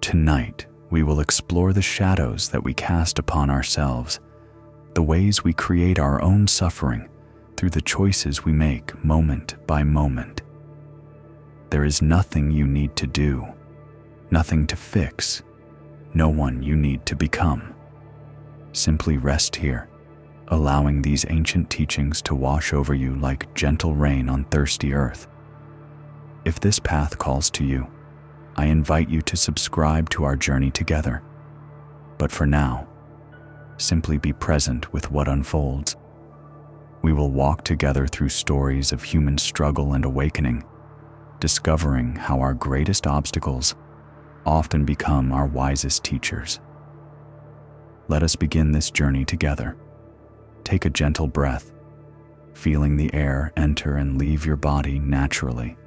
Tonight, we will explore the shadows that we cast upon ourselves, the ways we create our own suffering through the choices we make moment by moment. There is nothing you need to do, nothing to fix, no one you need to become. Simply rest here, allowing these ancient teachings to wash over you like gentle rain on thirsty earth. If this path calls to you, I invite you to subscribe to our journey together. But for now, simply be present with what unfolds. We will walk together through stories of human struggle and awakening, discovering how our greatest obstacles often become our wisest teachers. Let us begin this journey together. Take a gentle breath, feeling the air enter and leave your body naturally.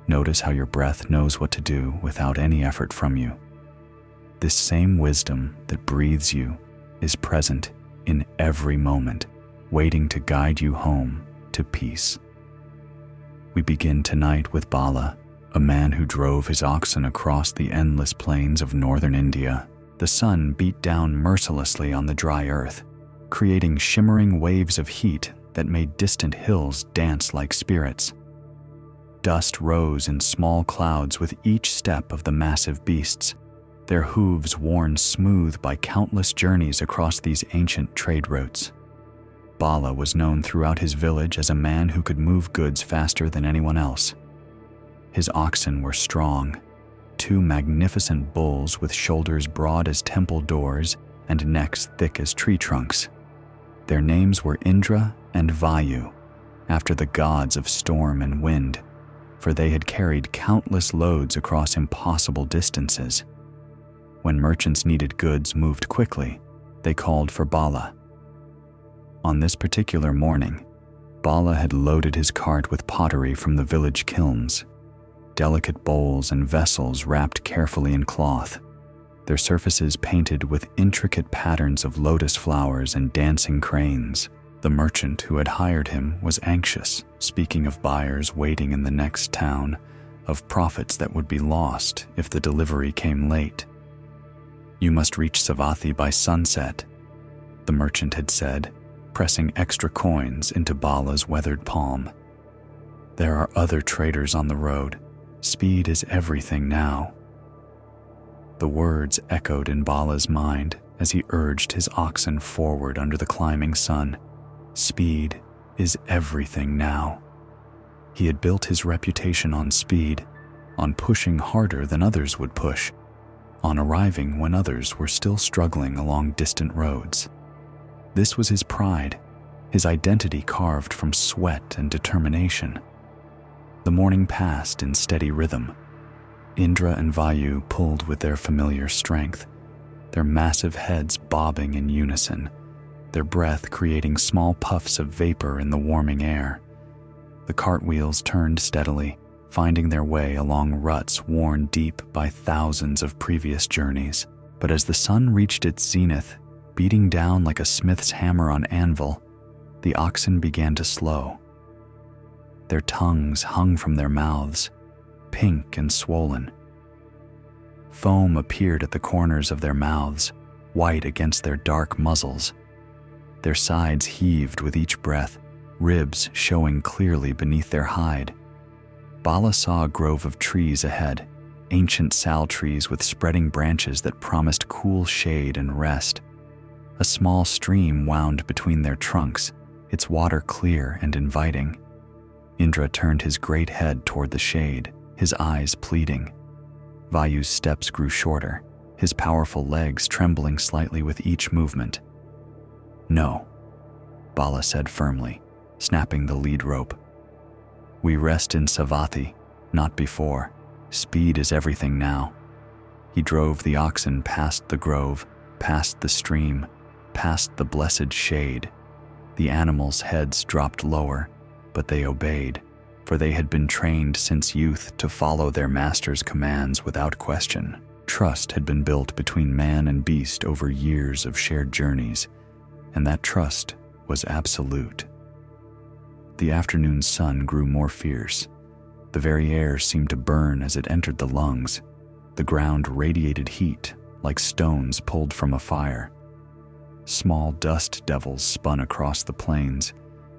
Notice how your breath knows what to do without any effort from you. This same wisdom that breathes you is present in every moment, waiting to guide you home to peace. We begin tonight with Bala, a man who drove his oxen across the endless plains of northern India. The sun beat down mercilessly on the dry earth, creating shimmering waves of heat that made distant hills dance like spirits. Dust rose in small clouds with each step of the massive beasts, their hooves worn smooth by countless journeys across these ancient trade routes. Bala was known throughout his village as a man who could move goods faster than anyone else. His oxen were strong, two magnificent bulls with shoulders broad as temple doors and necks thick as tree trunks. Their names were Indra and Vayu, after the gods of storm and wind, for they had carried countless loads across impossible distances. When merchants needed goods moved quickly, they called for Bala. On this particular morning, Bala had loaded his cart with pottery from the village kilns, delicate bowls and vessels wrapped carefully in cloth, their surfaces painted with intricate patterns of lotus flowers and dancing cranes. The merchant who had hired him was anxious, speaking of buyers waiting in the next town, of profits that would be lost if the delivery came late. "You must reach Savatthi by sunset," the merchant had said, pressing extra coins into Bala's weathered palm. "There are other traders on the road. Speed is everything now." The words echoed in Bala's mind as he urged his oxen forward under the climbing sun. Speed is everything now. He had built his reputation on speed, on pushing harder than others would push, on arriving when others were still struggling along distant roads. This was his pride, his identity carved from sweat and determination. The morning passed in steady rhythm. Indra and Vayu pulled with their familiar strength, their massive heads bobbing in unison, their breath creating small puffs of vapor in the warming air. The cartwheels turned steadily, finding their way along ruts worn deep by thousands of previous journeys. But as the sun reached its zenith, beating down like a smith's hammer on anvil, the oxen began to slow. Their tongues hung from their mouths, pink and swollen. Foam appeared at the corners of their mouths, white against their dark muzzles. Their sides heaved with each breath, ribs showing clearly beneath their hide. Bala saw a grove of trees ahead, ancient sal trees with spreading branches that promised cool shade and rest. A small stream wound between their trunks, its water clear and inviting. Indra turned his great head toward the shade, his eyes pleading. Vayu's steps grew shorter, his powerful legs trembling slightly with each movement. "No," Bala said firmly, snapping the lead rope. "We rest in Savatthi, not before. Speed is everything now." He drove the oxen past the grove, past the stream, past the blessed shade. The animals' heads dropped lower, but they obeyed, for they had been trained since youth to follow their master's commands without question. Trust had been built between man and beast over years of shared journeys, and that trust was absolute. The afternoon sun grew more fierce. The very air seemed to burn as it entered the lungs. The ground radiated heat, like stones pulled from a fire. Small dust devils spun across the plains,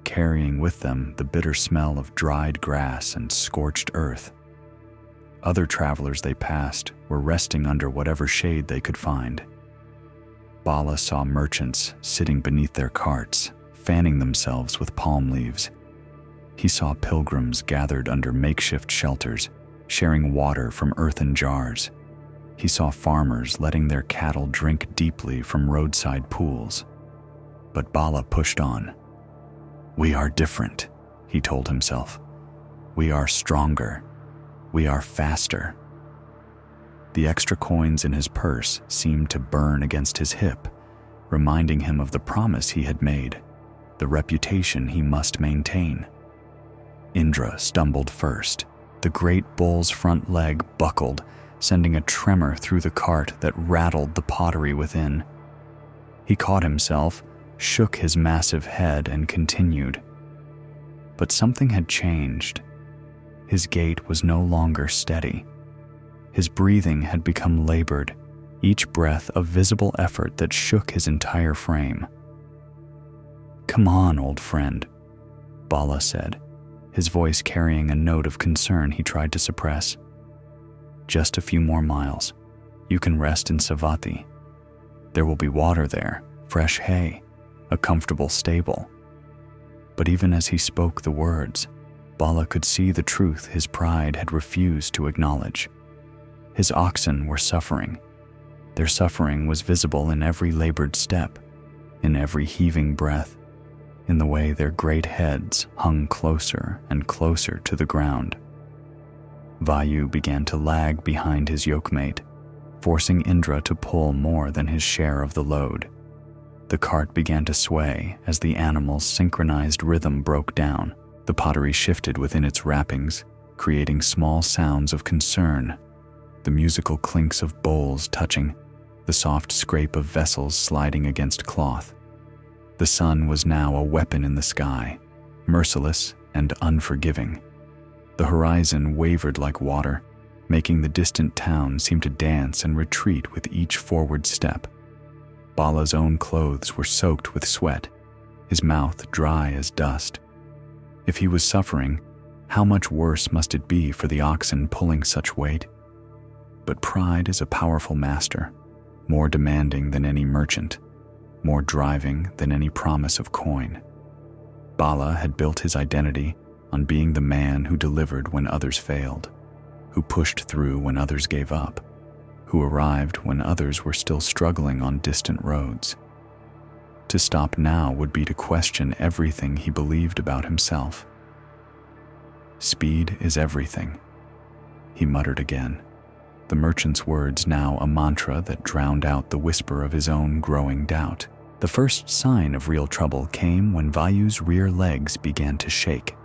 carrying with them the bitter smell of dried grass and scorched earth. Other travelers they passed were resting under whatever shade they could find. Bala saw merchants sitting beneath their carts, fanning themselves with palm leaves. He saw pilgrims gathered under makeshift shelters, sharing water from earthen jars. He saw farmers letting their cattle drink deeply from roadside pools. But Bala pushed on. "We are different," he told himself. "We are stronger. We are faster." The extra coins in his purse seemed to burn against his hip, reminding him of the promise he had made, the reputation he must maintain. Indra stumbled first. The great bull's front leg buckled, sending a tremor through the cart that rattled the pottery within. He caught himself, shook his massive head, and continued. But something had changed. His gait was no longer steady. His breathing had become labored, each breath a visible effort that shook his entire frame. "Come on, old friend," Bala said, his voice carrying a note of concern he tried to suppress. "Just a few more miles. You can rest in Savatthi. There will be water there, fresh hay, a comfortable stable." But even as he spoke the words, Bala could see the truth his pride had refused to acknowledge. His oxen were suffering. Their suffering was visible in every labored step, in every heaving breath, in the way their great heads hung closer and closer to the ground. Vayu began to lag behind his yokemate, forcing Indra to pull more than his share of the load. The cart began to sway as the animal's synchronized rhythm broke down. The pottery shifted within its wrappings, creating small sounds of concern. The musical clinks of bowls touching, the soft scrape of vessels sliding against cloth. The sun was now a weapon in the sky, merciless and unforgiving. The horizon wavered like water, making the distant town seem to dance and retreat with each forward step. Bala's own clothes were soaked with sweat, his mouth dry as dust. If he was suffering, how much worse must it be for the oxen pulling such weight? But pride is a powerful master, more demanding than any merchant, more driving than any promise of coin. Bala had built his identity on being the man who delivered when others failed, who pushed through when others gave up, who arrived when others were still struggling on distant roads. To stop now would be to question everything he believed about himself. "Speed is everything," he muttered again, the merchant's words now a mantra that drowned out the whisper of his own growing doubt. The first sign of real trouble came when Vayu's rear legs began to shake.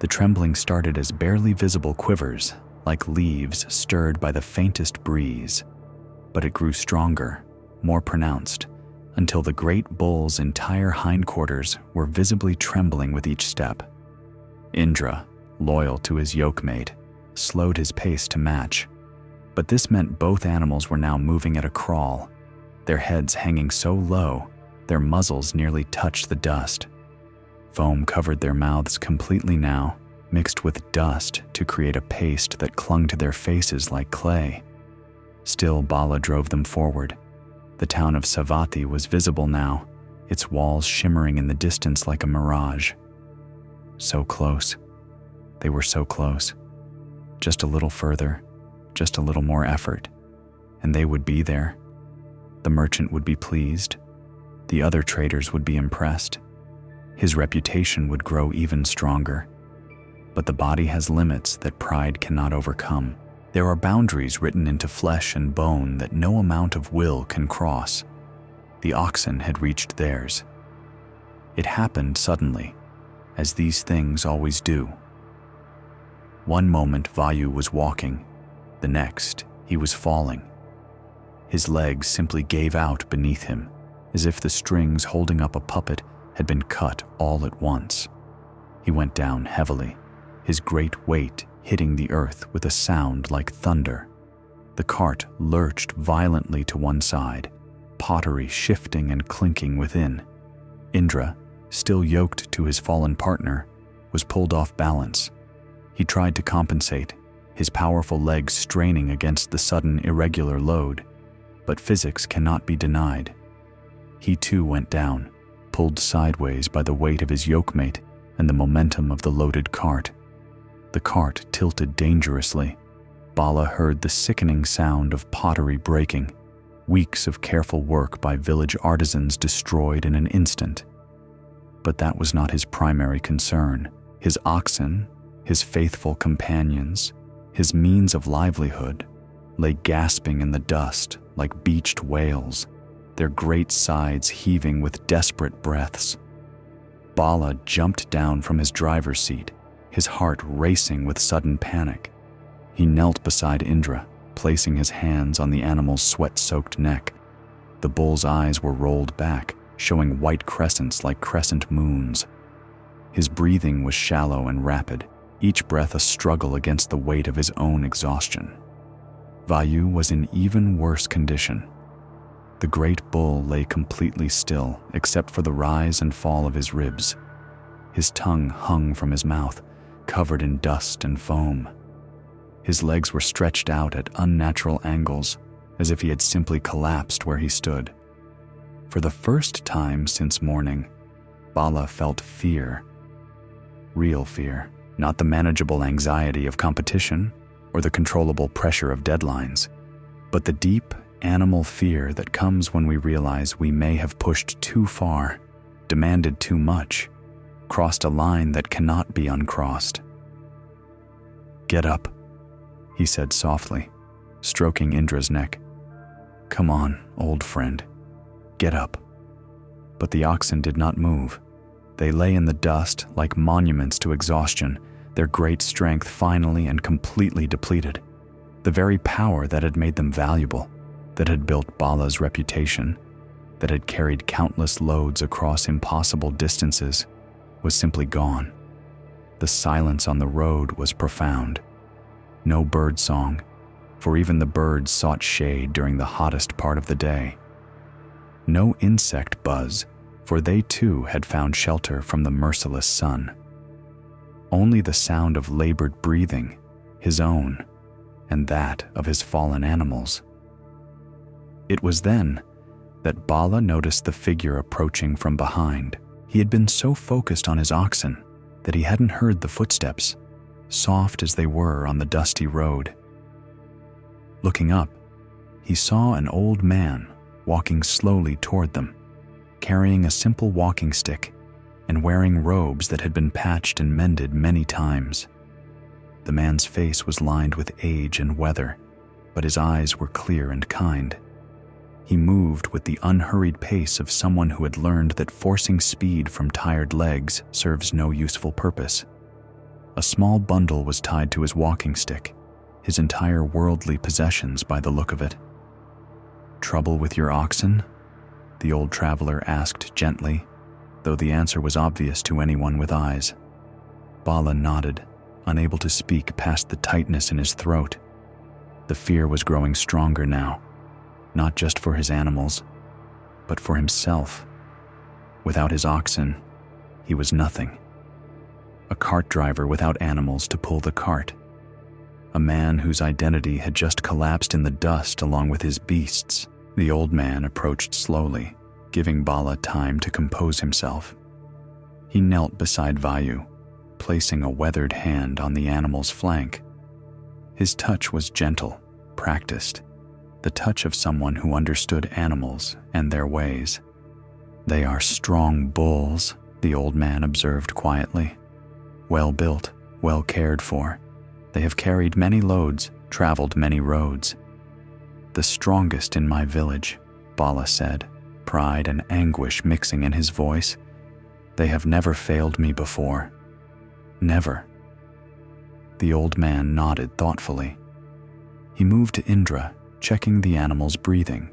The trembling started as barely visible quivers, like leaves stirred by the faintest breeze. But it grew stronger, more pronounced, until the great bull's entire hindquarters were visibly trembling with each step. Indra, loyal to his yokemate, slowed his pace to match. But this meant both animals were now moving at a crawl, their heads hanging so low, their muzzles nearly touched the dust. Foam covered their mouths completely now, mixed with dust to create a paste that clung to their faces like clay. Still, Bala drove them forward. The town of Savatthi was visible now, its walls shimmering in the distance like a mirage. So close. They were so close. Just a little further, just a little more effort, and they would be there. The merchant would be pleased. The other traders would be impressed. His reputation would grow even stronger. But the body has limits that pride cannot overcome. There are boundaries written into flesh and bone that no amount of will can cross. The oxen had reached theirs. It happened suddenly, as these things always do. One moment Vayu was walking, the next he was falling. His legs simply gave out beneath him, as if the strings holding up a puppet had been cut all at once. He went down heavily, his great weight hitting the earth with a sound like thunder. The cart lurched violently to one side, pottery shifting and clinking within. Indra, still yoked to his fallen partner, was pulled off balance. He tried to compensate, his powerful legs straining against the sudden irregular load, but physics cannot be denied. He too went down, pulled sideways by the weight of his yokemate and the momentum of the loaded cart. The cart tilted dangerously. Bala heard the sickening sound of pottery breaking, weeks of careful work by village artisans destroyed in an instant. But that was not his primary concern. His oxen, his faithful companions, his means of livelihood, lay gasping in the dust like beached whales, their great sides heaving with desperate breaths. Bala jumped down from his driver's seat, his heart racing with sudden panic. He knelt beside Indra, placing his hands on the animal's sweat-soaked neck. The bull's eyes were rolled back, showing white crescents like crescent moons. His breathing was shallow and rapid, each breath a struggle against the weight of his own exhaustion. Vayu was in even worse condition. The great bull lay completely still, except for the rise and fall of his ribs. His tongue hung from his mouth, covered in dust and foam. His legs were stretched out at unnatural angles, as if he had simply collapsed where he stood. For the first time since morning, Bala felt fear. Real fear, not the manageable anxiety of competition or the controllable pressure of deadlines, but the deep animal fear that comes when we realize we may have pushed too far, demanded too much, crossed a line that cannot be uncrossed. "Get up," he said softly, stroking Indra's neck. "Come on, old friend, get up." But the oxen did not move. They lay in the dust like monuments to exhaustion, their great strength finally and completely depleted. The very power that had made them valuable, that had built Bala's reputation, that had carried countless loads across impossible distances, was simply gone. The silence on the road was profound. No bird song, for even the birds sought shade during the hottest part of the day. No insect buzz, for they too had found shelter from the merciless sun. Only the sound of labored breathing, his own, and that of his fallen animals. It was then that Bala noticed the figure approaching from behind. He had been so focused on his oxen that he hadn't heard the footsteps, soft as they were on the dusty road. Looking up, he saw an old man walking slowly toward them, carrying a simple walking stick and wearing robes that had been patched and mended many times. The man's face was lined with age and weather, but his eyes were clear and kind. He moved with the unhurried pace of someone who had learned that forcing speed from tired legs serves no useful purpose. A small bundle was tied to his walking stick, his entire worldly possessions by the look of it. "Trouble with your oxen?" the old traveler asked gently, though the answer was obvious to anyone with eyes. Bala nodded, unable to speak past the tightness in his throat. The fear was growing stronger now, not just for his animals, but for himself. Without his oxen, he was nothing. A cart driver without animals to pull the cart. A man whose identity had just collapsed in the dust along with his beasts. The old man approached slowly, giving Bala time to compose himself. He knelt beside Vayu, placing a weathered hand on the animal's flank. His touch was gentle, practiced, the touch of someone who understood animals and their ways. "They are strong bulls," the old man observed quietly. "Well built, well cared for. They have carried many loads, traveled many roads." "The strongest in my village," Bala said, pride and anguish mixing in his voice. "They have never failed me before. Never." The old man nodded thoughtfully. He moved to Indra, checking the animal's breathing,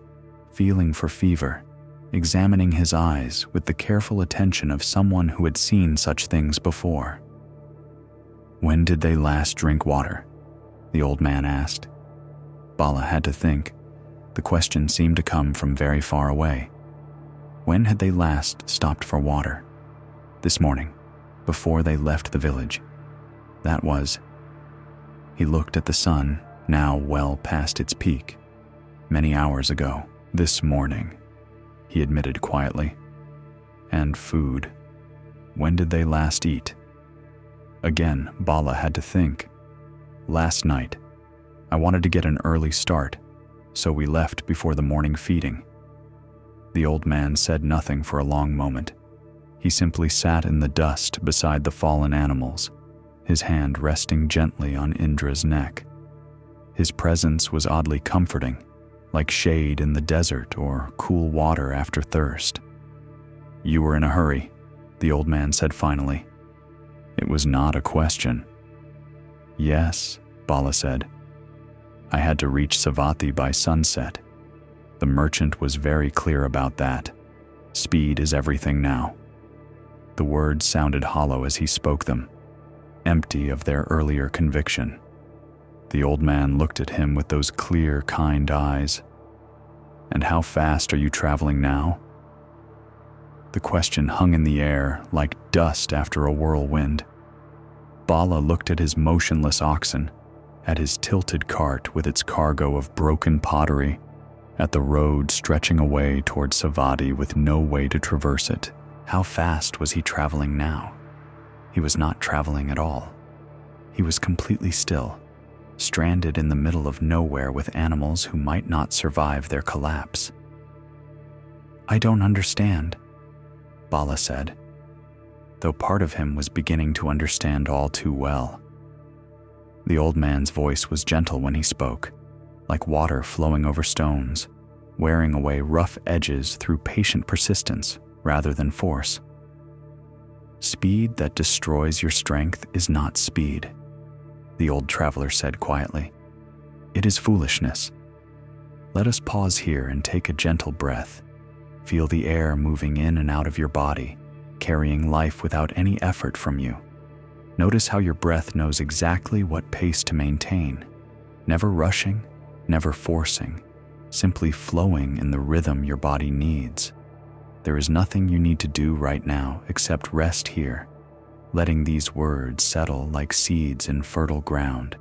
feeling for fever, examining his eyes with the careful attention of someone who had seen such things before. "When did they last drink water?" the old man asked. Bala had to think. The question seemed to come from very far away. When had they last stopped for water? This morning, before they left the village. That was. He looked at the sun, now well past its peak. Many hours ago, this morning, he admitted quietly. And food. When did they last eat? Again, Bala had to think. Last night. I wanted to get an early start, so we left before the morning feeding. The old man said nothing for a long moment. He simply sat in the dust beside the fallen animals, his hand resting gently on Indra's neck. His presence was oddly comforting, like shade in the desert or cool water after thirst. You were in a hurry, the old man said finally. It was not a question. Yes, Bala said. I had to reach Savatthi by sunset. The merchant was very clear about that. Speed is everything now. The words sounded hollow as he spoke them, empty of their earlier conviction. The old man looked at him with those clear, kind eyes. And how fast are you traveling now? The question hung in the air like dust after a whirlwind. Bala looked at his motionless oxen, at his tilted cart with its cargo of broken pottery, at the road stretching away toward Savatthi with no way to traverse it. How fast was he traveling now? He was not traveling at all. He was completely still, stranded in the middle of nowhere with animals who might not survive their collapse. I don't understand, Bala said, though part of him was beginning to understand all too well. The old man's voice was gentle when he spoke, like water flowing over stones, wearing away rough edges through patient persistence rather than force. Speed that destroys your strength is not speed, the old traveler said quietly. It is foolishness. Let us pause here and take a gentle breath. Feel the air moving in and out of your body, carrying life without any effort from you. Notice how your breath knows exactly what pace to maintain, never rushing, never forcing, simply flowing in the rhythm your body needs. There is nothing you need to do right now except rest here, letting these words settle like seeds in fertile ground.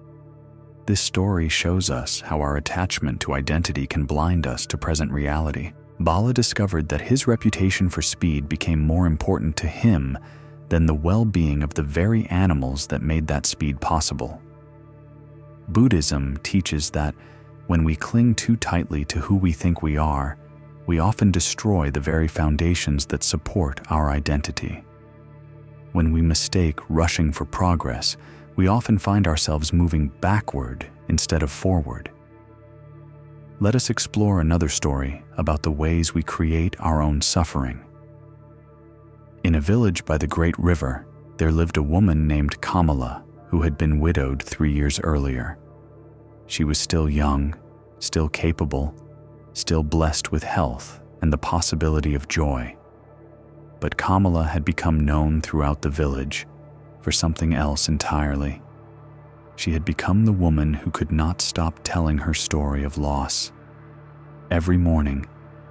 This story shows us how our attachment to identity can blind us to present reality. Bala discovered that his reputation for speed became more important to him than the well-being of the very animals that made that speed possible. Buddhism teaches that when we cling too tightly to who we think we are, we often destroy the very foundations that support our identity. When we mistake rushing for progress, we often find ourselves moving backward instead of forward. Let us explore another story about the ways we create our own suffering. In a village by the great river, there lived a woman named Kamala who had been widowed 3 years earlier. She was still young, still capable, still blessed with health and the possibility of joy. But Kamala had become known throughout the village for something else entirely. She had become the woman who could not stop telling her story of loss. Every morning,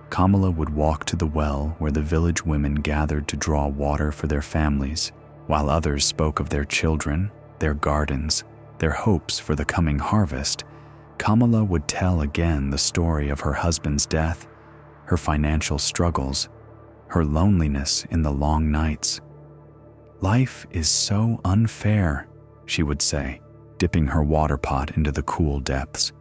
Kamala would walk to the well where the village women gathered to draw water for their families, while others spoke of their children, their gardens, their hopes for the coming harvest. Kamala would tell again the story of her husband's death, her financial struggles, her loneliness in the long nights. Life is so unfair, she would say, dipping her water pot into the cool depths.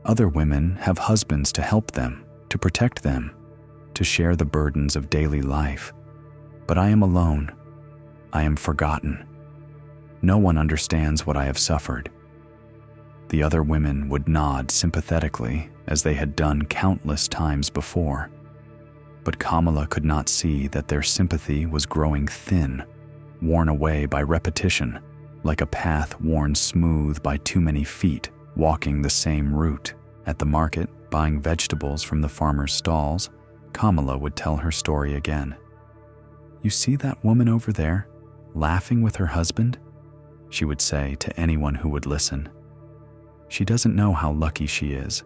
Other women have husbands to help them, to protect them, to share the burdens of daily life. But I am alone. I am forgotten. No one understands what I have suffered. The other women would nod sympathetically, as they had done countless times before. But Kamala could not see that their sympathy was growing thin, worn away by repetition, like a path worn smooth by too many feet walking the same route. At the market, buying vegetables from the farmer's stalls, Kamala would tell her story again. You see that woman over there, laughing with her husband? She would say to anyone who would listen. She doesn't know how lucky she is.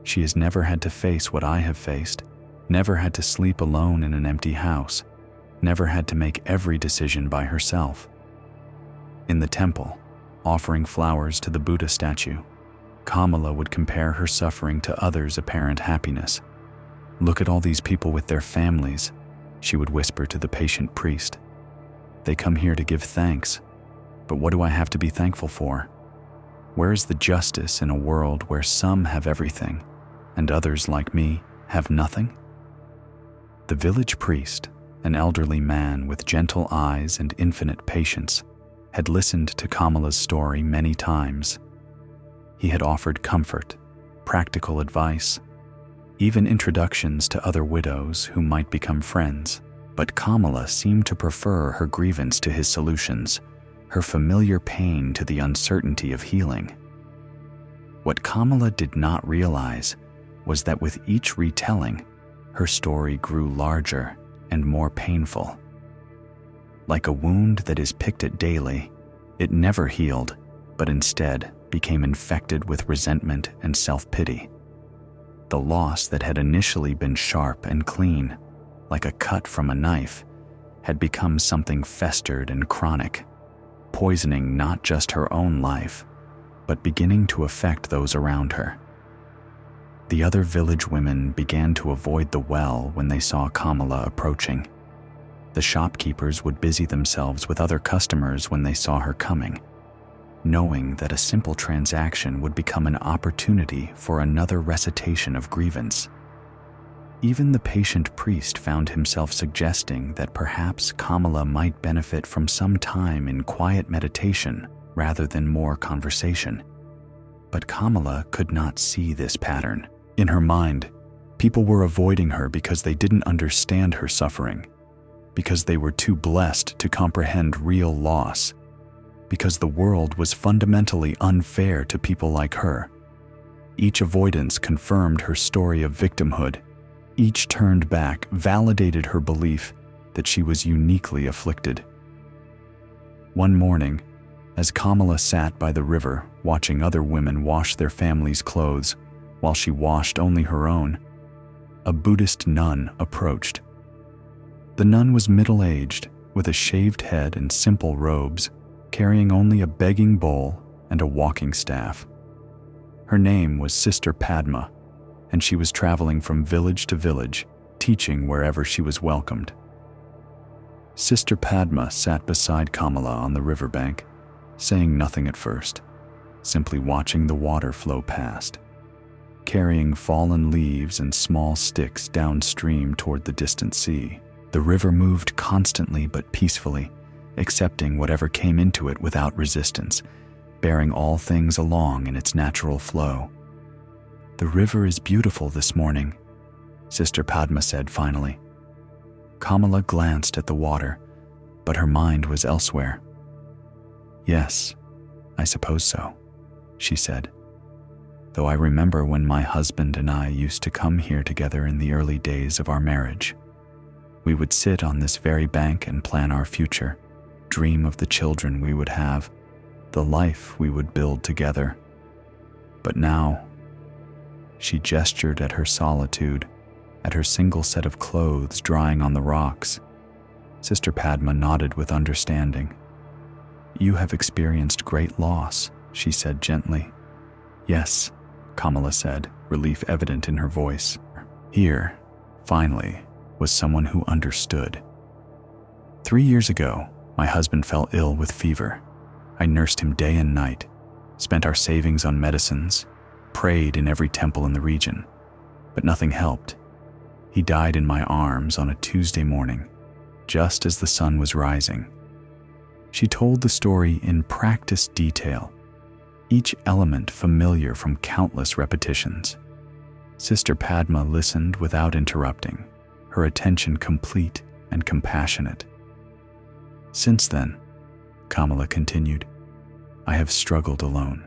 She has never had to face what I have faced, never had to sleep alone in an empty house, never had to make every decision by herself. In the temple, offering flowers to the Buddha statue, Kamala would compare her suffering to others' apparent happiness. "Look at all these people with their families," she would whisper to the patient priest. "They come here to give thanks, but what do I have to be thankful for? Where is the justice in a world where some have everything and others like me have nothing?" The village priest, an elderly man with gentle eyes and infinite patience, had listened to Kamala's story many times. He had offered comfort, practical advice, even introductions to other widows who might become friends. But Kamala seemed to prefer her grievance to his solutions, her familiar pain to the uncertainty of healing. What Kamala did not realize was that with each retelling, her story grew larger and more painful. Like a wound that is picked at daily, it never healed, but instead became infected with resentment and self-pity. The loss that had initially been sharp and clean, like a cut from a knife, had become something festered and chronic, poisoning not just her own life, but beginning to affect those around her. The other village women began to avoid the well when they saw Kamala approaching. The shopkeepers would busy themselves with other customers when they saw her coming, knowing that a simple transaction would become an opportunity for another recitation of grievance. Even the patient priest found himself suggesting that perhaps Kamala might benefit from some time in quiet meditation rather than more conversation. But Kamala could not see this pattern. In her mind, people were avoiding her because they didn't understand her suffering, because they were too blessed to comprehend real loss, because the world was fundamentally unfair to people like her. Each avoidance confirmed her story of victimhood. Each turned back validated her belief that she was uniquely afflicted. One morning, as Kamala sat by the river watching other women wash their families' clothes while she washed only her own, a Buddhist nun approached. The nun was middle-aged, with a shaved head and simple robes, carrying only a begging bowl and a walking staff. Her name was Sister Padma, and she was traveling from village to village, teaching wherever she was welcomed. Sister Padma sat beside Kamala on the riverbank, saying nothing at first, simply watching the water flow past, carrying fallen leaves and small sticks downstream toward the distant sea. The river moved constantly but peacefully, accepting whatever came into it without resistance, bearing all things along in its natural flow. "The river is beautiful this morning," Sister Padma said finally. Kamala glanced at the water, but her mind was elsewhere. "Yes, I suppose so," she said. "Though I remember when my husband and I used to come here together in the early days of our marriage. We would sit on this very bank and plan our future, dream of the children we would have, the life we would build together. But now," she gestured at her solitude, at her single set of clothes drying on the rocks. Sister Padma nodded with understanding. "You have experienced great loss," she said gently. "Yes," Kamala said, relief evident in her voice. Here, finally, was someone who understood. 3 years ago, my husband fell ill with fever. I nursed him day and night, spent our savings on medicines, prayed in every temple in the region, but nothing helped. He died in my arms on a Tuesday morning, just as the sun was rising. She told the story in practiced detail, each element familiar from countless repetitions. Sister Padma listened without interrupting, her attention complete and compassionate. "Since then," Kamala continued, "I have struggled alone.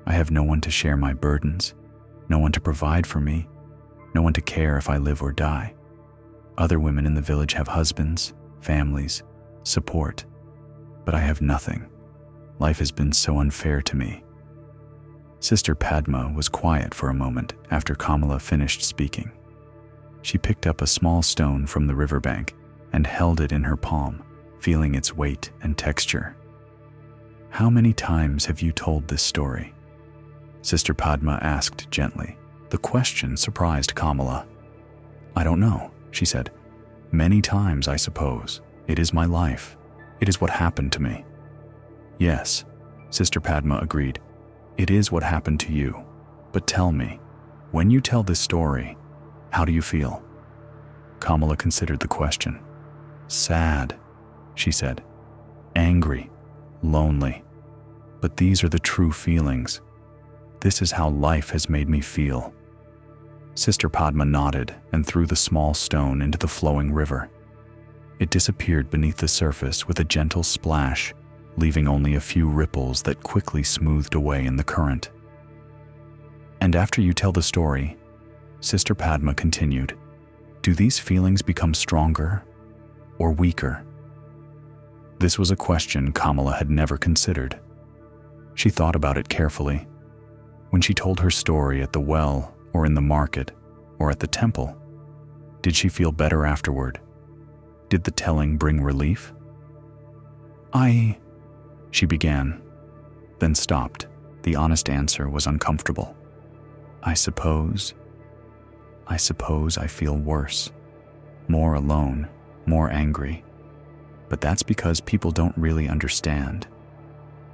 I have no one to share my burdens, no one to provide for me, no one to care if I live or die. Other women in the village have husbands, families, support, but I have nothing. Life has been so unfair to me." Sister Padma was quiet for a moment after Kamala finished speaking. She picked up a small stone from the riverbank and held it in her palm, feeling its weight and texture. "How many times have you told this story?" Sister Padma asked gently. The question surprised Kamala. "I don't know," she said. "Many times, I suppose. It is my life. It is what happened to me." "Yes," Sister Padma agreed. "It is what happened to you. But tell me, when you tell this story, how do you feel?" Kamala considered the question. "Sad," she said. "Angry, lonely. But these are the true feelings. This is how life has made me feel." Sister Padma nodded and threw the small stone into the flowing river. It disappeared beneath the surface with a gentle splash, leaving only a few ripples that quickly smoothed away in the current. "And after you tell the story," Sister Padma continued, "do these feelings become stronger or weaker?" This was a question Kamala had never considered. She thought about it carefully. When she told her story at the well, or in the market, or at the temple, did she feel better afterward? Did the telling bring relief? She began, then stopped. The honest answer was uncomfortable. I suppose I feel worse, more alone, more angry. But that's because people don't really understand.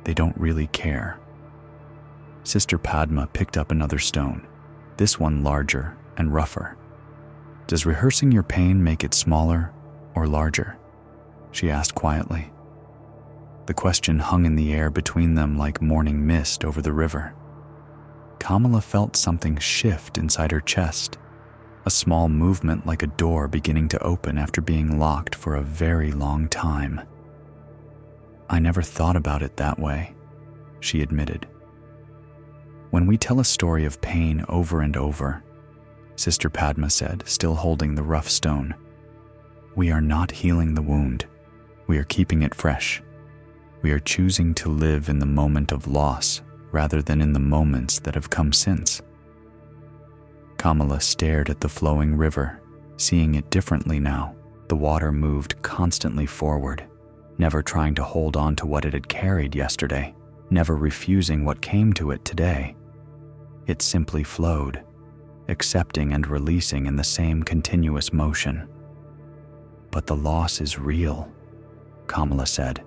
They don't really care." Sister Padma picked up another stone, this one larger and rougher. "Does rehearsing your pain make it smaller or larger?" she asked quietly. The question hung in the air between them like morning mist over the river. Kamala felt something shift inside her chest, a small movement like a door beginning to open after being locked for a very long time. "I never thought about it that way," she admitted. "When we tell a story of pain over and over," Sister Padma said, still holding the rough stone, "we are not healing the wound. We are keeping it fresh. We are choosing to live in the moment of loss rather than in the moments that have come since." Kamala stared at the flowing river, seeing it differently now. The water moved constantly forward, never trying to hold on to what it had carried yesterday, never refusing what came to it today. It simply flowed, accepting and releasing in the same continuous motion. "But the loss is real," Kamala said,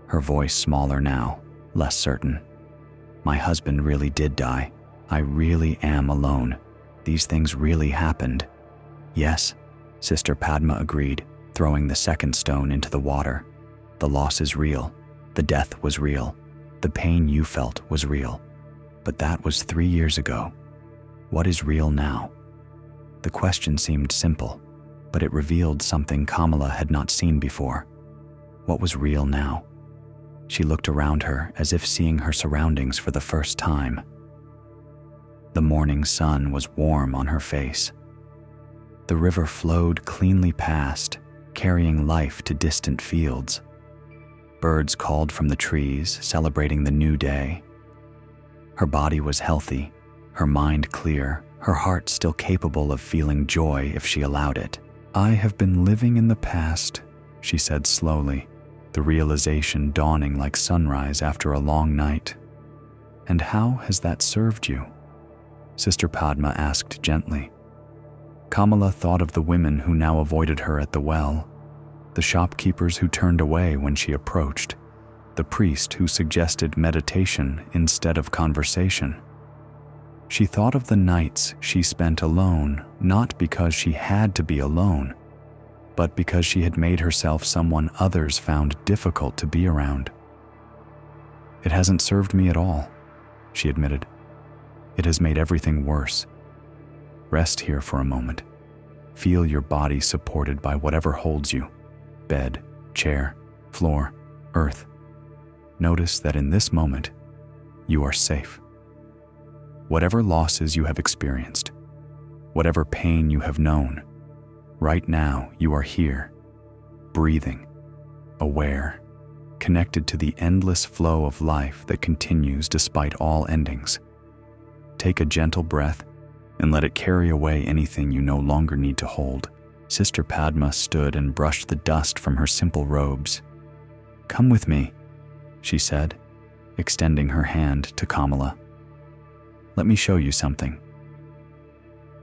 her voice smaller now, less certain. "My husband really did die. I really am alone. These things really happened." "Yes," Sister Padma agreed, throwing the second stone into the water. "The loss is real. The death was real. The pain you felt was real. But that was 3 years ago. What is real now?" The question seemed simple, but it revealed something Kamala had not seen before. What was real now? She looked around her as if seeing her surroundings for the first time. The morning sun was warm on her face. The river flowed cleanly past, carrying life to distant fields. Birds called from the trees, celebrating the new day. Her body was healthy, her mind clear, her heart still capable of feeling joy if she allowed it. "I have been living in the past," she said slowly, the realization dawning like sunrise after a long night. "And how has that served you?" Sister Padma asked gently. Kamala thought of the women who now avoided her at the well, the shopkeepers who turned away when she approached, the priest who suggested meditation instead of conversation. She thought of the nights she spent alone, not because she had to be alone, but because she had made herself someone others found difficult to be around. "It hasn't served me at all," she admitted. "It has made everything worse. Rest here for a moment. Feel your body supported by whatever holds you: bed, chair, floor, earth. Notice that in this moment, you are safe. Whatever losses you have experienced, whatever pain you have known, right now you are here, breathing, aware, connected to the endless flow of life that continues despite all endings. Take a gentle breath and let it carry away anything you no longer need to hold. Sister Padma stood and brushed the dust from her simple robes. "Come with me," she said, extending her hand to Kamala. "Let me show you something."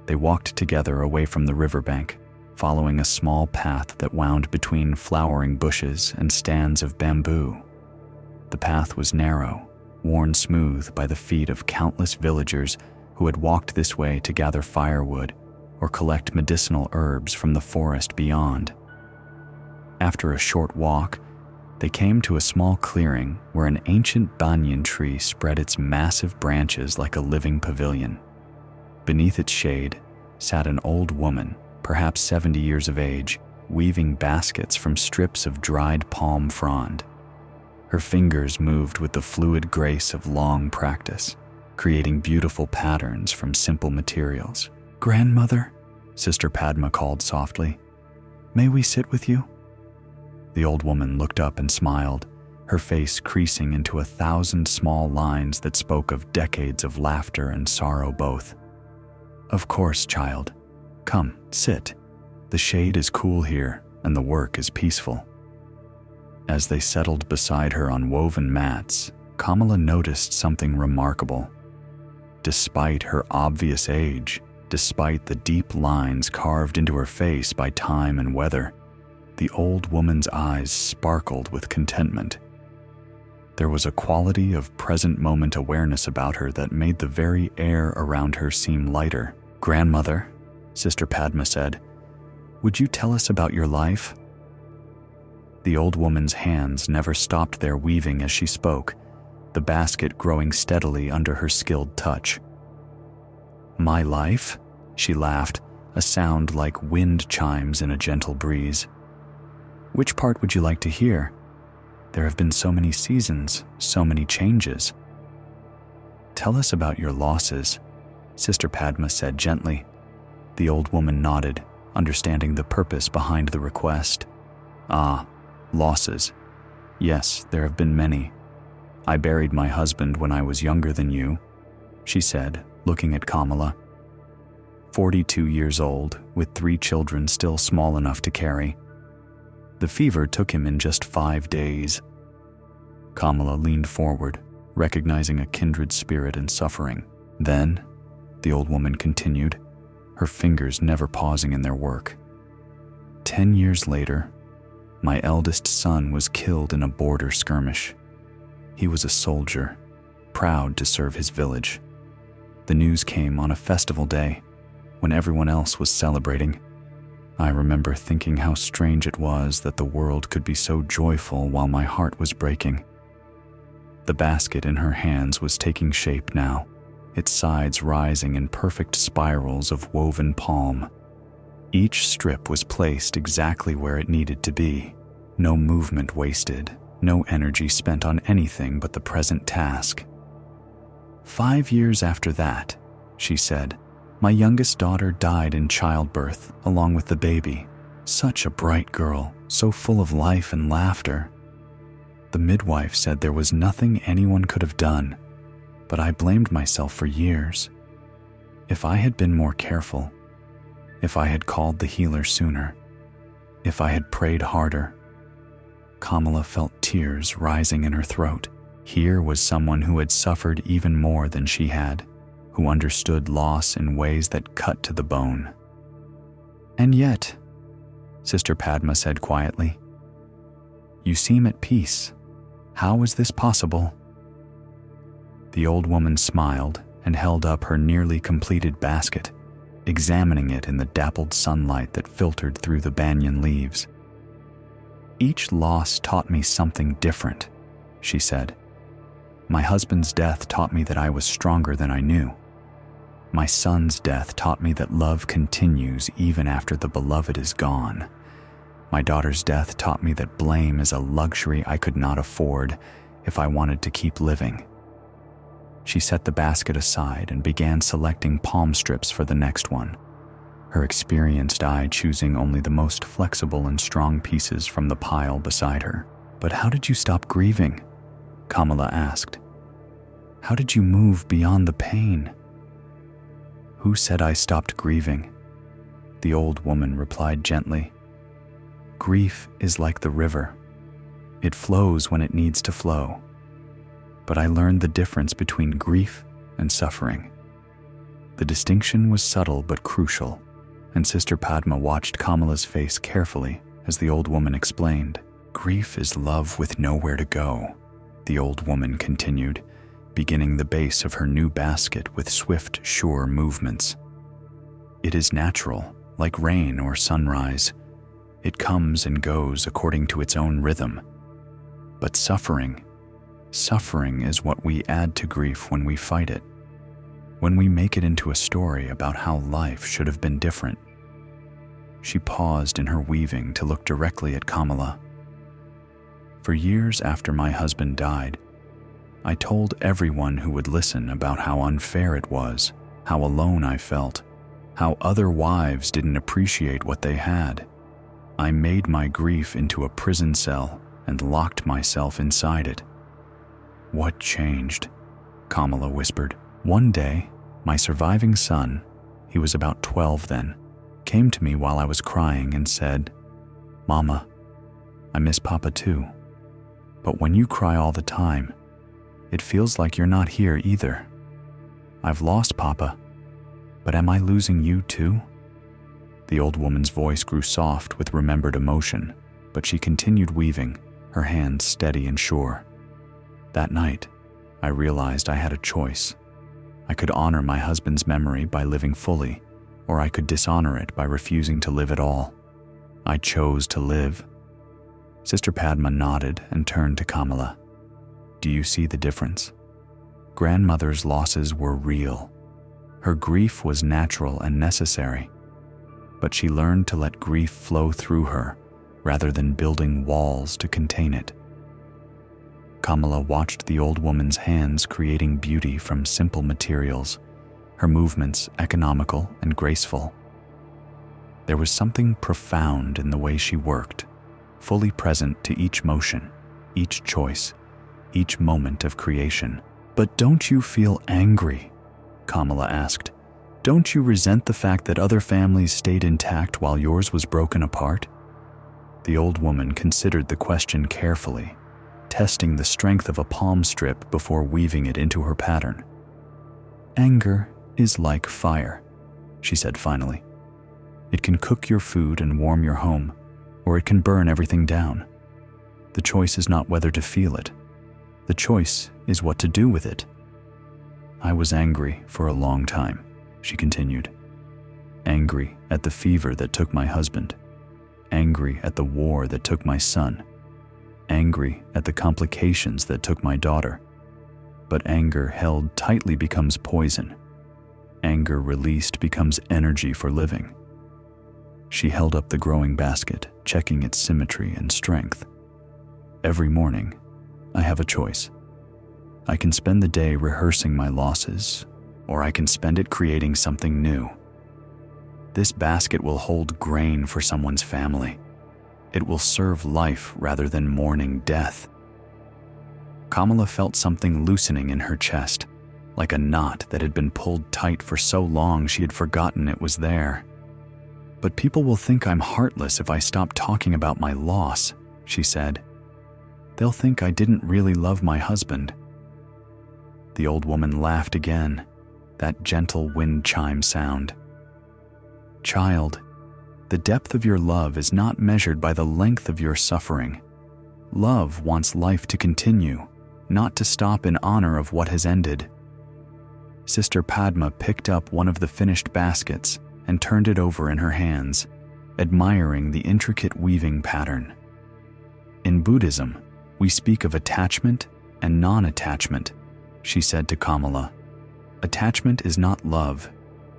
They walked together away from the riverbank, following a small path that wound between flowering bushes and stands of bamboo. The path was narrow, worn smooth by the feet of countless villagers who had walked this way to gather firewood or collect medicinal herbs from the forest beyond. After a short walk, they came to a small clearing where an ancient banyan tree spread its massive branches like a living pavilion. Beneath its shade sat an old woman, perhaps 70 years of age, weaving baskets from strips of dried palm frond. Her fingers moved with the fluid grace of long practice, creating beautiful patterns from simple materials. "Grandmother," Sister Padma called softly, "may we sit with you?" The old woman looked up and smiled, her face creasing into 1,000 small lines that spoke of decades of laughter and sorrow both. "Of course, child. Come, sit. The shade is cool here, and the work is peaceful." As they settled beside her on woven mats, Kamala noticed something remarkable. Despite her obvious age, despite the deep lines carved into her face by time and weather, the old woman's eyes sparkled with contentment. There was a quality of present moment awareness about her that made the very air around her seem lighter. "Grandmother," Sister Padma said, "would you tell us about your life?" The old woman's hands never stopped their weaving as she spoke, the basket growing steadily under her skilled touch. "My life?" she laughed, a sound like wind chimes in a gentle breeze. "Which part would you like to hear? There have been so many seasons, so many changes." "Tell us about your losses," Sister Padma said gently. The old woman nodded, understanding the purpose behind the request. "Ah, losses. Yes, there have been many. I buried my husband when I was younger than you," she said, looking at Kamala. 42 years old, with 3 children still small enough to carry. The fever took him in just 5 days. Kamala leaned forward, recognizing a kindred spirit in suffering. "Then," the old woman continued, her fingers never pausing in their work, 10 years later, my eldest son was killed in a border skirmish. He was a soldier, proud to serve his village. The news came on a festival day, when everyone else was celebrating. I remember thinking how strange it was that the world could be so joyful while my heart was breaking. The basket in her hands was taking shape now, its sides rising in perfect spirals of woven palm. Each strip was placed exactly where it needed to be, no movement wasted, no energy spent on anything but the present task. 5 years after that, she said, my youngest daughter died in childbirth along with the baby. Such a bright girl, so full of life and laughter. The midwife said there was nothing anyone could have done, but I blamed myself for years. If I had been more careful, if I had called the healer sooner, if I had prayed harder. Kamala felt tears rising in her throat. Here was someone who had suffered even more than she had, who understood loss in ways that cut to the bone. And yet, Sister Padma said quietly, you seem at peace. How is this possible? The old woman smiled and held up her nearly completed basket, examining it in the dappled sunlight that filtered through the banyan leaves. Each loss taught me something different, she said. My husband's death taught me that I was stronger than I knew. My son's death taught me that love continues even after the beloved is gone. My daughter's death taught me that blame is a luxury I could not afford if I wanted to keep living. She set the basket aside and began selecting palm strips for the next one, her experienced eye choosing only the most flexible and strong pieces from the pile beside her. But how did you stop grieving? Kamala asked. How did you move beyond the pain? "Who said I stopped grieving?" The old woman replied gently. "Grief is like the river. It flows when it needs to flow. But I learned the difference between grief and suffering." The distinction was subtle but crucial, and Sister Padma watched Kamala's face carefully as the old woman explained. "Grief is love with nowhere to go," the old woman continued, beginning the base of her new basket with swift, sure movements. "It is natural, like rain or sunrise. It comes and goes according to its own rhythm. But suffering is what we add to grief when we fight it, when we make it into a story about how life should have been different." She paused in her weaving to look directly at Kamala. "For years after my husband died, I told everyone who would listen about how unfair it was, how alone I felt, how other wives didn't appreciate what they had. I made my grief into a prison cell and locked myself inside it." "What changed?" Kamala whispered. "One day, my surviving son, he was about 12 then, came to me while I was crying and said, 'Mama, I miss Papa too. But when you cry all the time, it feels like you're not here either. I've lost Papa, but am I losing you too?'" The old woman's voice grew soft with remembered emotion, but she continued weaving, her hands steady and sure. "That night, I realized I had a choice. I could honor my husband's memory by living fully, or I could dishonor it by refusing to live at all. I chose to live." Sister Padma nodded and turned to Kamala. "Do you see the difference? Grandmother's losses were real. Her grief was natural and necessary, but she learned to let grief flow through her rather than building walls to contain it." Kamala watched the old woman's hands creating beauty from simple materials, her movements economical and graceful. There was something profound in the way she worked, fully present to each motion, each choice, each moment of creation. "But don't you feel angry?" Kamala asked. "Don't you resent the fact that other families stayed intact while yours was broken apart?" The old woman considered the question carefully, testing the strength of a palm strip before weaving it into her pattern. "Anger is like fire," she said finally. "It can cook your food and warm your home, or it can burn everything down. The choice is not whether to feel it. The choice is what to do with it." "I was angry for a long time," she continued. "Angry at the fever that took my husband, angry at the war that took my son, angry at the complications that took my daughter. But anger held tightly becomes poison. Anger released becomes energy for living." She held up the growing basket, checking its symmetry and strength. "Every morning, I have a choice. I can spend the day rehearsing my losses, or I can spend it creating something new. This basket will hold grain for someone's family. It will serve life rather than mourning death." Kamala felt something loosening in her chest, like a knot that had been pulled tight for so long she had forgotten it was there. "But people will think I'm heartless if I stop talking about my loss," she said. "They'll think I didn't really love my husband." The old woman laughed again, that gentle wind chime sound. "Child, the depth of your love is not measured by the length of your suffering. Love wants life to continue, not to stop in honor of what has ended." Sister Padma picked up one of the finished baskets and turned it over in her hands, admiring the intricate weaving pattern. "In Buddhism, we speak of attachment and non-attachment," she said to Kamala. "Attachment is not love.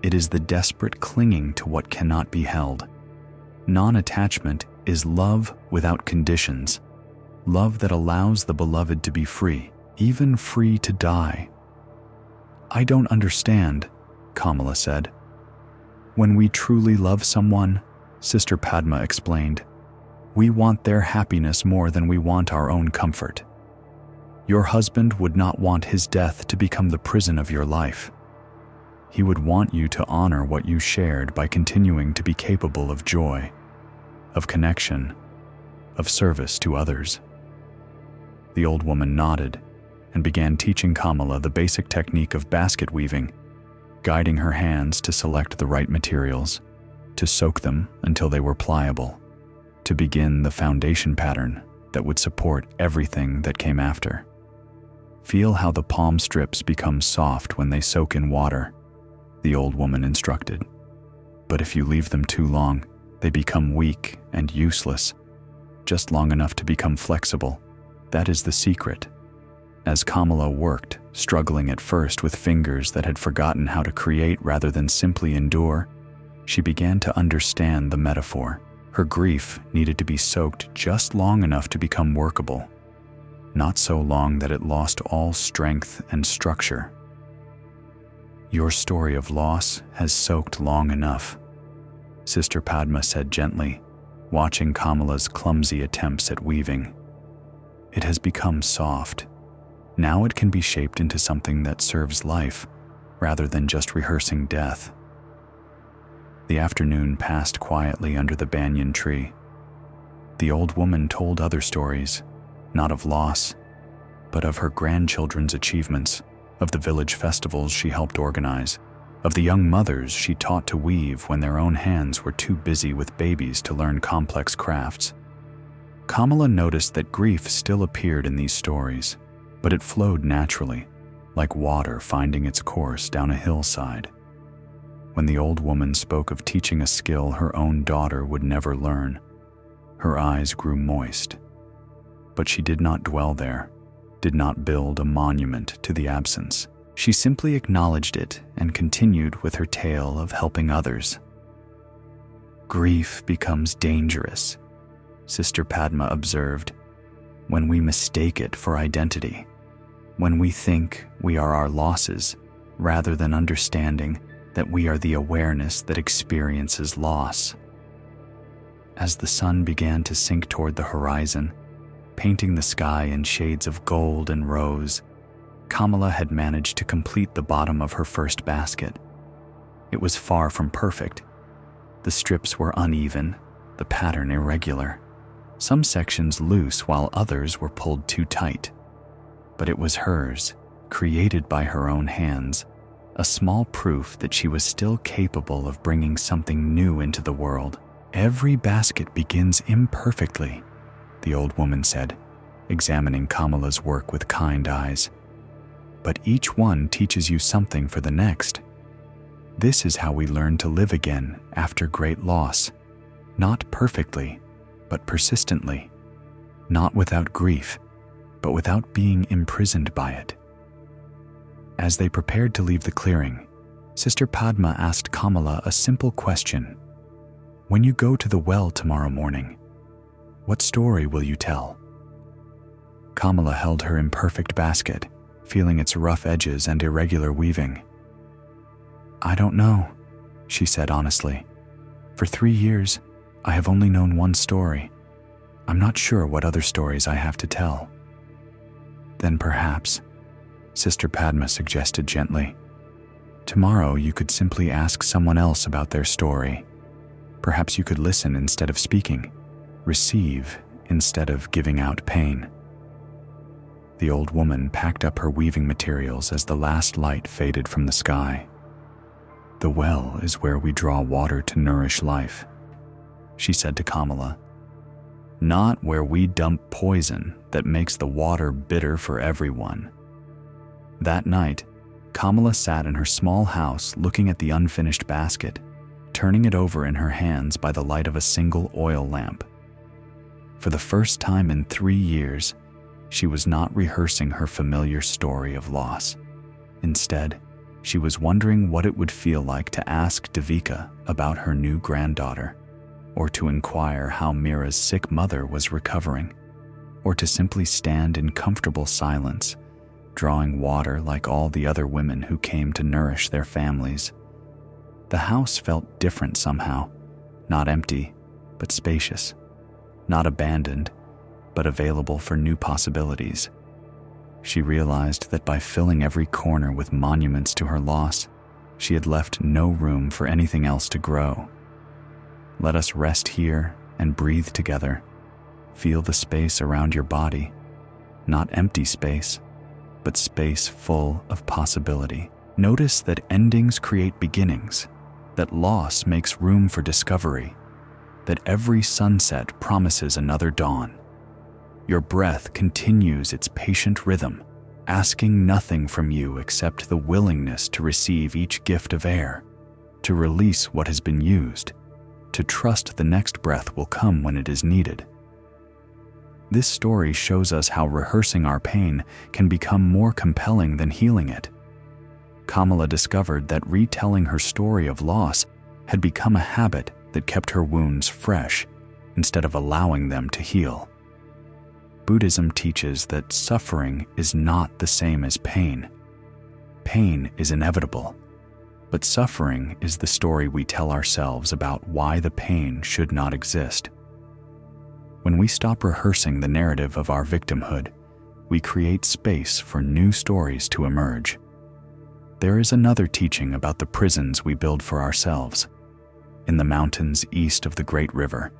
It is the desperate clinging to what cannot be held. Non-attachment is love without conditions, love that allows the beloved to be free, even free to die." "I don't understand," Kamala said. "When we truly love someone," Sister Padma explained, "we want their happiness more than we want our own comfort. Your husband would not want his death to become the prison of your life. He would want you to honor what you shared by continuing to be capable of joy, of connection, of service to others. The old woman nodded and began teaching Kamala the basic technique of basket weaving, guiding her hands to select the right materials, to soak them until they were pliable, to begin the foundation pattern that would support everything that came after. Feel how the palm strips become soft when they soak in water, the old woman instructed. But if you leave them too long, they become weak and useless, just long enough to become flexible. That is the secret. As Kamala worked, struggling at first with fingers that had forgotten how to create rather than simply endure, she began to understand the metaphor. Her grief needed to be soaked just long enough to become workable, not so long that it lost all strength and structure. Your story of loss has soaked long enough, Sister Padma said gently, watching Kamala's clumsy attempts at weaving. It has become soft. Now it can be shaped into something that serves life, rather than just rehearsing death. The afternoon passed quietly under the banyan tree. The old woman told other stories, not of loss, but of her grandchildren's achievements, of the village festivals she helped organize, of the young mothers she taught to weave when their own hands were too busy with babies to learn complex crafts. Kamala noticed that grief still appeared in these stories, but it flowed naturally, like water finding its course down a hillside. When the old woman spoke of teaching a skill her own daughter would never learn, her eyes grew moist. But she did not dwell there, did not build a monument to the absence. She simply acknowledged it and continued with her tale of helping others. Grief becomes dangerous, Sister Padma observed, when we mistake it for identity, when we think we are our losses rather than understanding that we are the awareness that experiences loss. As the sun began to sink toward the horizon, painting the sky in shades of gold and rose, Kamala had managed to complete the bottom of her first basket. It was far from perfect. The strips were uneven, the pattern irregular, some sections loose while others were pulled too tight. But it was hers, created by her own hands, a small proof that she was still capable of bringing something new into the world. Every basket begins imperfectly, the old woman said, examining Kamala's work with kind eyes. But each one teaches you something for the next. This is how we learn to live again after great loss, not perfectly, but persistently, not without grief, but without being imprisoned by it. As they prepared to leave the clearing, Sister Padma asked Kamala a simple question. When you go to the well tomorrow morning, what story will you tell? Kamala held her imperfect basket, feeling its rough edges and irregular weaving. I don't know, she said honestly. For 3 years, I have only known one story. I'm not sure what other stories I have to tell. Then perhaps, Sister Padma suggested gently, tomorrow you could simply ask someone else about their story. Perhaps you could listen instead of speaking, receive instead of giving out pain. The old woman packed up her weaving materials as the last light faded from the sky. The well is where we draw water to nourish life, she said to Kamala. Not where we dump poison that makes the water bitter for everyone. That night, Kamala sat in her small house looking at the unfinished basket, turning it over in her hands by the light of a single oil lamp. For the first time in 3 years, she was not rehearsing her familiar story of loss. Instead, she was wondering what it would feel like to ask Devika about her new granddaughter, or to inquire how Mira's sick mother was recovering, or to simply stand in comfortable silence, drawing water like all the other women who came to nourish their families. The house felt different somehow, not empty, but spacious, not abandoned, but available for new possibilities. She realized that by filling every corner with monuments to her loss, She had left no room for anything else to grow. Let us rest here and breathe together. Feel the space around your body, not empty space, but space full of possibility. Notice that endings create beginnings, that loss makes room for discovery, that every sunset promises another dawn. Your breath continues its patient rhythm, asking nothing from you except the willingness to receive each gift of air, to release what has been used, to trust the next breath will come when it is needed. This story shows us how rehearsing our pain can become more compelling than healing it. Kamala discovered that retelling her story of loss had become a habit that kept her wounds fresh instead of allowing them to heal. Buddhism teaches that suffering is not the same as pain. Pain is inevitable, but suffering is the story we tell ourselves about why the pain should not exist. When we stop rehearsing the narrative of our victimhood, we create space for new stories to emerge. There is another teaching about the prisons we build for ourselves. In the mountains east of the great river,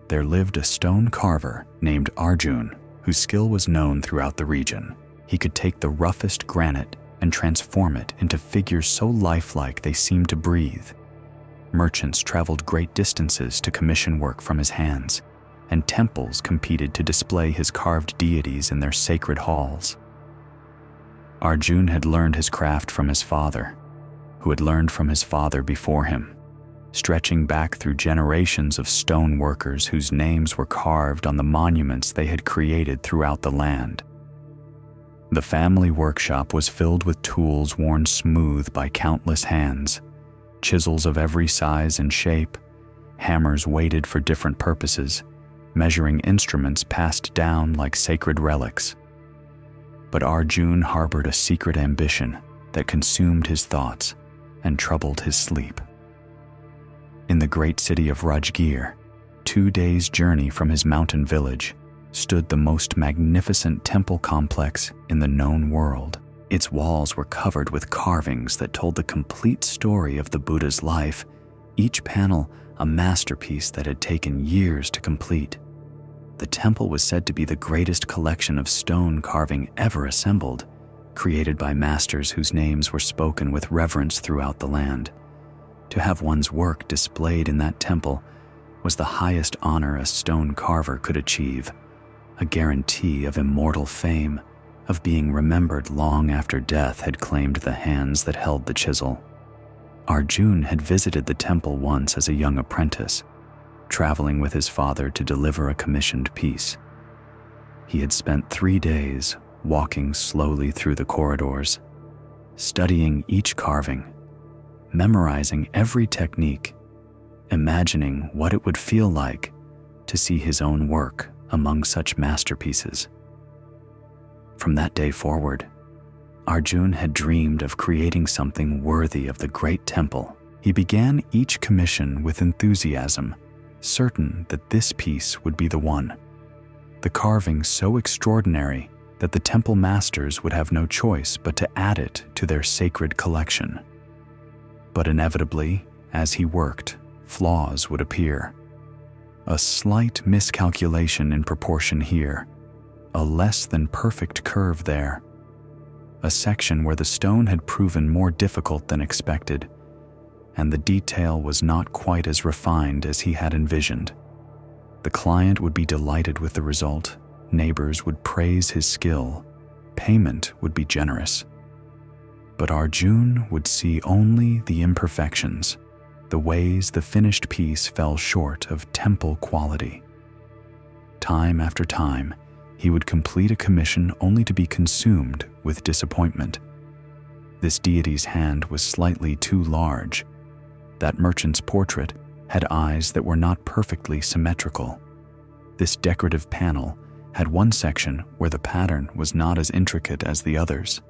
there lived a stone carver named Arjun, whose skill was known throughout the region. He could take the roughest granite and transform it into figures so lifelike they seemed to breathe. Merchants traveled great distances to commission work from his hands, and temples competed to display his carved deities in their sacred halls. Arjun had learned his craft from his father, who had learned from his father before him, stretching back through generations of stone workers whose names were carved on the monuments they had created throughout the land. The family workshop was filled with tools worn smooth by countless hands, chisels of every size and shape, hammers weighted for different purposes, measuring instruments passed down like sacred relics. But Arjun harbored a secret ambition that consumed his thoughts and troubled his sleep. In the great city of Rajgir, 2 days' journey from his mountain village, stood the most magnificent temple complex in the known world. Its walls were covered with carvings that told the complete story of the Buddha's life, each panel a masterpiece that had taken years to complete. The temple was said to be the greatest collection of stone carving ever assembled, created by masters whose names were spoken with reverence throughout the land. To have one's work displayed in that temple was the highest honor a stone carver could achieve, a guarantee of immortal fame, of being remembered long after death had claimed the hands that held the chisel. Arjun had visited the temple once as a young apprentice, traveling with his father to deliver a commissioned piece. He had spent 3 days walking slowly through the corridors, studying each carving, memorizing every technique, imagining what it would feel like to see his own work among such masterpieces. From that day forward, Arjun had dreamed of creating something worthy of the great temple. He began each commission with enthusiasm, certain that this piece would be the one. The carving so extraordinary that the temple masters would have no choice but to add it to their sacred collection. But inevitably, as he worked, flaws would appear. A slight miscalculation in proportion here, a less than perfect curve there, a section where the stone had proven more difficult than expected, and the detail was not quite as refined as he had envisioned. The client would be delighted with the result, neighbors would praise his skill, payment would be generous. But Arjun would see only the imperfections, the ways the finished piece fell short of temple quality. Time after time, he would complete a commission only to be consumed with disappointment. This deity's hand was slightly too large. That merchant's portrait had eyes that were not perfectly symmetrical. This decorative panel had one section where the pattern was not as intricate as the others.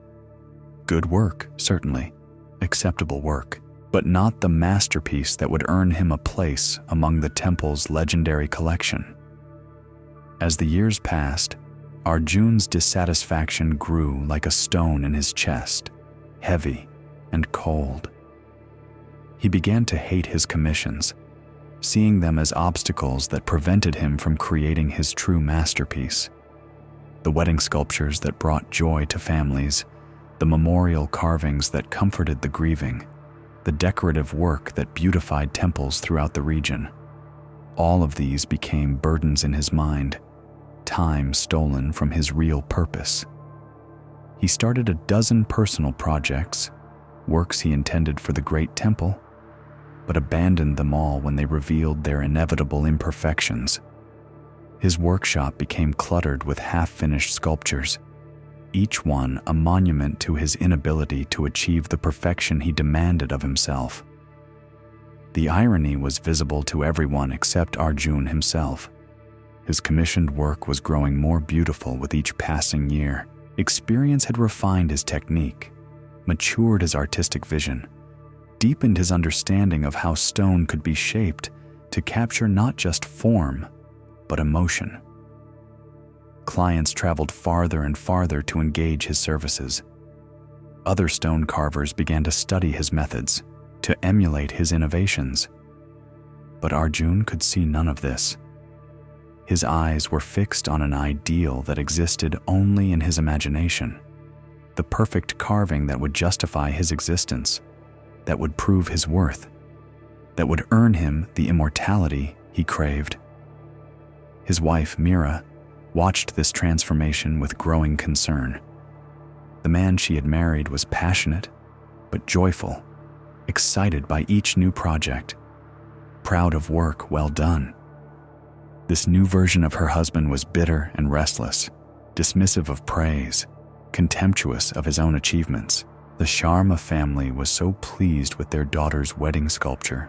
Good work, certainly, acceptable work, but not the masterpiece that would earn him a place among the temple's legendary collection. As the years passed, Arjun's dissatisfaction grew like a stone in his chest, heavy and cold. He began to hate his commissions, seeing them as obstacles that prevented him from creating his true masterpiece. The wedding sculptures that brought joy to families, the memorial carvings that comforted the grieving, the decorative work that beautified temples throughout the region. All of these became burdens in his mind, time stolen from his real purpose. He started a dozen personal projects, works he intended for the great temple, but abandoned them all when they revealed their inevitable imperfections. His workshop became cluttered with half-finished sculptures, each one a monument to his inability to achieve the perfection he demanded of himself. The irony was visible to everyone except Arjun himself. His commissioned work was growing more beautiful with each passing year. Experience had refined his technique, matured his artistic vision, deepened his understanding of how stone could be shaped to capture not just form, but emotion. Clients traveled farther and farther to engage his services. Other stone carvers began to study his methods, to emulate his innovations. But Arjun could see none of this. His eyes were fixed on an ideal that existed only in his imagination, the perfect carving that would justify his existence, that would prove his worth, that would earn him the immortality he craved. His wife, Mira, watched this transformation with growing concern. The man she had married was passionate, but joyful, excited by each new project, proud of work well done. This new version of her husband was bitter and restless, dismissive of praise, contemptuous of his own achievements. The Sharma family was so pleased with their daughter's wedding sculpture,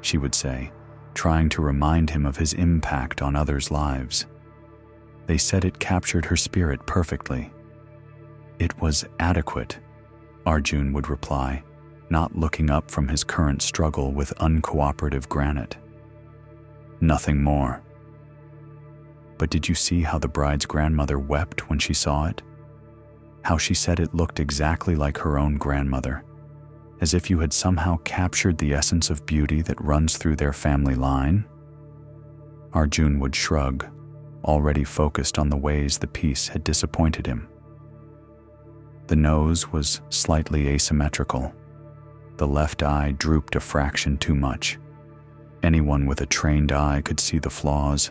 she would say, trying to remind him of his impact on others' lives. They said it captured her spirit perfectly. It was adequate, Arjun would reply, not looking up from his current struggle with uncooperative granite. Nothing more. But did you see how the bride's grandmother wept when she saw it? How she said it looked exactly like her own grandmother, as if you had somehow captured the essence of beauty that runs through their family line? Arjun would shrug, already focused on the ways the piece had disappointed him. The nose was slightly asymmetrical. The left eye drooped a fraction too much. Anyone with a trained eye could see the flaws.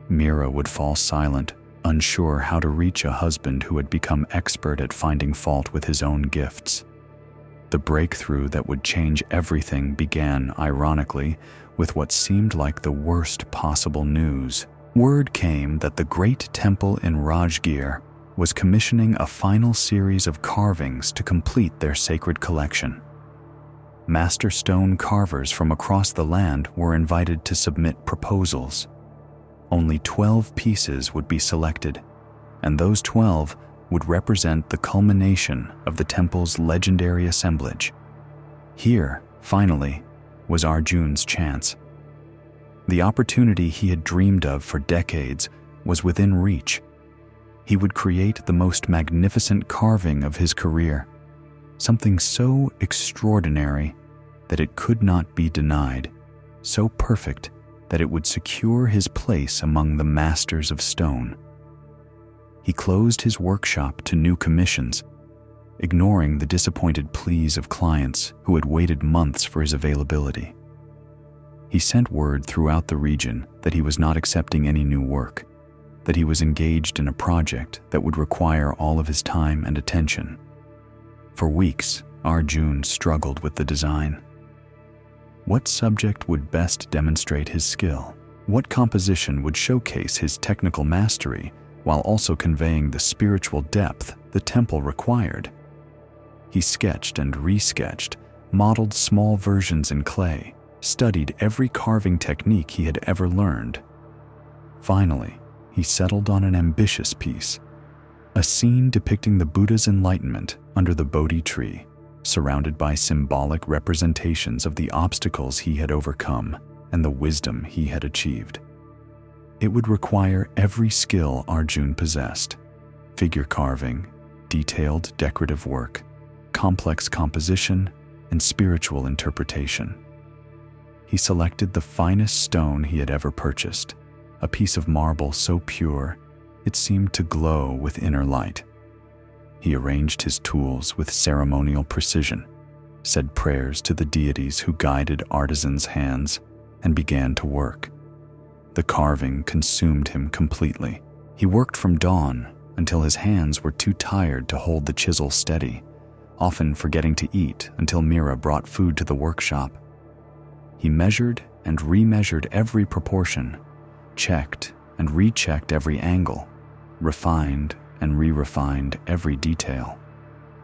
Mira would fall silent, unsure how to reach a husband who had become expert at finding fault with his own gifts. The breakthrough that would change everything began, ironically, with what seemed like the worst possible news. Word came that the great temple in Rajgir was commissioning a final series of carvings to complete their sacred collection. Master stone carvers from across the land were invited to submit proposals. Only 12 pieces would be selected, and those 12 would represent the culmination of the temple's legendary assemblage. Here, finally, was Arjun's chance. The opportunity he had dreamed of for decades was within reach. He would create the most magnificent carving of his career, something so extraordinary that it could not be denied, so perfect that it would secure his place among the masters of stone. He closed his workshop to new commissions, ignoring the disappointed pleas of clients who had waited months for his availability. He sent word throughout the region that he was not accepting any new work, that he was engaged in a project that would require all of his time and attention. For weeks, Arjun struggled with the design. What subject would best demonstrate his skill? What composition would showcase his technical mastery while also conveying the spiritual depth the temple required? He sketched and resketched, modeled small versions in clay, studied every carving technique he had ever learned. Finally, he settled on an ambitious piece, a scene depicting the Buddha's enlightenment under the Bodhi tree, surrounded by symbolic representations of the obstacles he had overcome and the wisdom he had achieved. It would require every skill Arjun possessed: figure carving, detailed decorative work, complex composition, and spiritual interpretation. He selected the finest stone he had ever purchased, a piece of marble so pure it seemed to glow with inner light. He arranged his tools with ceremonial precision, said prayers to the deities who guided artisans' hands, and began to work. The carving consumed him completely. He worked from dawn until his hands were too tired to hold the chisel steady, often forgetting to eat until Mira brought food to the workshop. He measured and remeasured every proportion, checked and rechecked every angle, refined and re-refined every detail.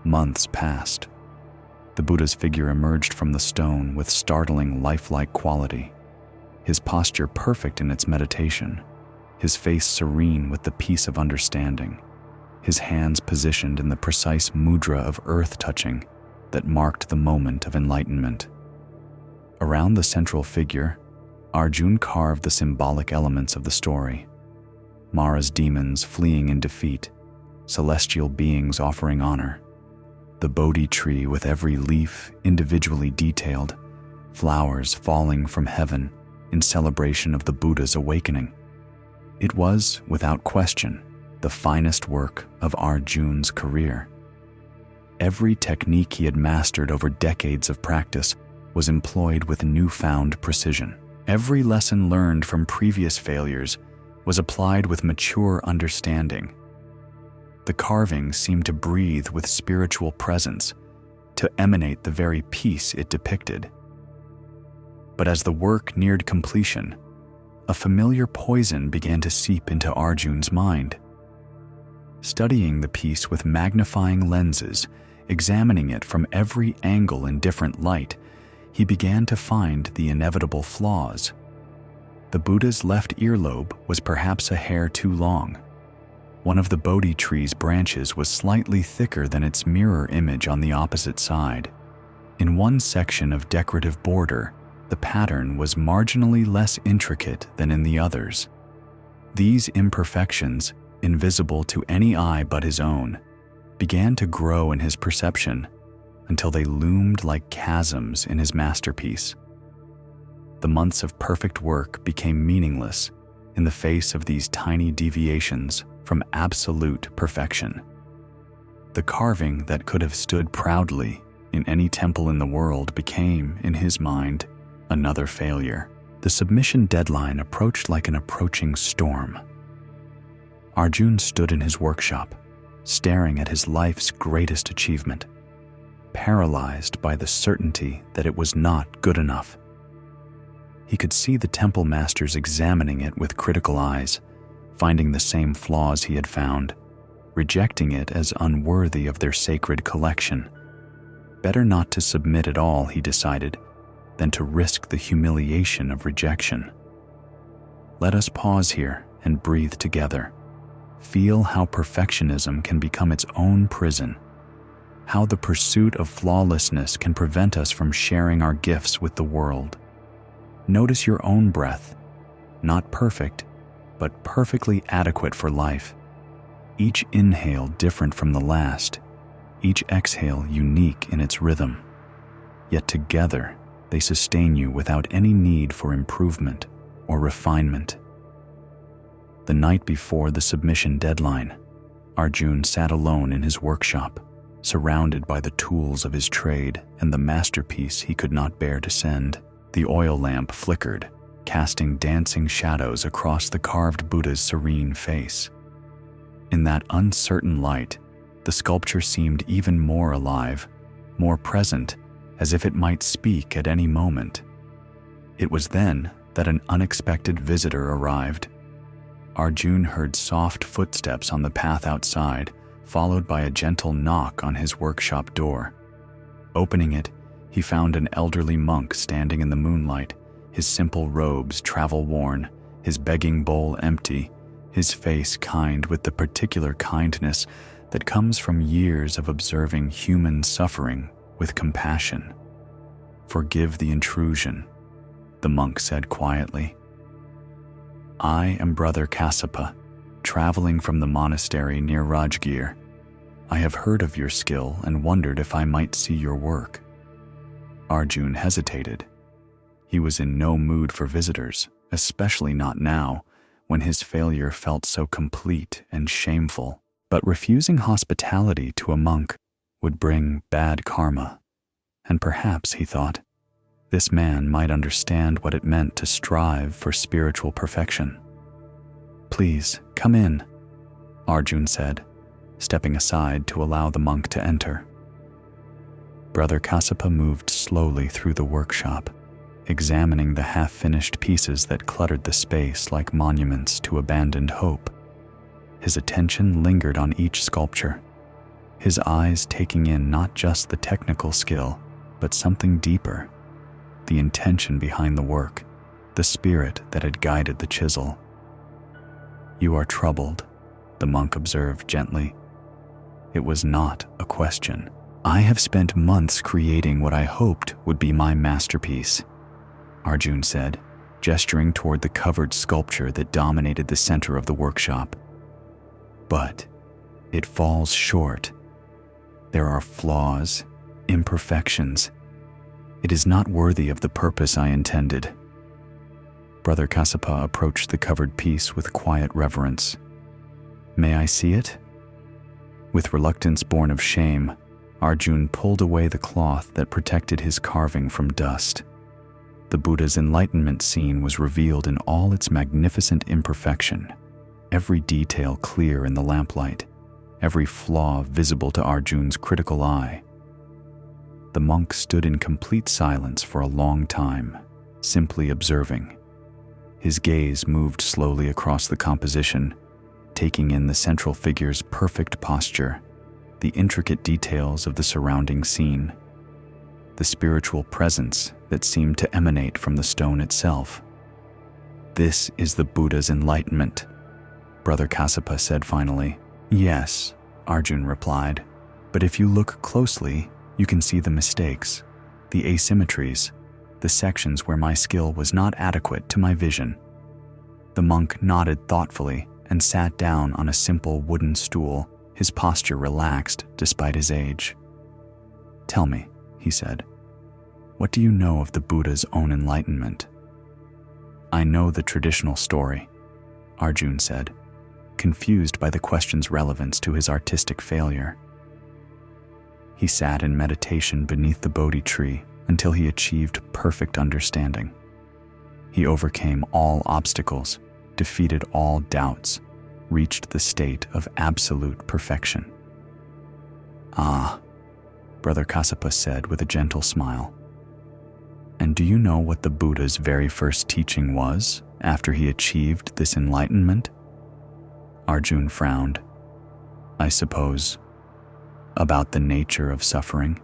Months passed. The Buddha's figure emerged from the stone with startling lifelike quality, his posture perfect in its meditation, his face serene with the peace of understanding, his hands positioned in the precise mudra of earth-touching that marked the moment of enlightenment. Around the central figure, Arjun carved the symbolic elements of the story: Mara's demons fleeing in defeat, celestial beings offering honor, the Bodhi tree with every leaf individually detailed, flowers falling from heaven in celebration of the Buddha's awakening. It was, without question, the finest work of Arjun's career. Every technique he had mastered over decades of practice was employed with newfound precision. Every lesson learned from previous failures was applied with mature understanding. The carving seemed to breathe with spiritual presence, to emanate the very peace it depicted. But as the work neared completion, a familiar poison began to seep into Arjun's mind. Studying the piece with magnifying lenses, examining it from every angle in different light, he began to find the inevitable flaws. The Buddha's left earlobe was perhaps a hair too long. One of the Bodhi tree's branches was slightly thicker than its mirror image on the opposite side. In one section of decorative border, the pattern was marginally less intricate than in the others. These imperfections, invisible to any eye but his own, began to grow in his perception until they loomed like chasms in his masterpiece. The months of perfect work became meaningless in the face of these tiny deviations from absolute perfection. The carving that could have stood proudly in any temple in the world became, in his mind, another failure. The submission deadline approached like an approaching storm. Arjun stood in his workshop, staring at his life's greatest achievement, paralyzed by the certainty that it was not good enough. He could see the temple masters examining it with critical eyes, finding the same flaws he had found, rejecting it as unworthy of their sacred collection. Better not to submit at all, he decided, than to risk the humiliation of rejection. Let us pause here and breathe together. Feel how perfectionism can become its own prison, how the pursuit of flawlessness can prevent us from sharing our gifts with the world. Notice your own breath, not perfect, but perfectly adequate for life. Each inhale different from the last, each exhale unique in its rhythm. Yet together, they sustain you without any need for improvement or refinement. The night before the submission deadline, Arjun sat alone in his workshop, surrounded by the tools of his trade and the masterpiece he could not bear to send. The oil lamp flickered, casting dancing shadows across the carved Buddha's serene face. In that uncertain light, the sculpture seemed even more alive, more present, as if it might speak at any moment. It was then that an unexpected visitor arrived. Arjun heard soft footsteps on the path outside, followed by a gentle knock on his workshop door. Opening it, he found an elderly monk standing in the moonlight, his simple robes travel-worn, his begging bowl empty, his face kind with the particular kindness that comes from years of observing human suffering with compassion. "Forgive the intrusion," the monk said quietly. "I am Brother Kassapa, traveling from the monastery near Rajgir. I have heard of your skill and wondered if I might see your work." Arjun hesitated. He was in no mood for visitors, especially not now, when his failure felt so complete and shameful. But refusing hospitality to a monk would bring bad karma. And perhaps, he thought, this man might understand what it meant to strive for spiritual perfection. "Please, come in," Arjun said, stepping aside to allow the monk to enter. Brother Kassapa moved slowly through the workshop, examining the half-finished pieces that cluttered the space like monuments to abandoned hope. His attention lingered on each sculpture, his eyes taking in not just the technical skill, but something deeper, the intention behind the work, the spirit that had guided the chisel. "You are troubled," the monk observed gently. It was not a question. "I have spent months creating what I hoped would be my masterpiece," Arjun said, gesturing toward the covered sculpture that dominated the center of the workshop. "But it falls short. There are flaws, imperfections. It is not worthy of the purpose I intended." Brother Kassapa approached the covered piece with quiet reverence. "May I see it?" With reluctance born of shame, Arjun pulled away the cloth that protected his carving from dust. The Buddha's enlightenment scene was revealed in all its magnificent imperfection, every detail clear in the lamplight, every flaw visible to Arjun's critical eye. The monk stood in complete silence for a long time, simply observing. His gaze moved slowly across the composition, taking in the central figure's perfect posture, the intricate details of the surrounding scene, the spiritual presence that seemed to emanate from the stone itself. "This is the Buddha's enlightenment," Brother Kassapa said finally. "Yes," Arjun replied, "but if you look closely, you can see the mistakes, the asymmetries, the sections where my skill was not adequate to my vision." The monk nodded thoughtfully and sat down on a simple wooden stool, his posture relaxed despite his age. "Tell me," he said, "what do you know of the Buddha's own enlightenment?" "I know the traditional story," Arjun said, confused by the question's relevance to his artistic failure. He sat in meditation beneath the Bodhi tree until he achieved perfect understanding. He overcame all obstacles, defeated all doubts, reached the state of absolute perfection. "Ah," Brother Kassapa said with a gentle smile. "And do you know what the Buddha's very first teaching was after he achieved this enlightenment?" Arjun frowned. "I suppose, about the nature of suffering,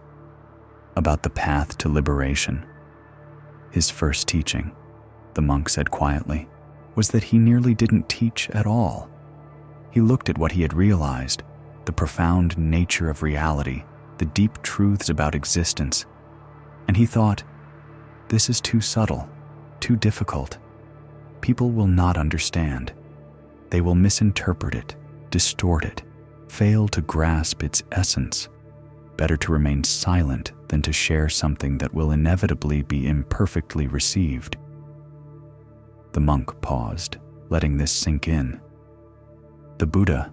about the path to liberation." "His first teaching," the monk said quietly, "was that he nearly didn't teach at all. He looked at what he had realized, the profound nature of reality, the deep truths about existence, and he thought, this is too subtle, too difficult. People will not understand. They will misinterpret it, distort it, fail to grasp its essence. Better to remain silent than to share something that will inevitably be imperfectly received." The monk paused, letting this sink in. The Buddha,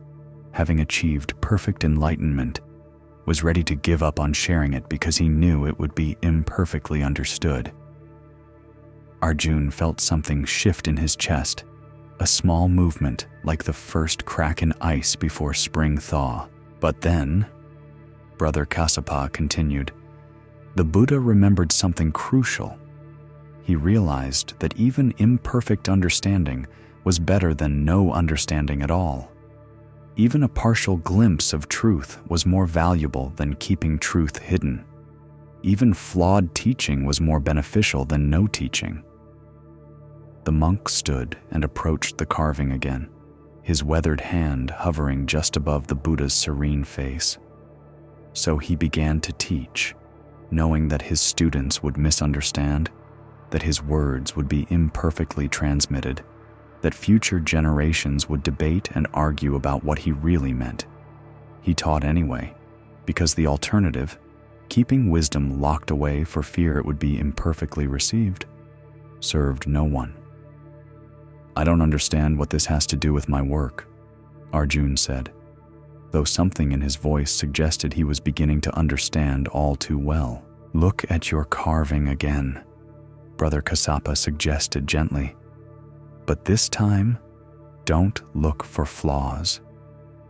having achieved perfect enlightenment, was ready to give up on sharing it because he knew it would be imperfectly understood. Arjun felt something shift in his chest, a small movement like the first crack in ice before spring thaw. "But then," Brother Kassapa continued, "the Buddha remembered something crucial. He realized that even imperfect understanding was better than no understanding at all. Even a partial glimpse of truth was more valuable than keeping truth hidden. Even flawed teaching was more beneficial than no teaching." The monk stood and approached the carving again, his weathered hand hovering just above the Buddha's serene face. So he began to teach, knowing that his students would misunderstand, that his words would be imperfectly transmitted, that future generations would debate and argue about what he really meant. He taught anyway, because the alternative, Keeping wisdom locked away for fear it would be imperfectly received served no one. "I don't understand what this has to do with my work," Arjun said, though something in his voice suggested he was beginning to understand all too well. "Look at your carving again," Brother Kassapa suggested gently. "But this time, don't look for flaws.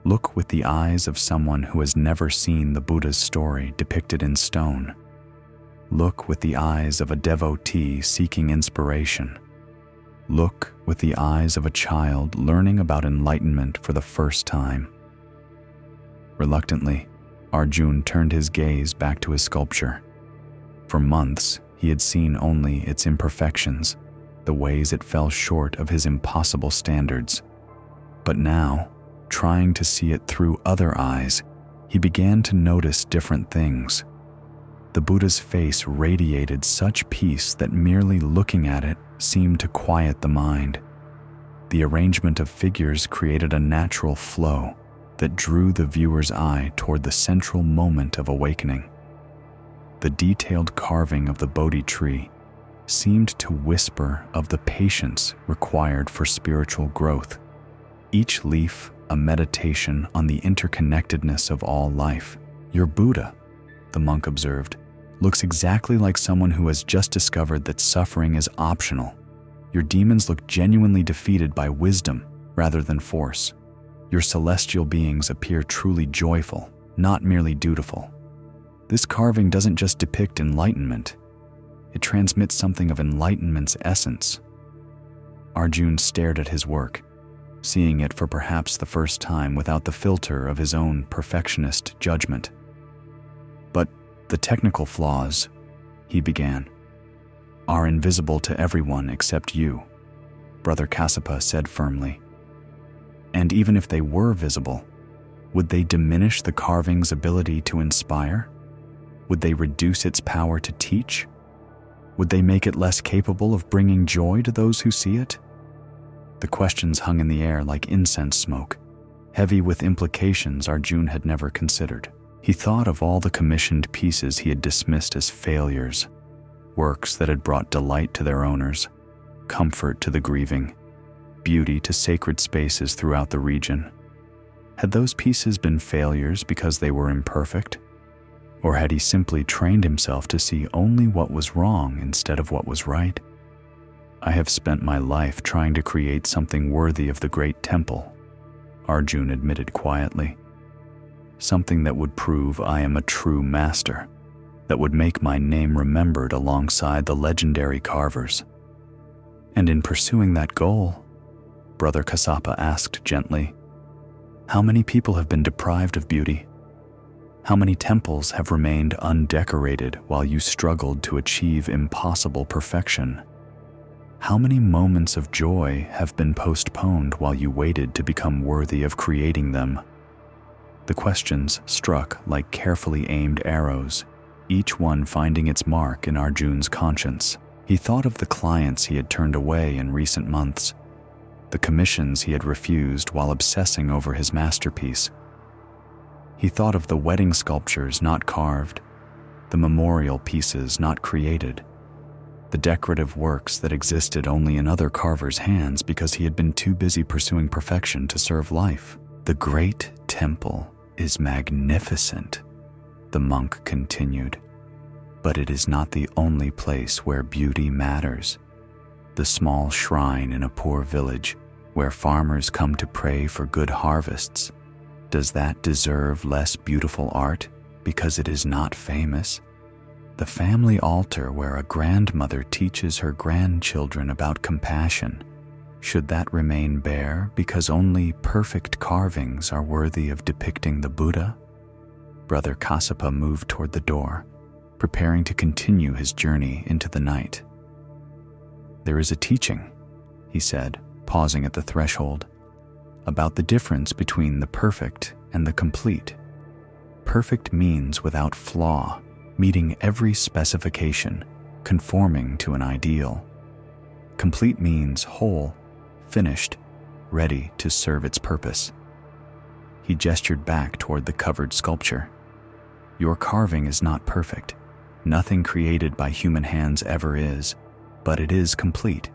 Look with the eyes of someone who has never seen the Buddha's story depicted in stone. Look with the eyes of a devotee seeking inspiration. Look with the eyes of a child learning about enlightenment for the first time." Reluctantly, Arjun turned his gaze back to his sculpture. For months, he had seen only its imperfections, the ways it fell short of his impossible standards. But now, trying to see it through other eyes, he began to notice different things. The Buddha's face radiated such peace that merely looking at it seemed to quiet the mind. The arrangement of figures created a natural flow that drew the viewer's eye toward the central moment of awakening. The detailed carving of the Bodhi tree seemed to whisper of the patience required for spiritual growth. Each leaf a meditation on the interconnectedness of all life. "Your Buddha," the monk observed, "looks exactly like someone who has just discovered that suffering is optional. Your demons look genuinely defeated by wisdom rather than force. Your celestial beings appear truly joyful, not merely dutiful. This carving doesn't just depict enlightenment, it transmits something of enlightenment's essence." Arjun stared at his work, seeing it for perhaps the first time without the filter of his own perfectionist judgment. "But the technical flaws," he began, "are invisible to everyone except you," Brother Kassapa said firmly. "And even if they were visible, would they diminish the carving's ability to inspire? Would they reduce its power to teach? Would they make it less capable of bringing joy to those who see it?" The questions hung in the air like incense smoke, heavy with implications Arjun had never considered. He thought of all the commissioned pieces he had dismissed as failures, works that had brought delight to their owners, comfort to the grieving, beauty to sacred spaces throughout the region. Had those pieces been failures because they were imperfect? Or had he simply trained himself to see only what was wrong instead of what was right? "I have spent my life trying to create something worthy of the great temple," Arjun admitted quietly. "Something that would prove I am a true master, that would make my name remembered alongside the legendary carvers. And in pursuing that goal," Brother Kassapa asked gently, "how many people have been deprived of beauty? How many temples have remained undecorated while you struggled to achieve impossible perfection? How many moments of joy have been postponed while you waited to become worthy of creating them?" The questions struck like carefully aimed arrows, each one finding its mark in Arjun's conscience. He thought of the clients he had turned away in recent months, the commissions he had refused while obsessing over his masterpiece. He thought of the wedding sculptures not carved, the memorial pieces not created, the decorative works that existed only in other carvers' hands because he had been too busy pursuing perfection to serve life. "The great temple is magnificent," the monk continued, "but it is not the only place where beauty matters. The small shrine in a poor village where farmers come to pray for good harvests, does that deserve less beautiful art because it is not famous? The family altar where a grandmother teaches her grandchildren about compassion, should that remain bare because only perfect carvings are worthy of depicting the Buddha?" Brother Kassapa moved toward the door, preparing to continue his journey into the night. "There is a teaching," he said, pausing at the threshold, "about the difference between the perfect and the complete. Perfect means without flaw, meeting every specification, conforming to an ideal. Complete means whole, finished, ready to serve its purpose." He gestured back toward the covered sculpture. Your carving is not perfect. Nothing created by human hands ever is, but it is complete.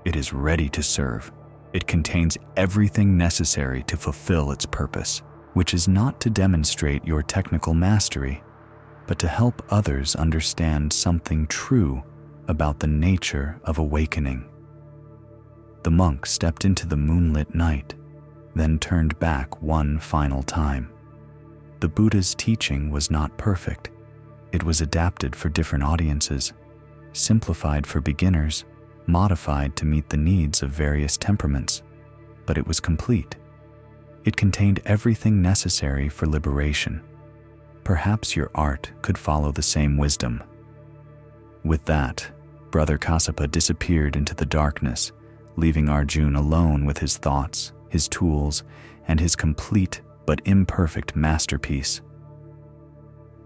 It is ready to serve. It contains everything necessary to fulfill its purpose, which is not to demonstrate your technical mastery, but to help others understand something true about the nature of awakening. The monk stepped into the moonlit night, then turned back one final time. The Buddha's teaching was not perfect. It was adapted for different audiences, simplified for beginners, modified to meet the needs of various temperaments, but it was complete. It contained everything necessary for liberation. Perhaps your art could follow the same wisdom. With that, Brother Kassapa disappeared into the darkness, leaving Arjun alone with his thoughts, his tools, and his complete but imperfect masterpiece.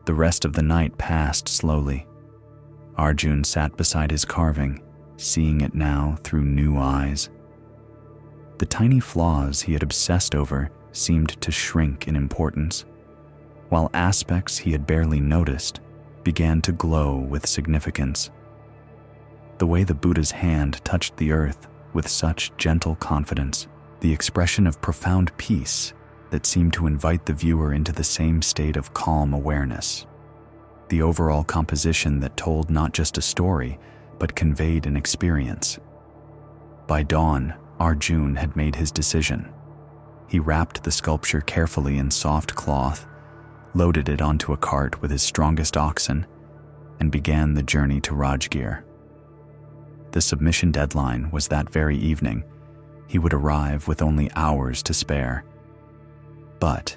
The rest of the night passed slowly. Arjun sat beside his carving, seeing it now through new eyes. The tiny flaws he had obsessed over seemed to shrink in importance, while aspects he had barely noticed began to glow with significance. The way the Buddha's hand touched the earth with such gentle confidence, the expression of profound peace that seemed to invite the viewer into the same state of calm awareness. The overall composition that told not just a story, but conveyed an experience. By dawn, Arjun had made his decision. He wrapped the sculpture carefully in soft cloth, loaded it onto a cart with his strongest oxen, and began the journey to Rajgir. The submission deadline was that very evening. He would arrive with only hours to spare. But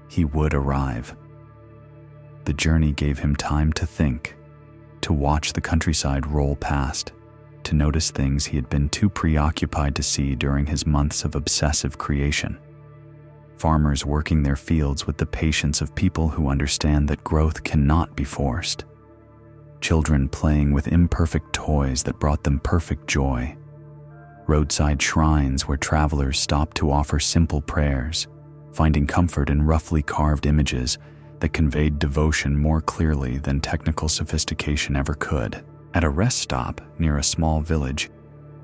he would arrive. The journey gave him time to think, to watch the countryside roll past, to notice things he had been too preoccupied to see during his months of obsessive creation. Farmers working their fields with the patience of people who understand that growth cannot be forced. Children playing with imperfect toys that brought them perfect joy. Roadside shrines where travelers stopped to offer simple prayers, finding comfort in roughly carved images that conveyed devotion more clearly than technical sophistication ever could. At a rest stop near a small village,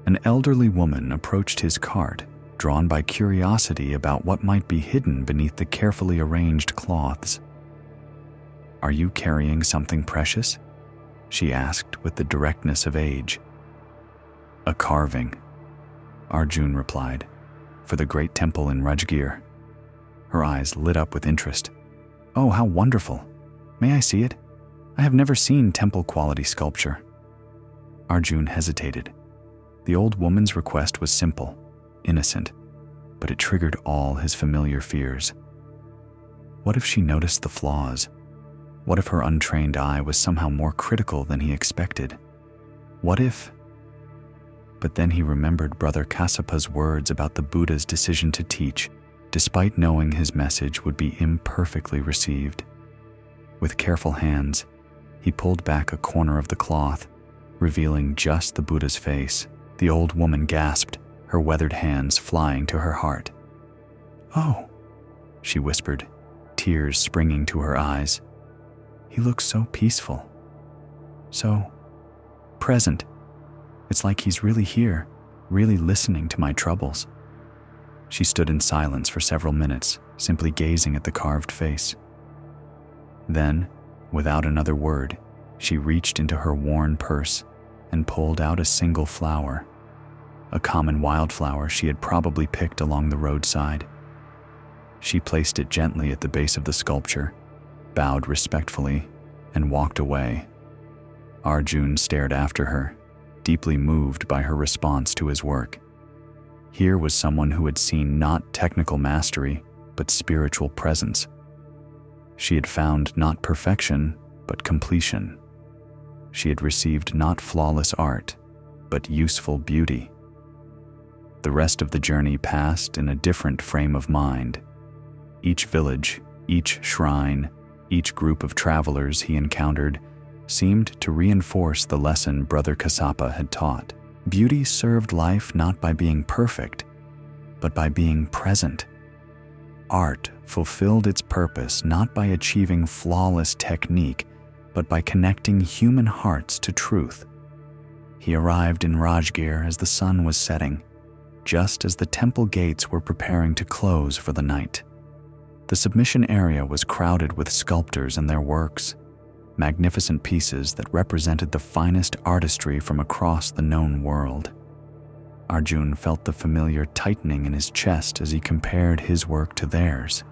an elderly woman approached his cart, drawn by curiosity about what might be hidden beneath the carefully arranged cloths. "Are you carrying something precious?" she asked with the directness of age. "A carving," Arjun replied, "for the great temple in Rajgir." Her eyes lit up with interest. "Oh, how wonderful! May I see it? I have never seen temple-quality sculpture." Arjun hesitated. The old woman's request was simple, innocent, but it triggered all his familiar fears. What if she noticed the flaws? What if her untrained eye was somehow more critical than he expected? What if... But then he remembered Brother Kassapa's words about the Buddha's decision to teach, despite knowing his message would be imperfectly received. With careful hands, he pulled back a corner of the cloth, revealing just the Buddha's face. The old woman gasped, her weathered hands flying to her heart. "Oh," she whispered, tears springing to her eyes. "He looks so peaceful, so present. It's like he's really here, really listening to my troubles." She stood in silence for several minutes, simply gazing at the carved face. Then, without another word, she reached into her worn purse and pulled out a single flower, a common wildflower she had probably picked along the roadside. She placed it gently at the base of the sculpture, bowed respectfully, and walked away. Arjun stared after her, deeply moved by her response to his work. Here was someone who had seen not technical mastery, but spiritual presence. She had found not perfection, but completion. She had received not flawless art, but useful beauty. The rest of the journey passed in a different frame of mind. Each village, each shrine, each group of travelers he encountered seemed to reinforce the lesson Brother Kassapa had taught. Beauty served life not by being perfect, but by being present. Art fulfilled its purpose not by achieving flawless technique, but by connecting human hearts to truth. He arrived in Rajgir as the sun was setting, just as the temple gates were preparing to close for the night. The submission area was crowded with sculptors and their works, magnificent pieces that represented the finest artistry from across the known world. Arjun felt the familiar tightening in his chest as he compared his work to theirs.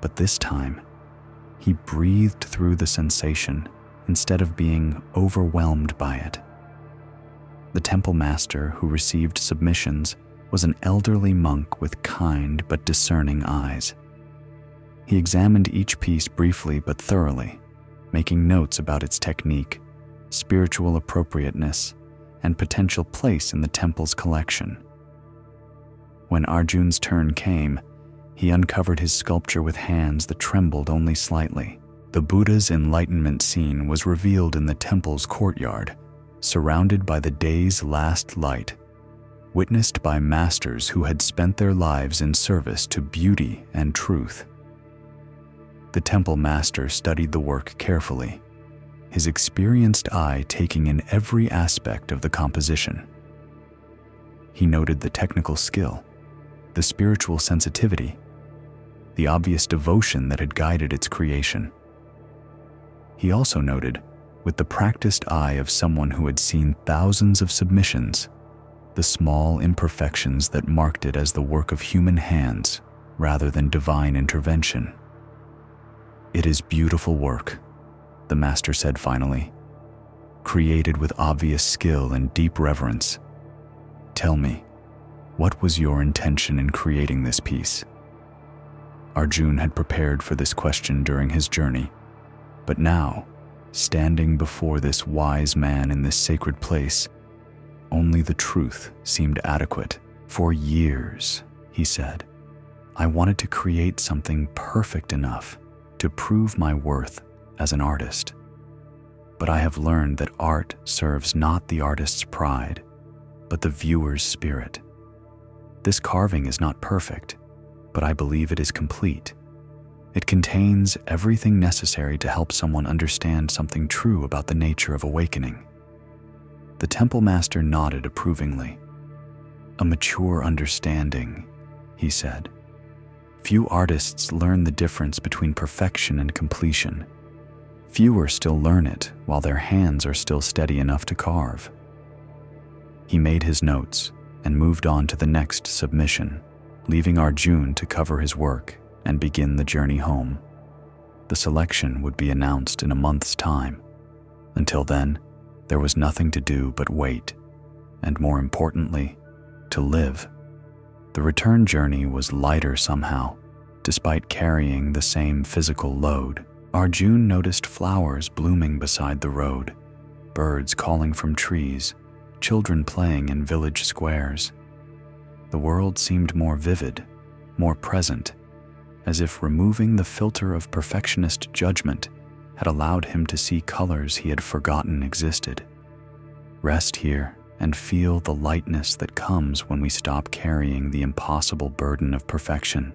But this time, he breathed through the sensation instead of being overwhelmed by it. The temple master who received submissions was an elderly monk with kind but discerning eyes. He examined each piece briefly but thoroughly, making notes about its technique, spiritual appropriateness, and potential place in the temple's collection. When Arjun's turn came, he uncovered his sculpture with hands that trembled only slightly. The Buddha's enlightenment scene was revealed in the temple's courtyard, surrounded by the day's last light, witnessed by masters who had spent their lives in service to beauty and truth. The temple master studied the work carefully, his experienced eye taking in every aspect of the composition. He noted the technical skill, the spiritual sensitivity, the obvious devotion that had guided its creation. He also noted, with the practiced eye of someone who had seen thousands of submissions, the small imperfections that marked it as the work of human hands rather than divine intervention. "It is beautiful work," the master said finally, "created with obvious skill and deep reverence. Tell me, what was your intention in creating this piece?" Arjun had prepared for this question during his journey, but now, standing before this wise man in this sacred place, only the truth seemed adequate. "For years," he said, "I wanted to create something perfect enough to prove my worth as an artist. But I have learned that art serves not the artist's pride, but the viewer's spirit. This carving is not perfect, but I believe it is complete. It contains everything necessary to help someone understand something true about the nature of awakening." The temple master nodded approvingly. "A mature understanding," he said. "Few artists learn the difference between perfection and completion. Fewer still learn it while their hands are still steady enough to carve." He made his notes and moved on to the next submission, leaving Arjun to cover his work and begin the journey home. The selection would be announced in a month's time. Until then, there was nothing to do but wait, and more importantly, to live. The return journey was lighter somehow, despite carrying the same physical load. Arjun noticed flowers blooming beside the road, birds calling from trees, children playing in village squares. The world seemed more vivid, more present, as if removing the filter of perfectionist judgment had allowed him to see colors he had forgotten existed. Rest here and feel the lightness that comes when we stop carrying the impossible burden of perfection.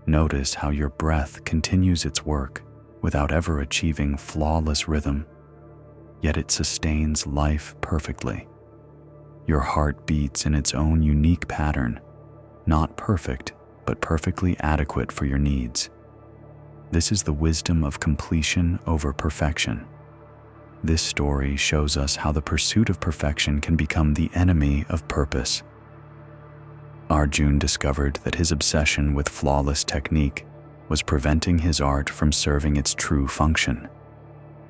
Notice how your breath continues its work without ever achieving flawless rhythm, yet it sustains life perfectly. Your heart beats in its own unique pattern, not perfect, but perfectly adequate for your needs. This is the wisdom of completion over perfection. This story shows us how the pursuit of perfection can become the enemy of purpose. Arjun discovered that his obsession with flawless technique was preventing his art from serving its true function,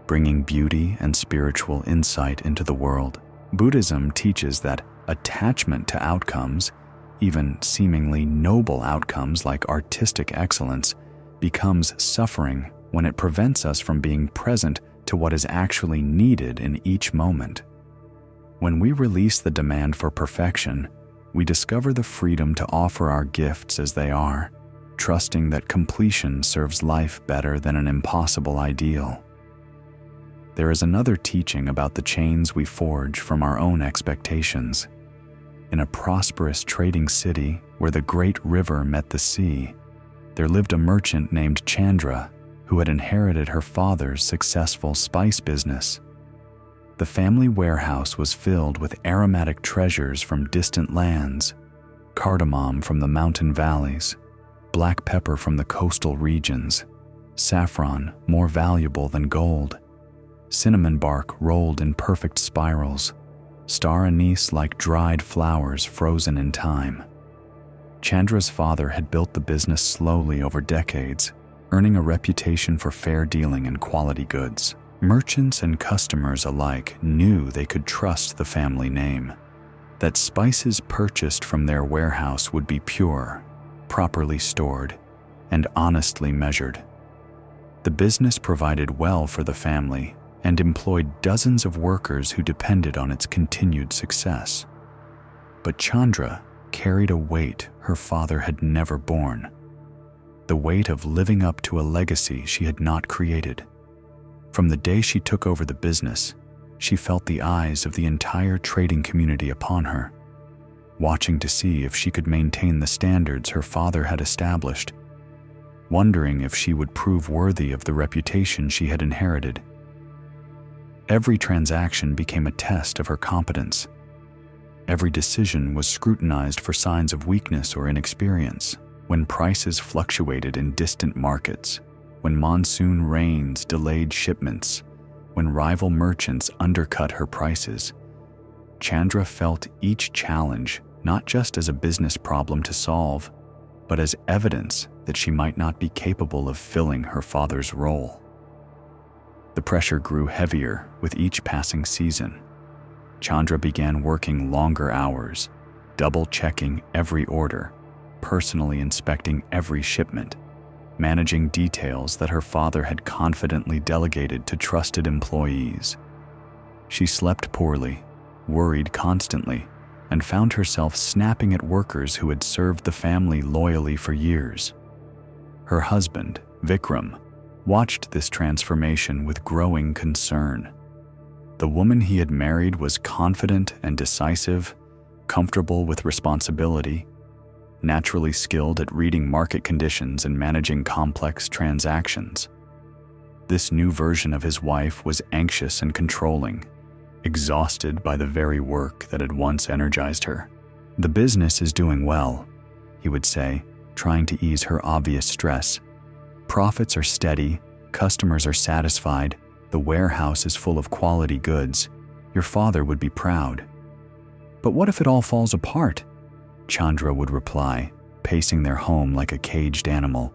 bringing beauty and spiritual insight into the world. Buddhism teaches that attachment to outcomes, even seemingly noble outcomes like artistic excellence, becomes suffering when it prevents us from being present to what is actually needed in each moment. When we release the demand for perfection, we discover the freedom to offer our gifts as they are, trusting that completion serves life better than an impossible ideal. There is another teaching about the chains we forge from our own expectations. In a prosperous trading city where the great river met the sea, there lived a merchant named Chandra who had inherited her father's successful spice business. The family warehouse was filled with aromatic treasures from distant lands, cardamom from the mountain valleys, black pepper from the coastal regions, saffron more valuable than gold, cinnamon bark rolled in perfect spirals, star anise like dried flowers frozen in time. Chandra's father had built the business slowly over decades, earning a reputation for fair dealing and quality goods. Merchants and customers alike knew they could trust the family name, that spices purchased from their warehouse would be pure, properly stored, and honestly measured. The business provided well for the family and employed dozens of workers who depended on its continued success. But Chandra carried a weight her father had never borne, the weight of living up to a legacy she had not created. From the day she took over the business, she felt the eyes of the entire trading community upon her, watching to see if she could maintain the standards her father had established, wondering if she would prove worthy of the reputation she had inherited. Every transaction became a test of her competence. Every decision was scrutinized for signs of weakness or inexperience. When prices fluctuated in distant markets, when monsoon rains delayed shipments, when rival merchants undercut her prices, Chandra felt each challenge not just as a business problem to solve, but as evidence that she might not be capable of filling her father's role. The pressure grew heavier with each passing season. Chandra began working longer hours, double-checking every order, personally inspecting every shipment, managing details that her father had confidently delegated to trusted employees. She slept poorly, worried constantly, and found herself snapping at workers who had served the family loyally for years. Her husband, Vikram, watched this transformation with growing concern. The woman he had married was confident and decisive, comfortable with responsibility, naturally skilled at reading market conditions and managing complex transactions. This new version of his wife was anxious and controlling, exhausted by the very work that had once energized her. "The business is doing well," he would say, trying to ease her obvious stress. "Profits are steady, customers are satisfied, the warehouse is full of quality goods. Your father would be proud." "But what if it all falls apart?" Chandra would reply, pacing their home like a caged animal.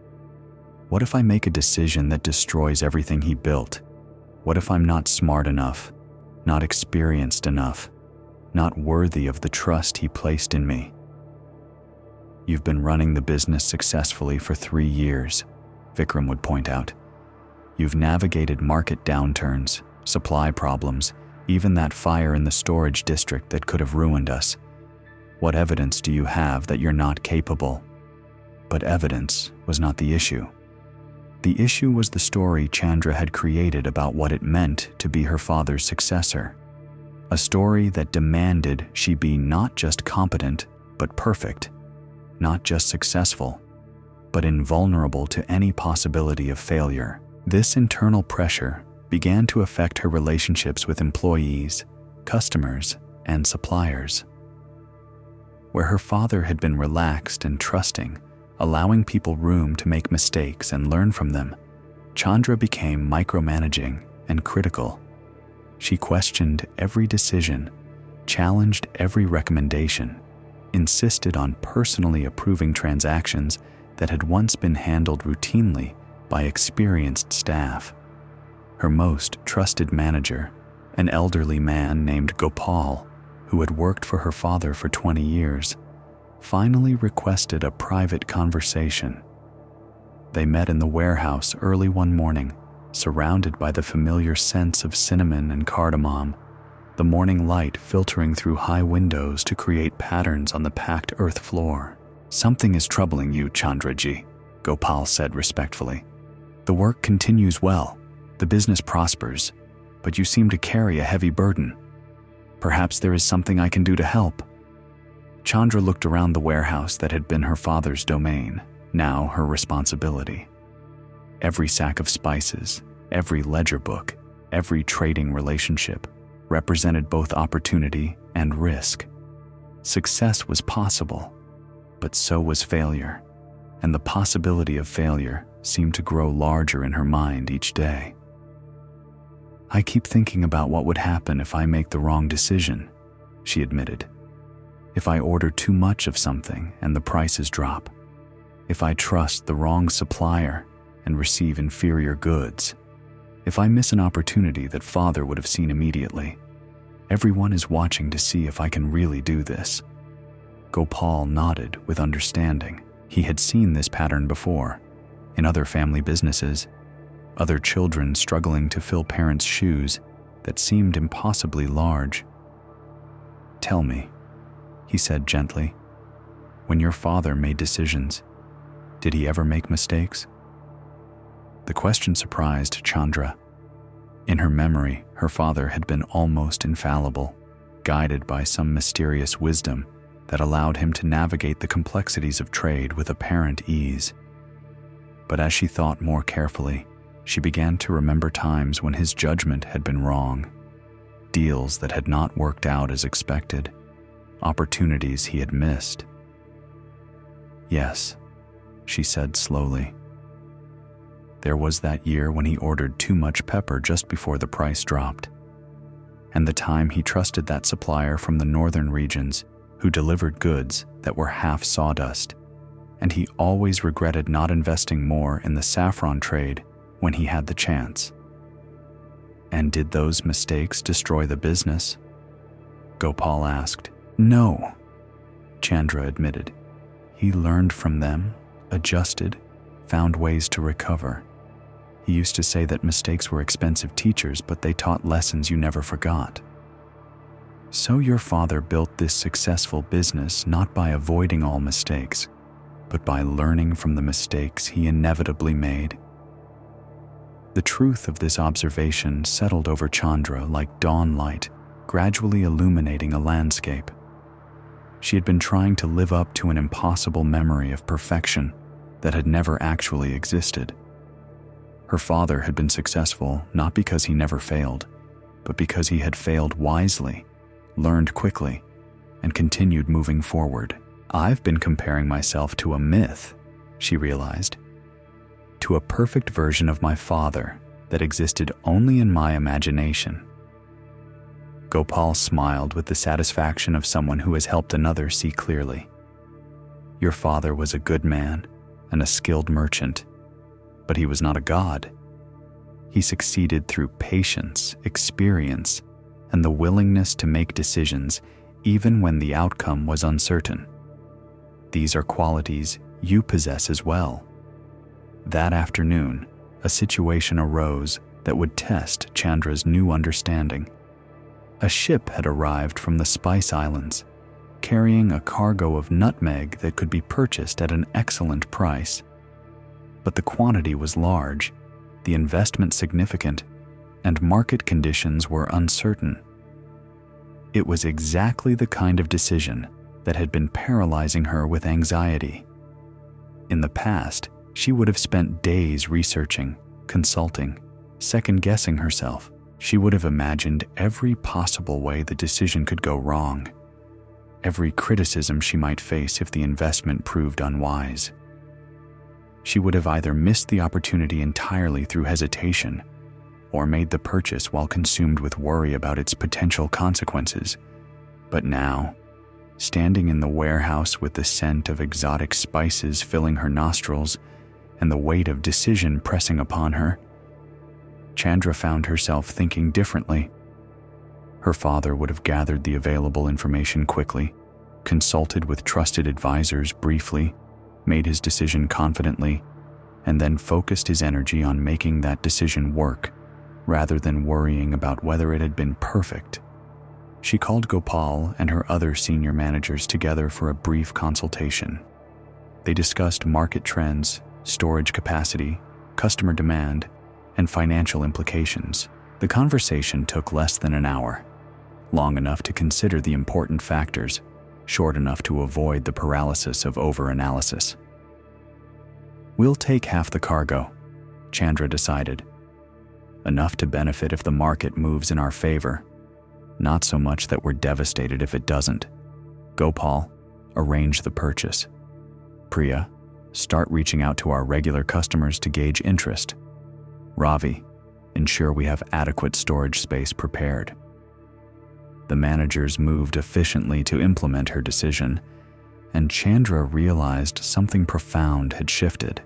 "What if I make a decision that destroys everything he built? What if I'm not smart enough, not experienced enough, not worthy of the trust he placed in me?" "You've been running the business successfully for 3 years," Vikram would point out. "You've navigated market downturns, supply problems, even that fire in the storage district that could have ruined us. What evidence do you have that you're not capable?" But evidence was not the issue. The issue was the story Chandra had created about what it meant to be her father's successor. A story that demanded she be not just competent, but perfect. Not just successful, but invulnerable to any possibility of failure. This internal pressure began to affect her relationships with employees, customers, and suppliers. Where her father had been relaxed and trusting, allowing people room to make mistakes and learn from them, Chandra became micromanaging and critical. She questioned every decision, challenged every recommendation, insisted on personally approving transactions that had once been handled routinely by experienced staff. Her most trusted manager, an elderly man named Gopal, who had worked for her father for 20 years, finally requested a private conversation. They met in the warehouse early one morning, surrounded by the familiar scents of cinnamon and cardamom, the morning light filtering through high windows to create patterns on the packed earth floor. "Something is troubling you, Chandraji," Gopal said respectfully. "The work continues well, the business prospers, but you seem to carry a heavy burden. Perhaps there is something I can do to help." Chandra looked around the warehouse that had been her father's domain, now her responsibility. Every sack of spices, every ledger book, every trading relationship represented both opportunity and risk. Success was possible, but so was failure, and the possibility of failure seemed to grow larger in her mind each day. "I keep thinking about what would happen if I make the wrong decision," she admitted. "If I order too much of something and the prices drop. If I trust the wrong supplier and receive inferior goods. If I miss an opportunity that Father would have seen immediately. Everyone is watching to see if I can really do this." Gopal nodded with understanding. He had seen this pattern before, in other family businesses, other children struggling to fill parents' shoes that seemed impossibly large. "Tell me," he said gently, "when your father made decisions, did he ever make mistakes?" The question surprised Chandra. In her memory, her father had been almost infallible, guided by some mysterious wisdom that allowed him to navigate the complexities of trade with apparent ease. But as she thought more carefully, she began to remember times when his judgment had been wrong, deals that had not worked out as expected, opportunities he had missed. "Yes," she said slowly. "There was that year when he ordered too much pepper just before the price dropped, and the time he trusted that supplier from the northern regions who delivered goods that were half sawdust, and he always regretted not investing more in the saffron trade when he had the chance." "And did those mistakes destroy the business?" Gopal asked. "No," Chandra admitted. "He learned from them, adjusted, found ways to recover. He used to say that mistakes were expensive teachers, but they taught lessons you never forgot." "So your father built this successful business not by avoiding all mistakes, but by learning from the mistakes he inevitably made." The truth of this observation settled over Chandra like dawn light, gradually illuminating a landscape. She had been trying to live up to an impossible memory of perfection that had never actually existed. Her father had been successful not because he never failed, but because he had failed wisely, learned quickly, and continued moving forward. "I've been comparing myself to a myth," she realized, "to a perfect version of my father that existed only in my imagination." Gopal smiled with the satisfaction of someone who has helped another see clearly. "Your father was a good man and a skilled merchant, but he was not a god. He succeeded through patience, experience, and the willingness to make decisions even when the outcome was uncertain. These are qualities you possess as well." That afternoon, a situation arose that would test Chandra's new understanding. A ship had arrived from the Spice Islands, carrying a cargo of nutmeg that could be purchased at an excellent price. But the quantity was large, the investment significant, and market conditions were uncertain. It was exactly the kind of decision that had been paralyzing her with anxiety. In the past, she would have spent days researching, consulting, second-guessing herself. She would have imagined every possible way the decision could go wrong, every criticism she might face if the investment proved unwise. She would have either missed the opportunity entirely through hesitation or made the purchase while consumed with worry about its potential consequences. But now, standing in the warehouse with the scent of exotic spices filling her nostrils and the weight of decision pressing upon her, Chandra found herself thinking differently. Her father would have gathered the available information quickly, consulted with trusted advisors briefly, made his decision confidently, and then focused his energy on making that decision work, rather than worrying about whether it had been perfect. She called Gopal and her other senior managers together for a brief consultation. They discussed market trends, storage capacity, customer demand, and financial implications. The conversation took less than an hour, long enough to consider the important factors, short enough to avoid the paralysis of overanalysis. "We'll take half the cargo," Chandra decided. "Enough to benefit if the market moves in our favor. Not so much that we're devastated if it doesn't. Gopal, arrange the purchase. Priya, start reaching out to our regular customers to gauge interest. Ravi, ensure we have adequate storage space prepared." The managers moved efficiently to implement her decision, and Chandra realized something profound had shifted.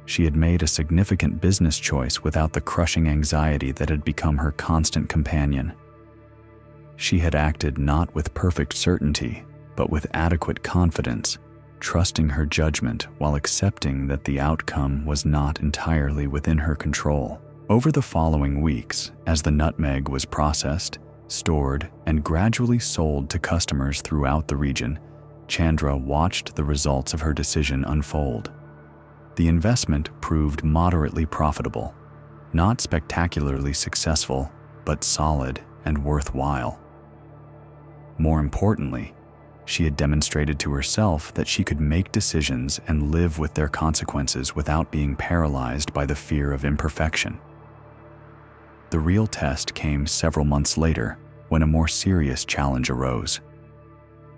She had made a significant business choice without the crushing anxiety that had become her constant companion. She had acted not with perfect certainty, but with adequate confidence, trusting her judgment while accepting that the outcome was not entirely within her control. Over the following weeks, as the nutmeg was processed, stored, and gradually sold to customers throughout the region, Chandra watched the results of her decision unfold. The investment proved moderately profitable, not spectacularly successful, but solid and worthwhile. More importantly, she had demonstrated to herself that she could make decisions and live with their consequences without being paralyzed by the fear of imperfection. The real test came several months later when a more serious challenge arose.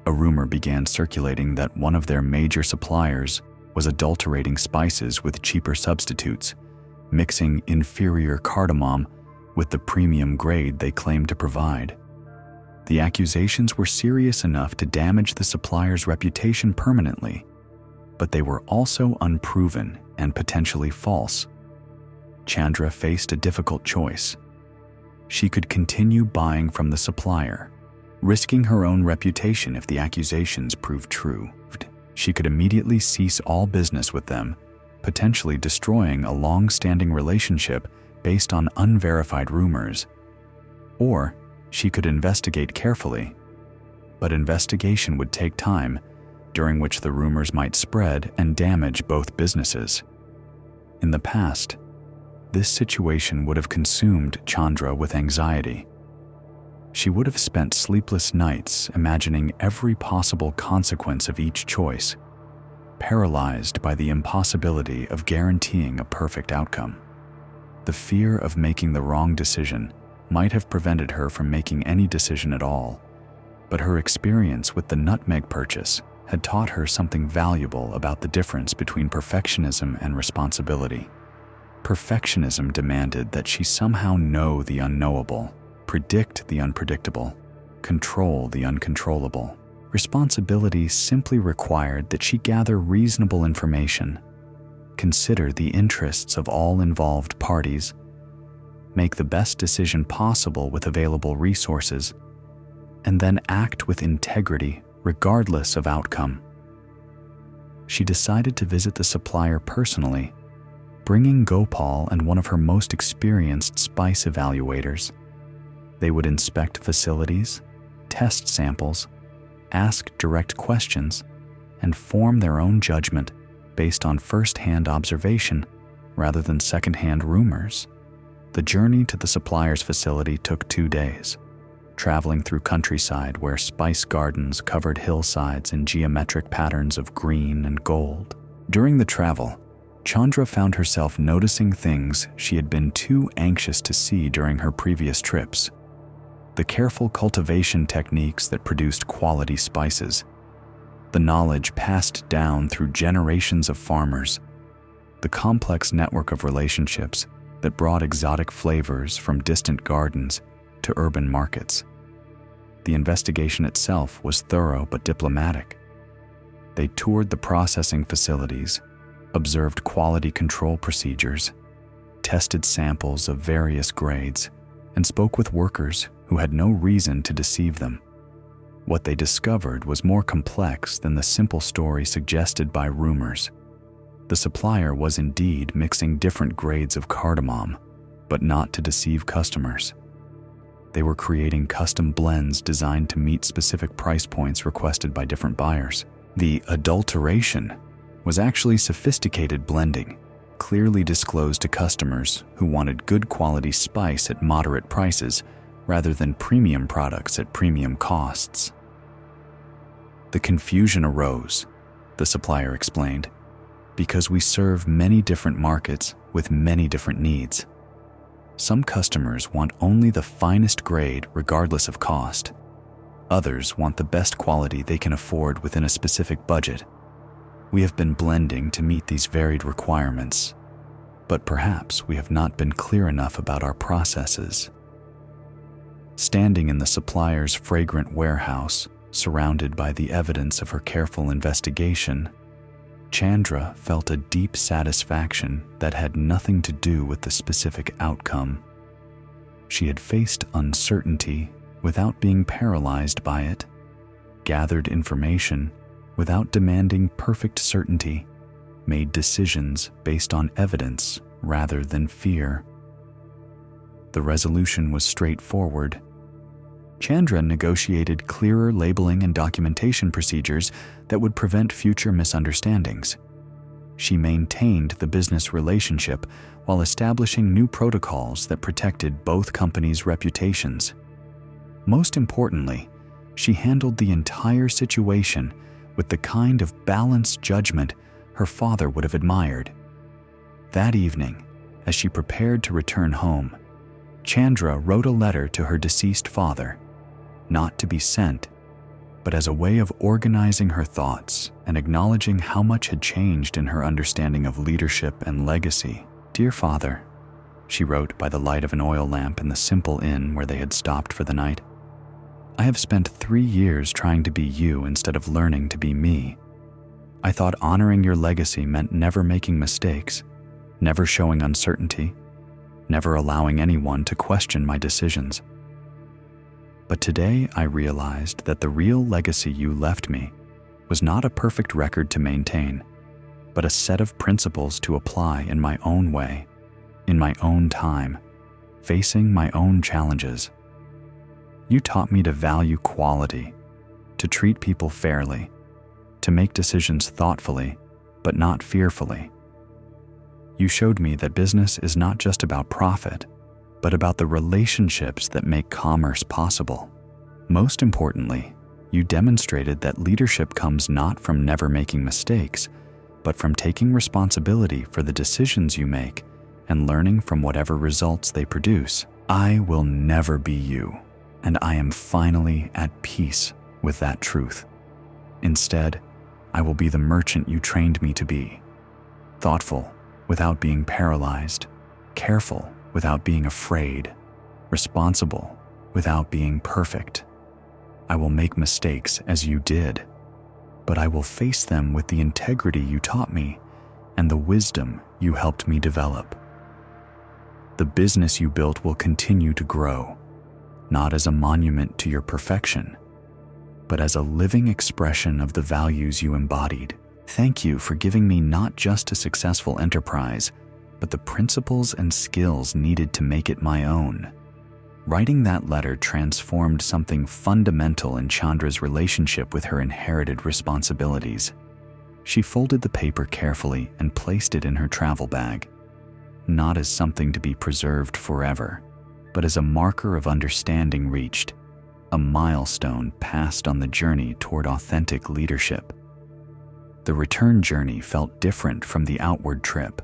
A rumor began circulating that one of their major suppliers was adulterating spices with cheaper substitutes, mixing inferior cardamom with the premium grade they claimed to provide. The accusations were serious enough to damage the supplier's reputation permanently, but they were also unproven and potentially false. Chandra faced a difficult choice. She could continue buying from the supplier, risking her own reputation if the accusations proved true. She could immediately cease all business with them, potentially destroying a long-standing relationship based on unverified rumors. Or she could investigate carefully, but investigation would take time, during which the rumors might spread and damage both businesses. In the past, this situation would have consumed Chandra with anxiety. She would have spent sleepless nights imagining every possible consequence of each choice, paralyzed by the impossibility of guaranteeing a perfect outcome. The fear of making the wrong decision might have prevented her from making any decision at all, but her experience with the nutmeg purchase had taught her something valuable about the difference between perfectionism and responsibility. Perfectionism demanded that she somehow know the unknowable, predict the unpredictable, control the uncontrollable. Responsibility simply required that she gather reasonable information, consider the interests of all involved parties, make the best decision possible with available resources, and then act with integrity regardless of outcome. She decided to visit the supplier personally, bringing Gopal and one of her most experienced spice evaluators. They would inspect facilities, test samples, ask direct questions, and form their own judgment based on first-hand observation rather than second-hand rumors. The journey to the supplier's facility took 2 days, traveling through countryside where spice gardens covered hillsides in geometric patterns of green and gold. During the travel, Chandra found herself noticing things she had been too anxious to see during her previous trips. The careful cultivation techniques that produced quality spices, the knowledge passed down through generations of farmers, the complex network of relationships that brought exotic flavors from distant gardens to urban markets. The investigation itself was thorough but diplomatic. They toured the processing facilities, observed quality control procedures, tested samples of various grades, and spoke with workers who had no reason to deceive them. What they discovered was more complex than the simple story suggested by rumors. The supplier was indeed mixing different grades of cardamom, but not to deceive customers. They were creating custom blends designed to meet specific price points requested by different buyers. The adulteration was actually sophisticated blending, clearly disclosed to customers who wanted good quality spice at moderate prices rather than premium products at premium costs. The confusion arose, the supplier explained. because we serve many different markets with many different needs. Some customers want only the finest grade regardless of cost. Others want the best quality they can afford within a specific budget. We have been blending to meet these varied requirements, but perhaps we have not been clear enough about our processes. Standing in the supplier's fragrant warehouse, surrounded by the evidence of her careful investigation, Chandra felt a deep satisfaction that had nothing to do with the specific outcome. She had faced uncertainty without being paralyzed by it, gathered information without demanding perfect certainty, made decisions based on evidence rather than fear. The resolution was straightforward. Chandra negotiated clearer labeling and documentation procedures that would prevent future misunderstandings. She maintained the business relationship while establishing new protocols that protected both companies' reputations. Most importantly, she handled the entire situation with the kind of balanced judgment her father would have admired. That evening, as she prepared to return home, Chandra wrote a letter to her deceased father, not to be sent, but as a way of organizing her thoughts and acknowledging how much had changed in her understanding of leadership and legacy. "Dear Father," she wrote by the light of an oil lamp in the simple inn where they had stopped for the night, "I have spent 3 years trying to be you instead of learning to be me. I thought honoring your legacy meant never making mistakes, never showing uncertainty, never allowing anyone to question my decisions. But today I realized that the real legacy you left me was not a perfect record to maintain, but a set of principles to apply in my own way, in my own time, facing my own challenges. You taught me to value quality, to treat people fairly, to make decisions thoughtfully, but not fearfully. You showed me that business is not just about profit, but about the relationships that make commerce possible. Most importantly, you demonstrated that leadership comes not from never making mistakes, but from taking responsibility for the decisions you make and learning from whatever results they produce. I will never be you, and I am finally at peace with that truth. Instead, I will be the merchant you trained me to be, thoughtful without being paralyzed, careful without being afraid, responsible without being perfect. I will make mistakes as you did, but I will face them with the integrity you taught me and the wisdom you helped me develop. The business you built will continue to grow, not as a monument to your perfection, but as a living expression of the values you embodied. Thank you for giving me not just a successful enterprise, but the principles and skills needed to make it my own." Writing that letter transformed something fundamental in Chandra's relationship with her inherited responsibilities. She folded the paper carefully and placed it in her travel bag, not as something to be preserved forever, but as a marker of understanding reached, a milestone passed on the journey toward authentic leadership. The return journey felt different from the outward trip.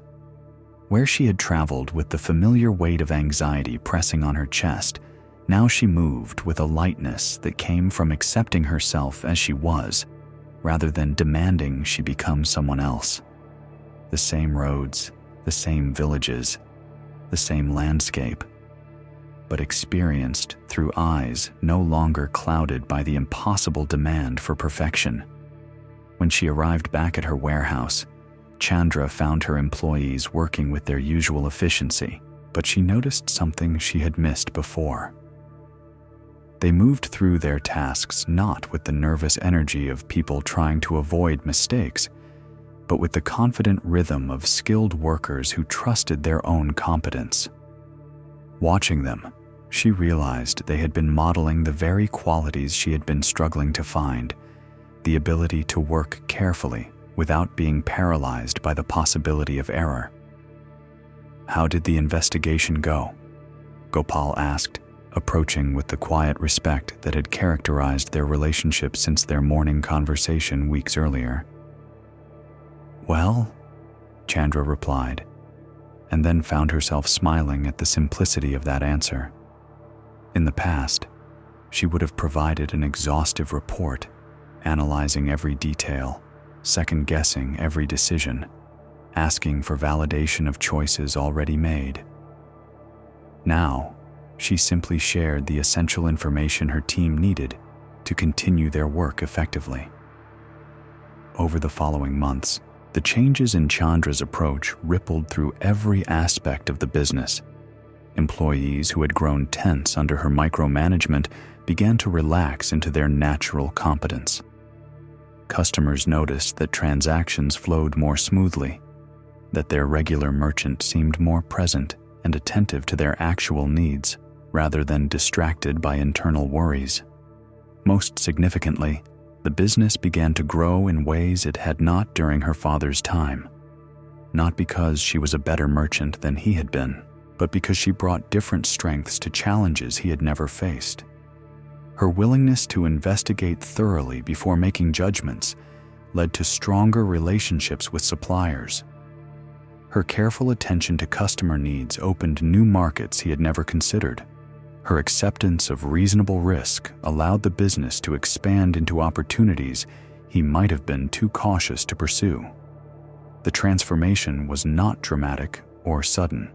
Where she had traveled with the familiar weight of anxiety pressing on her chest, now she moved with a lightness that came from accepting herself as she was, rather than demanding she become someone else. The same roads, the same villages, the same landscape, but experienced through eyes no longer clouded by the impossible demand for perfection. When she arrived back at her warehouse, Chandra found her employees working with their usual efficiency, but she noticed something she had missed before. They moved through their tasks not with the nervous energy of people trying to avoid mistakes, but with the confident rhythm of skilled workers who trusted their own competence. Watching them, she realized they had been modeling the very qualities she had been struggling to find: the ability to work carefully without being paralyzed by the possibility of error. "How did the investigation go?" Gopal asked, approaching with the quiet respect that had characterized their relationship since their morning conversation weeks earlier. "Well," Chandra replied, and then found herself smiling at the simplicity of that answer. In the past, she would have provided an exhaustive report, analyzing every detail, second-guessing every decision, asking for validation of choices already made. Now, she simply shared the essential information her team needed to continue their work effectively. Over the following months, the changes in Chandra's approach rippled through every aspect of the business. Employees who had grown tense under her micromanagement began to relax into their natural competence. Customers noticed that transactions flowed more smoothly, that their regular merchant seemed more present and attentive to their actual needs rather than distracted by internal worries. Most significantly, the business began to grow in ways it had not during her father's time, not because she was a better merchant than he had been, but because she brought different strengths to challenges he had never faced. Her willingness to investigate thoroughly before making judgments led to stronger relationships with suppliers. Her careful attention to customer needs opened new markets he had never considered. Her acceptance of reasonable risk allowed the business to expand into opportunities he might have been too cautious to pursue. The transformation was not dramatic or sudden.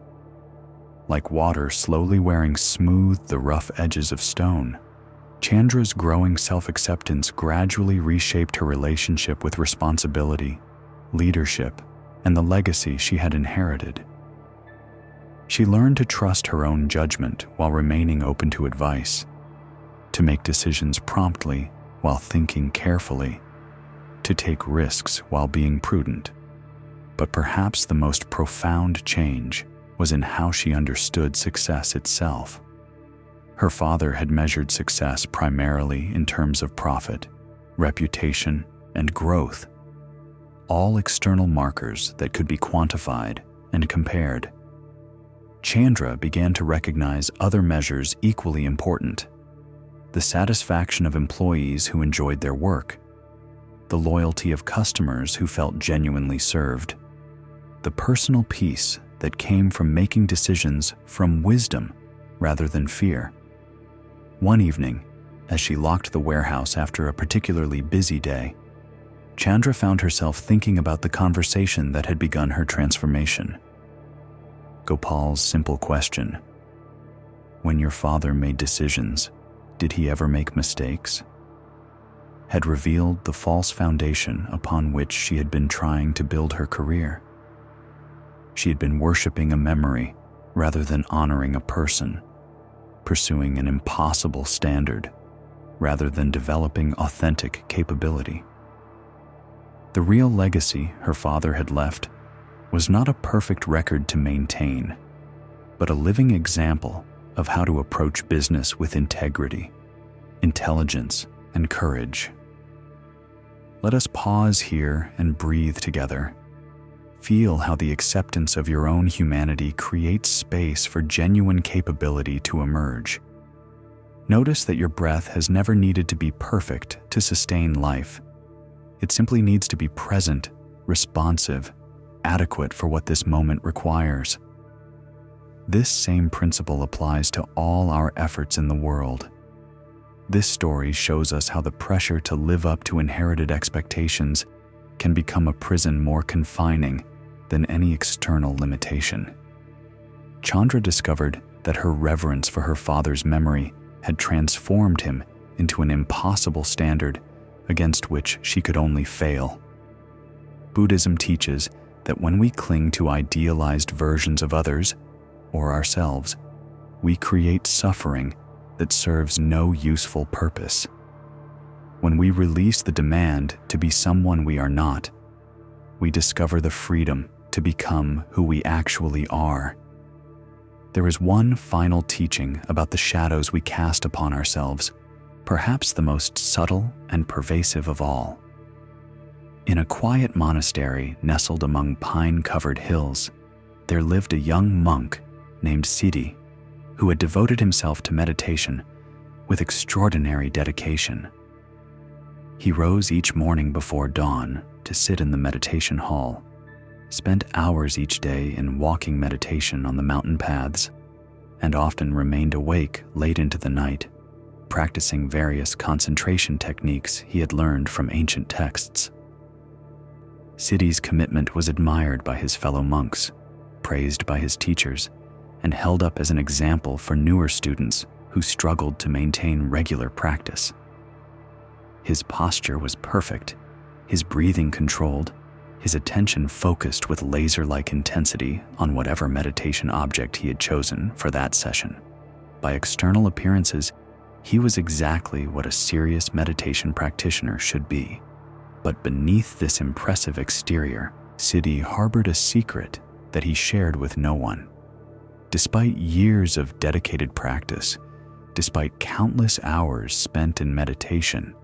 Like water slowly wearing smooth the rough edges of stone, Chandra's growing self-acceptance gradually reshaped her relationship with responsibility, leadership, and the legacy she had inherited. She learned to trust her own judgment while remaining open to advice, to make decisions promptly while thinking carefully, to take risks while being prudent. But perhaps the most profound change was in how she understood success itself. Her father had measured success primarily in terms of profit, reputation, and growth, all external markers that could be quantified and compared. Chandra began to recognize other measures equally important: the satisfaction of employees who enjoyed their work, the loyalty of customers who felt genuinely served, the personal peace that came from making decisions from wisdom rather than fear. One evening, as she locked the warehouse after a particularly busy day, Chandra found herself thinking about the conversation that had begun her transformation. Gopal's simple question, "When your father made decisions, did he ever make mistakes?" had revealed the false foundation upon which she had been trying to build her career. She had been worshiping a memory rather than honoring a person, pursuing an impossible standard rather than developing authentic capability. The real legacy her father had left was not a perfect record to maintain, but a living example of how to approach business with integrity, intelligence, and courage. Let us pause here and breathe together. Feel how the acceptance of your own humanity creates space for genuine capability to emerge. Notice that your breath has never needed to be perfect to sustain life. It simply needs to be present, responsive, adequate for what this moment requires. This same principle applies to all our efforts in the world. This story shows us how the pressure to live up to inherited expectations can become a prison more confining than any external limitation. Chandra discovered that her reverence for her father's memory had transformed him into an impossible standard against which she could only fail. Buddhism teaches that when we cling to idealized versions of others or ourselves, we create suffering that serves no useful purpose. When we release the demand to be someone we are not, we discover the freedom to become who we actually are. There is one final teaching about the shadows we cast upon ourselves, perhaps the most subtle and pervasive of all. In a quiet monastery nestled among pine-covered hills, there lived a young monk named Siddhi, who had devoted himself to meditation with extraordinary dedication. He rose each morning before dawn to sit in the meditation hall, spent hours each day in walking meditation on the mountain paths, and often remained awake late into the night, practicing various concentration techniques he had learned from ancient texts. Siddhi's commitment was admired by his fellow monks, praised by his teachers, and held up as an example for newer students who struggled to maintain regular practice. His posture was perfect, his breathing controlled, his attention focused with laser-like intensity on whatever meditation object he had chosen for that session. By external appearances, he was exactly what a serious meditation practitioner should be. But beneath this impressive exterior, Siddhi harbored a secret that he shared with no one. Despite years of dedicated practice, despite countless hours spent in meditation,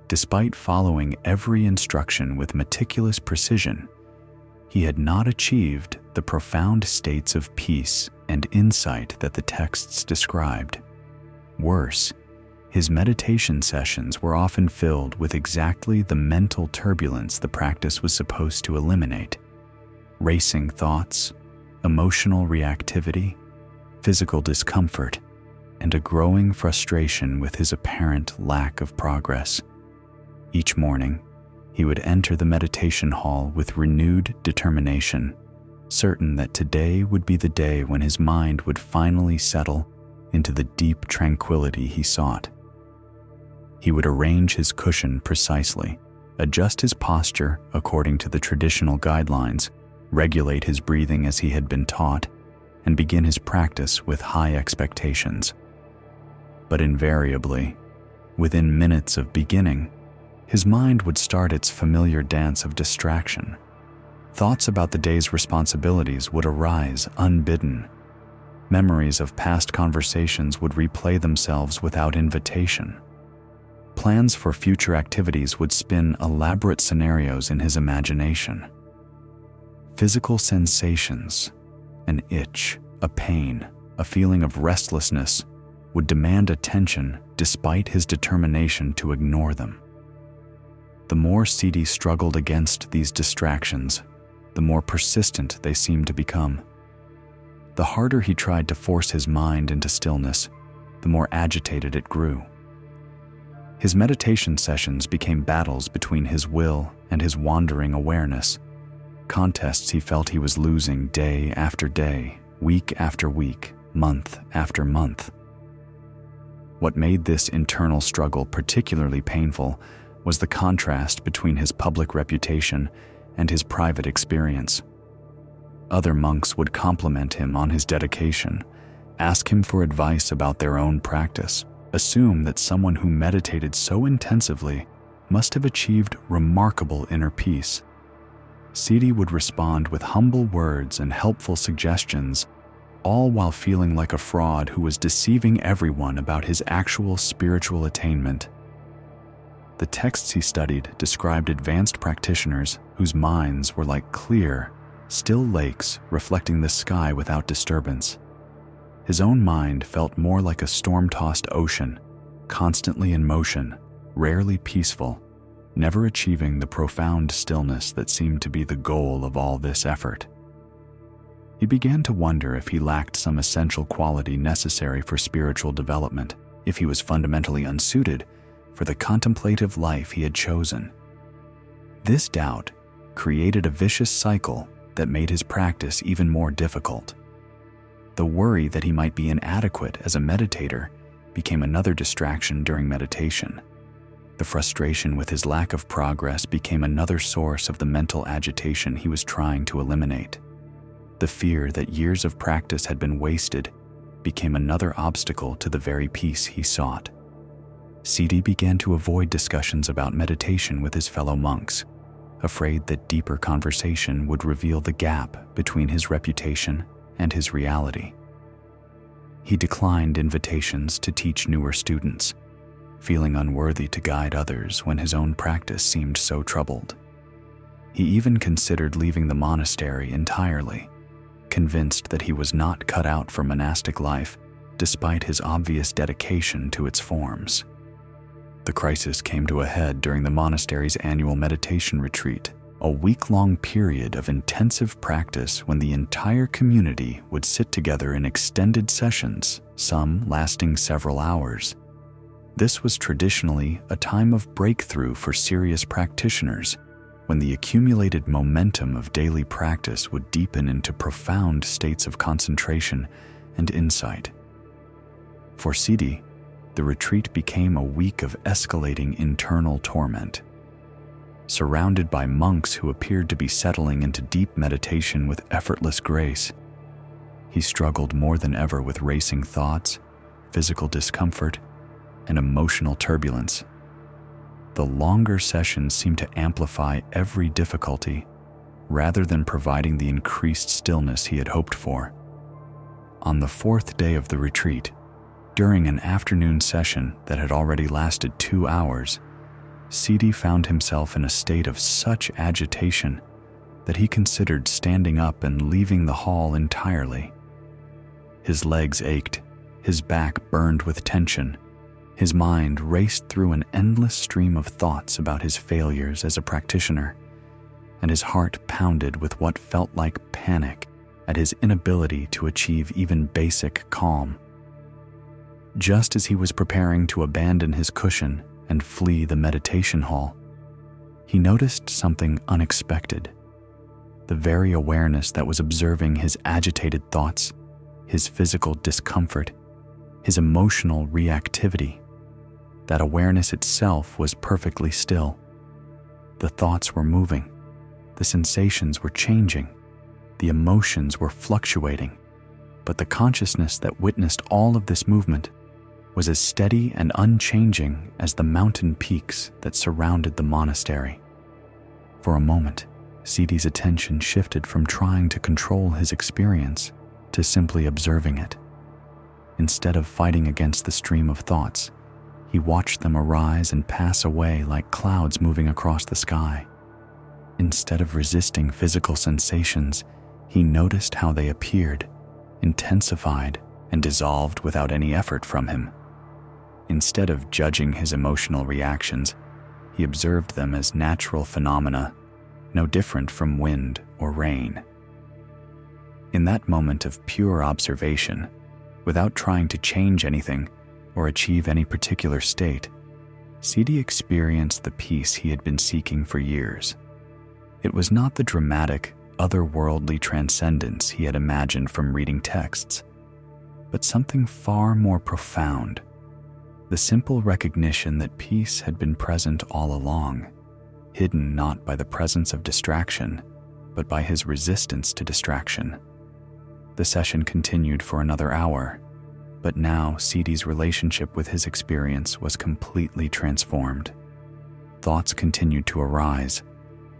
despite following every instruction with meticulous precision, he had not achieved the profound states of peace and insight that the texts described. Worse, his meditation sessions were often filled with exactly the mental turbulence the practice was supposed to eliminate: racing thoughts, emotional reactivity, physical discomfort, and a growing frustration with his apparent lack of progress. Each morning, he would enter the meditation hall with renewed determination, certain that today would be the day when his mind would finally settle into the deep tranquility he sought. He would arrange his cushion precisely, adjust his posture according to the traditional guidelines, regulate his breathing as he had been taught, and begin his practice with high expectations. But invariably, within minutes of beginning, his mind would start its familiar dance of distraction. Thoughts about the day's responsibilities would arise unbidden. Memories of past conversations would replay themselves without invitation. Plans for future activities would spin elaborate scenarios in his imagination. Physical sensations, an itch, a pain, a feeling of restlessness, would demand attention despite his determination to ignore them. The more Siddhi struggled against these distractions, the more persistent they seemed to become. The harder he tried to force his mind into stillness, the more agitated it grew. His meditation sessions became battles between his will and his wandering awareness, contests he felt he was losing day after day, week after week, month after month. What made this internal struggle particularly painful was the contrast between his public reputation and his private experience. Other monks would compliment him on his dedication, ask him for advice about their own practice, assume that someone who meditated so intensively must have achieved remarkable inner peace. Siddhi would respond with humble words and helpful suggestions, all while feeling like a fraud who was deceiving everyone about his actual spiritual attainment. The texts he studied described advanced practitioners whose minds were like clear, still lakes reflecting the sky without disturbance. His own mind felt more like a storm-tossed ocean, constantly in motion, rarely peaceful, never achieving the profound stillness that seemed to be the goal of all this effort. He began to wonder if he lacked some essential quality necessary for spiritual development, if he was fundamentally unsuited for the contemplative life he had chosen. This doubt created a vicious cycle that made his practice even more difficult. The worry that he might be inadequate as a meditator became another distraction during meditation. The frustration with his lack of progress became another source of the mental agitation he was trying to eliminate. The fear that years of practice had been wasted became another obstacle to the very peace he sought. Siddhi began to avoid discussions about meditation with his fellow monks, afraid that deeper conversation would reveal the gap between his reputation and his reality. He declined invitations to teach newer students, feeling unworthy to guide others when his own practice seemed so troubled. He even considered leaving the monastery entirely, convinced that he was not cut out for monastic life despite his obvious dedication to its forms. The crisis came to a head during the monastery's annual meditation retreat, a week-long period of intensive practice when the entire community would sit together in extended sessions, some lasting several hours. This was traditionally a time of breakthrough for serious practitioners, when the accumulated momentum of daily practice would deepen into profound states of concentration and insight. For Siddhi, the retreat became a week of escalating internal torment. Surrounded by monks who appeared to be settling into deep meditation with effortless grace, he struggled more than ever with racing thoughts, physical discomfort, and emotional turbulence. The longer sessions seemed to amplify every difficulty, rather than providing the increased stillness he had hoped for. On the fourth day of the retreat, during an afternoon session that had already lasted 2 hours, Siddhi found himself in a state of such agitation that he considered standing up and leaving the hall entirely. His legs ached, his back burned with tension, his mind raced through an endless stream of thoughts about his failures as a practitioner, and his heart pounded with what felt like panic at his inability to achieve even basic calm. Just as he was preparing to abandon his cushion and flee the meditation hall, he noticed something unexpected. The very awareness that was observing his agitated thoughts, his physical discomfort, his emotional reactivity, that awareness itself was perfectly still. The thoughts were moving, the sensations were changing, the emotions were fluctuating, but the consciousness that witnessed all of this movement was as steady and unchanging as the mountain peaks that surrounded the monastery. For a moment, Siddhi's attention shifted from trying to control his experience to simply observing it. Instead of fighting against the stream of thoughts, he watched them arise and pass away like clouds moving across the sky. Instead of resisting physical sensations, he noticed how they appeared, intensified, and dissolved without any effort from him. Instead of judging his emotional reactions, he observed them as natural phenomena, no different from wind or rain. In that moment of pure observation, without trying to change anything or achieve any particular state, Siddhi experienced the peace he had been seeking for years. It was not the dramatic, otherworldly transcendence he had imagined from reading texts, but something far more profound. The simple recognition that peace had been present all along, hidden not by the presence of distraction, but by his resistance to distraction. The session continued for another hour, but now Siddhi's relationship with his experience was completely transformed. Thoughts continued to arise,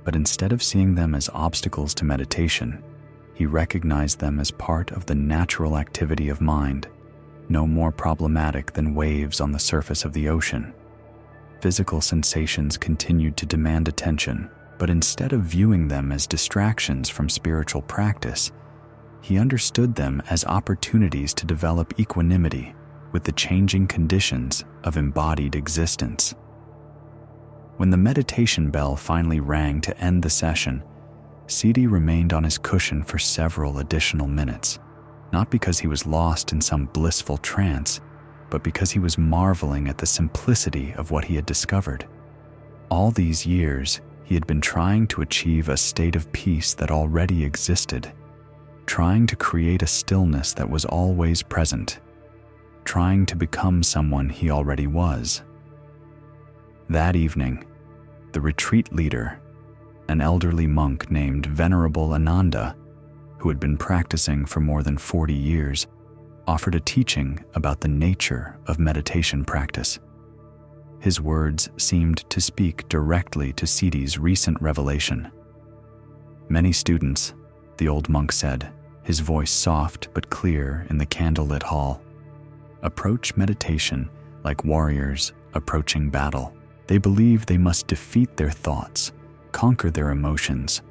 but instead of seeing them as obstacles to meditation, he recognized them as part of the natural activity of mind, no more problematic than waves on the surface of the ocean. Physical sensations continued to demand attention, but instead of viewing them as distractions from spiritual practice, he understood them as opportunities to develop equanimity with the changing conditions of embodied existence. When the meditation bell finally rang to end the session, Siddhi remained on his cushion for several additional minutes, not because he was lost in some blissful trance, but because he was marveling at the simplicity of what he had discovered. All these years, he had been trying to achieve a state of peace that already existed, trying to create a stillness that was always present, trying to become someone he already was. That evening, the retreat leader, an elderly monk named Venerable Ananda, who had been practicing for more than 40 years, offered a teaching about the nature of meditation practice. His words seemed to speak directly to Siddhi's recent revelation. Many students, the old monk said, his voice soft but clear in the candlelit hall, approach meditation like warriors approaching battle. They believe they must defeat their thoughts, conquer their emotions,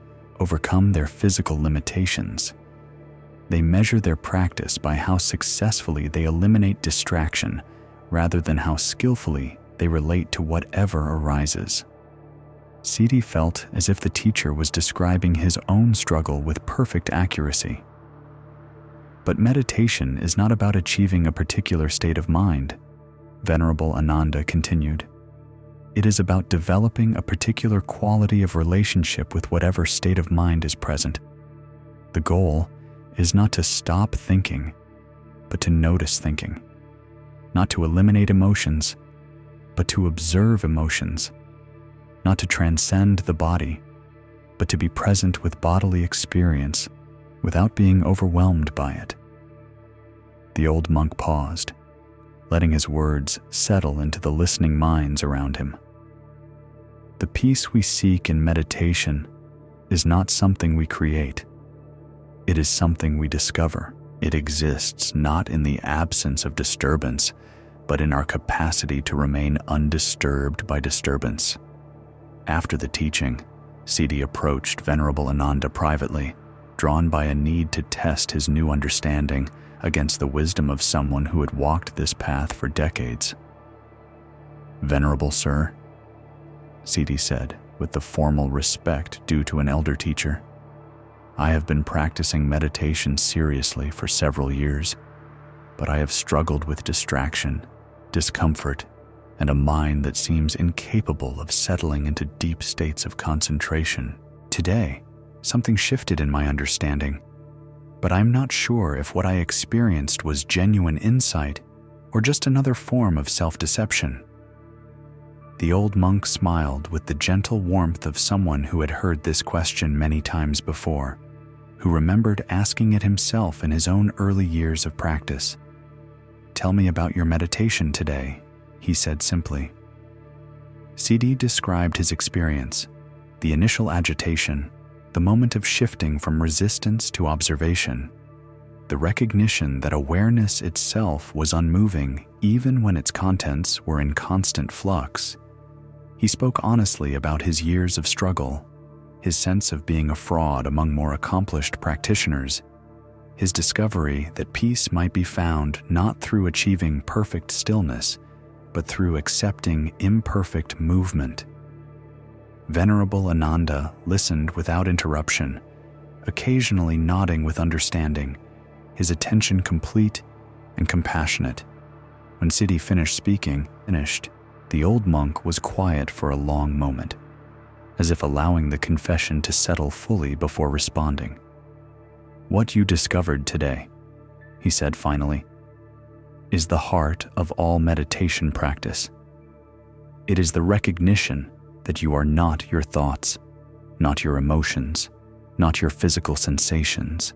overcome their physical limitations. They measure their practice by how successfully they eliminate distraction rather than how skillfully they relate to whatever arises. Siddhi felt as if the teacher was describing his own struggle with perfect accuracy. But meditation is not about achieving a particular state of mind, Venerable Ananda continued. It is about developing a particular quality of relationship with whatever state of mind is present. The goal is not to stop thinking, but to notice thinking. Not to eliminate emotions, but to observe emotions. Not to transcend the body, but to be present with bodily experience without being overwhelmed by it. The old monk paused, letting his words settle into the listening minds around him. The peace we seek in meditation is not something we create. It is something we discover. It exists not in the absence of disturbance, but in our capacity to remain undisturbed by disturbance. After the teaching, Siddhi approached Venerable Ananda privately, drawn by a need to test his new understanding against the wisdom of someone who had walked this path for decades. "Venerable Sir," Siddhi said with the formal respect due to an elder teacher, "I have been practicing meditation seriously for several years, but I have struggled with distraction, discomfort, and a mind that seems incapable of settling into deep states of concentration. Today, something shifted in my understanding, but I'm not sure if what I experienced was genuine insight or just another form of self-deception." The old monk smiled with the gentle warmth of someone who had heard this question many times before, who remembered asking it himself in his own early years of practice. "Tell me about your meditation today," he said simply. Siddhi described his experience, the initial agitation, the moment of shifting from resistance to observation, the recognition that awareness itself was unmoving even when its contents were in constant flux. He spoke honestly about his years of struggle, his sense of being a fraud among more accomplished practitioners, his discovery that peace might be found not through achieving perfect stillness, but through accepting imperfect movement. Venerable Ananda listened without interruption, occasionally nodding with understanding, his attention complete and compassionate. When Siddhi finished, the old monk was quiet for a long moment, as if allowing the confession to settle fully before responding. "What you discovered today," he said finally, "is the heart of all meditation practice. It is the recognition that you are not your thoughts, not your emotions, not your physical sensations,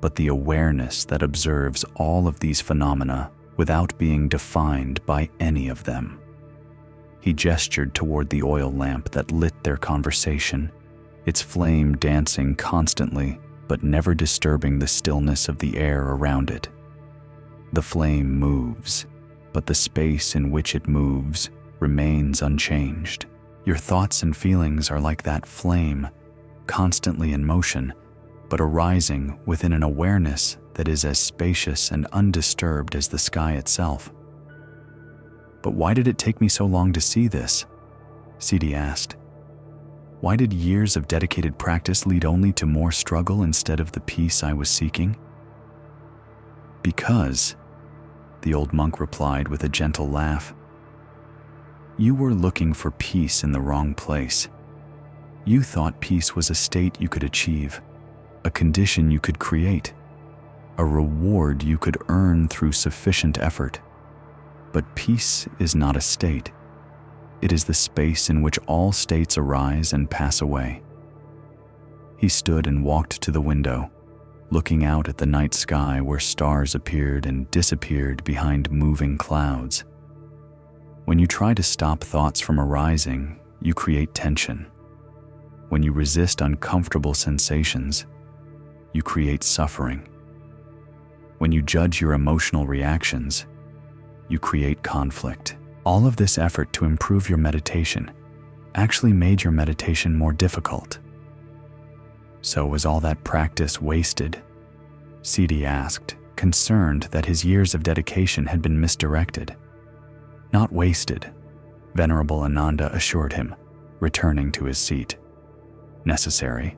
but the awareness that observes all of these phenomena without being defined by any of them." He gestured toward the oil lamp that lit their conversation, its flame dancing constantly but never disturbing the stillness of the air around it. The flame moves, but the space in which it moves remains unchanged. Your thoughts and feelings are like that flame, constantly in motion, but arising within an awareness that is as spacious and undisturbed as the sky itself. "But why did it take me so long to see this?" Siddhi asked. "Why did years of dedicated practice lead only to more struggle instead of the peace I was seeking?" "Because," the old monk replied with a gentle laugh, "you were looking for peace in the wrong place. You thought peace was a state you could achieve, a condition you could create, a reward you could earn through sufficient effort. But peace is not a state. It is the space in which all states arise and pass away." He stood and walked to the window, looking out at the night sky where stars appeared and disappeared behind moving clouds. When you try to stop thoughts from arising, you create tension. When you resist uncomfortable sensations, you create suffering. When you judge your emotional reactions, you create conflict. All of this effort to improve your meditation actually made your meditation more difficult. "So was all that practice wasted?" Siddhi asked, concerned that his years of dedication had been misdirected. "Not wasted," Venerable Ananda assured him, returning to his seat. Necessary.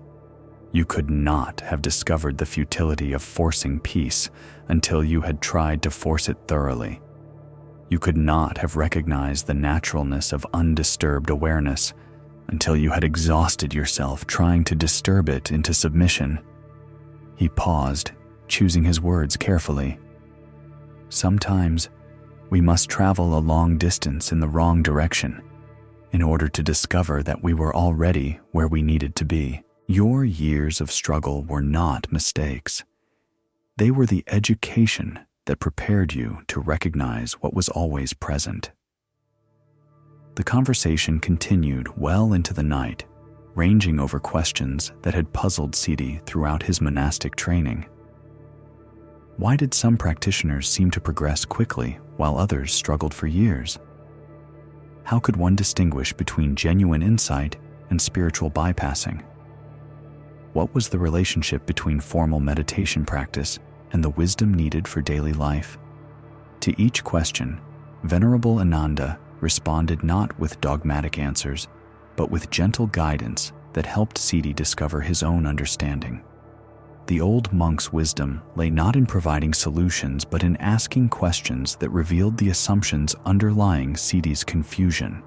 You could not have discovered the futility of forcing peace until you had tried to force it thoroughly. You could not have recognized the naturalness of undisturbed awareness until you had exhausted yourself trying to disturb it into submission. He paused, choosing his words carefully. Sometimes, we must travel a long distance in the wrong direction in order to discover that we were already where we needed to be. Your years of struggle were not mistakes. They were the education that prepared you to recognize what was always present. The conversation continued well into the night, ranging over questions that had puzzled Siddhi throughout his monastic training. Why did some practitioners seem to progress quickly while others struggled for years? How could one distinguish between genuine insight and spiritual bypassing? What was the relationship between formal meditation practice and the wisdom needed for daily life? To each question, Venerable Ananda responded not with dogmatic answers, but with gentle guidance that helped Siddhi discover his own understanding. The old monk's wisdom lay not in providing solutions, but in asking questions that revealed the assumptions underlying Siddhi's confusion.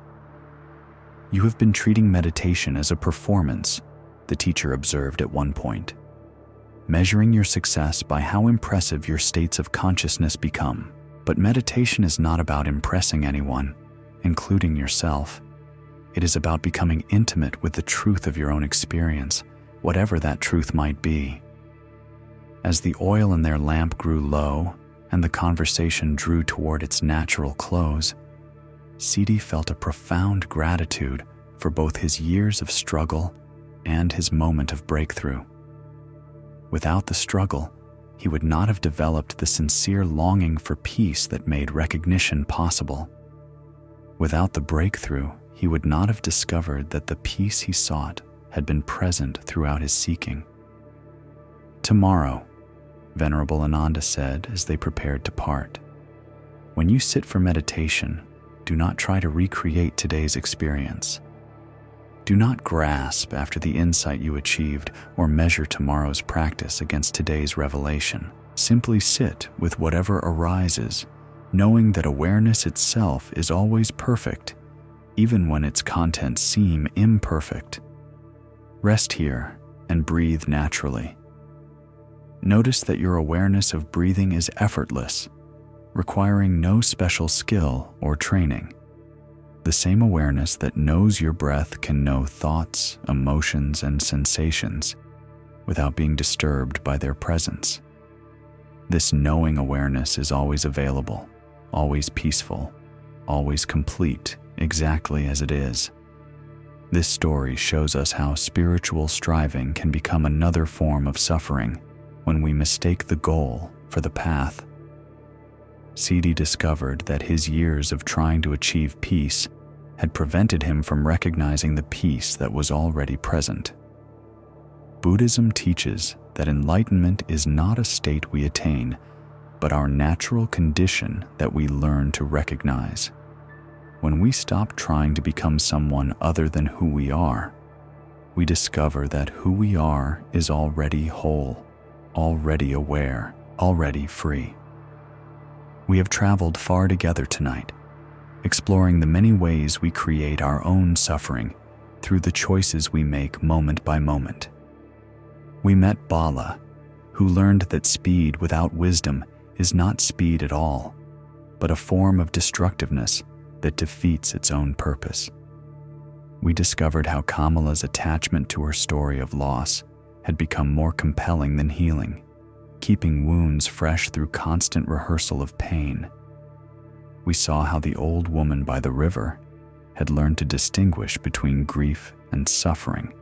You have been treating meditation as a performance, the teacher observed at one point, measuring your success by how impressive your states of consciousness become. But meditation is not about impressing anyone, including yourself. It is about becoming intimate with the truth of your own experience, whatever that truth might be. As the oil in their lamp grew low and the conversation drew toward its natural close, Siddhi felt a profound gratitude for both his years of struggle and his moment of breakthrough. Without the struggle, he would not have developed the sincere longing for peace that made recognition possible. Without the breakthrough, he would not have discovered that the peace he sought had been present throughout his seeking. Tomorrow, Venerable Ananda said as they prepared to part, when you sit for meditation, do not try to recreate today's experience. Do not grasp after the insight you achieved or measure tomorrow's practice against today's revelation. Simply sit with whatever arises, knowing that awareness itself is always perfect, even when its contents seem imperfect. Rest here and breathe naturally. Notice that your awareness of breathing is effortless, requiring no special skill or training. The same awareness that knows your breath can know thoughts, emotions, and sensations without being disturbed by their presence. This knowing awareness is always available, always peaceful, always complete, exactly as it is. This story shows us how spiritual striving can become another form of suffering when we mistake the goal for the path. Siddhi discovered that his years of trying to achieve peace had prevented him from recognizing the peace that was already present. Buddhism teaches that enlightenment is not a state we attain, but our natural condition that we learn to recognize. When we stop trying to become someone other than who we are, we discover that who we are is already whole, already aware, already free. We have traveled far together tonight, exploring the many ways we create our own suffering through the choices we make moment by moment. We met Bala, who learned that speed without wisdom is not speed at all, but a form of destructiveness that defeats its own purpose. We discovered how Kamala's attachment to her story of loss had become more compelling than healing, keeping wounds fresh through constant rehearsal of pain. We saw how the old woman by the river had learned to distinguish between grief and suffering,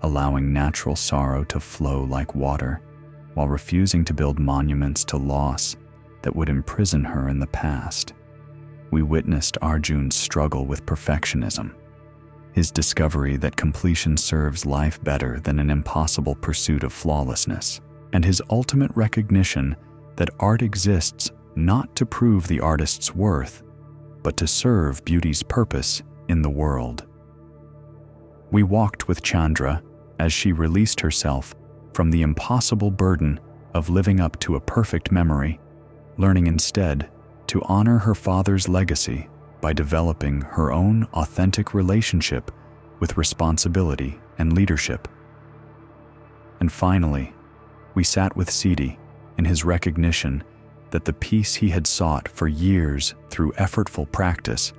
allowing natural sorrow to flow like water, while refusing to build monuments to loss that would imprison her in the past. We witnessed Arjun's struggle with perfectionism, his discovery that completion serves life better than an impossible pursuit of flawlessness, and his ultimate recognition that art exists not to prove the artist's worth, but to serve beauty's purpose in the world. We walked with Chandra as she released herself from the impossible burden of living up to a perfect memory, learning instead to honor her father's legacy by developing her own authentic relationship with responsibility and leadership. And finally, we sat with Siddhi in his recognition that the peace he had sought for years through effortful practice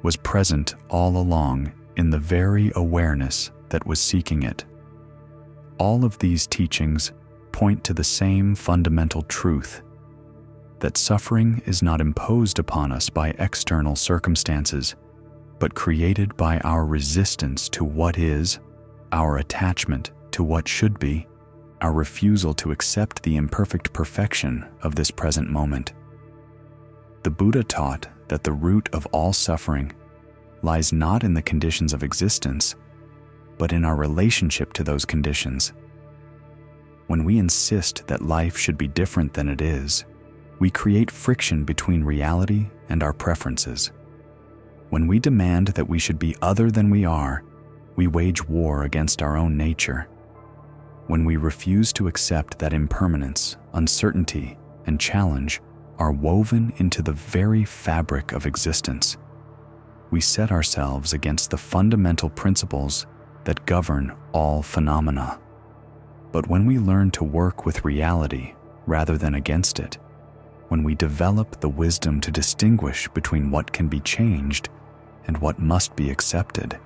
was present all along in the very awareness that was seeking it. All of these teachings point to the same fundamental truth, that suffering is not imposed upon us by external circumstances, but created by our resistance to what is, our attachment to what should be, our refusal to accept the imperfect perfection of this present moment. The Buddha taught that the root of all suffering lies not in the conditions of existence, but in our relationship to those conditions. When we insist that life should be different than it is, we create friction between reality and our preferences. When we demand that we should be other than we are, we wage war against our own nature. When we refuse to accept that impermanence, uncertainty, and challenge are woven into the very fabric of existence, we set ourselves against the fundamental principles that govern all phenomena. But when we learn to work with reality rather than against it, when we develop the wisdom to distinguish between what can be changed and what must be accepted,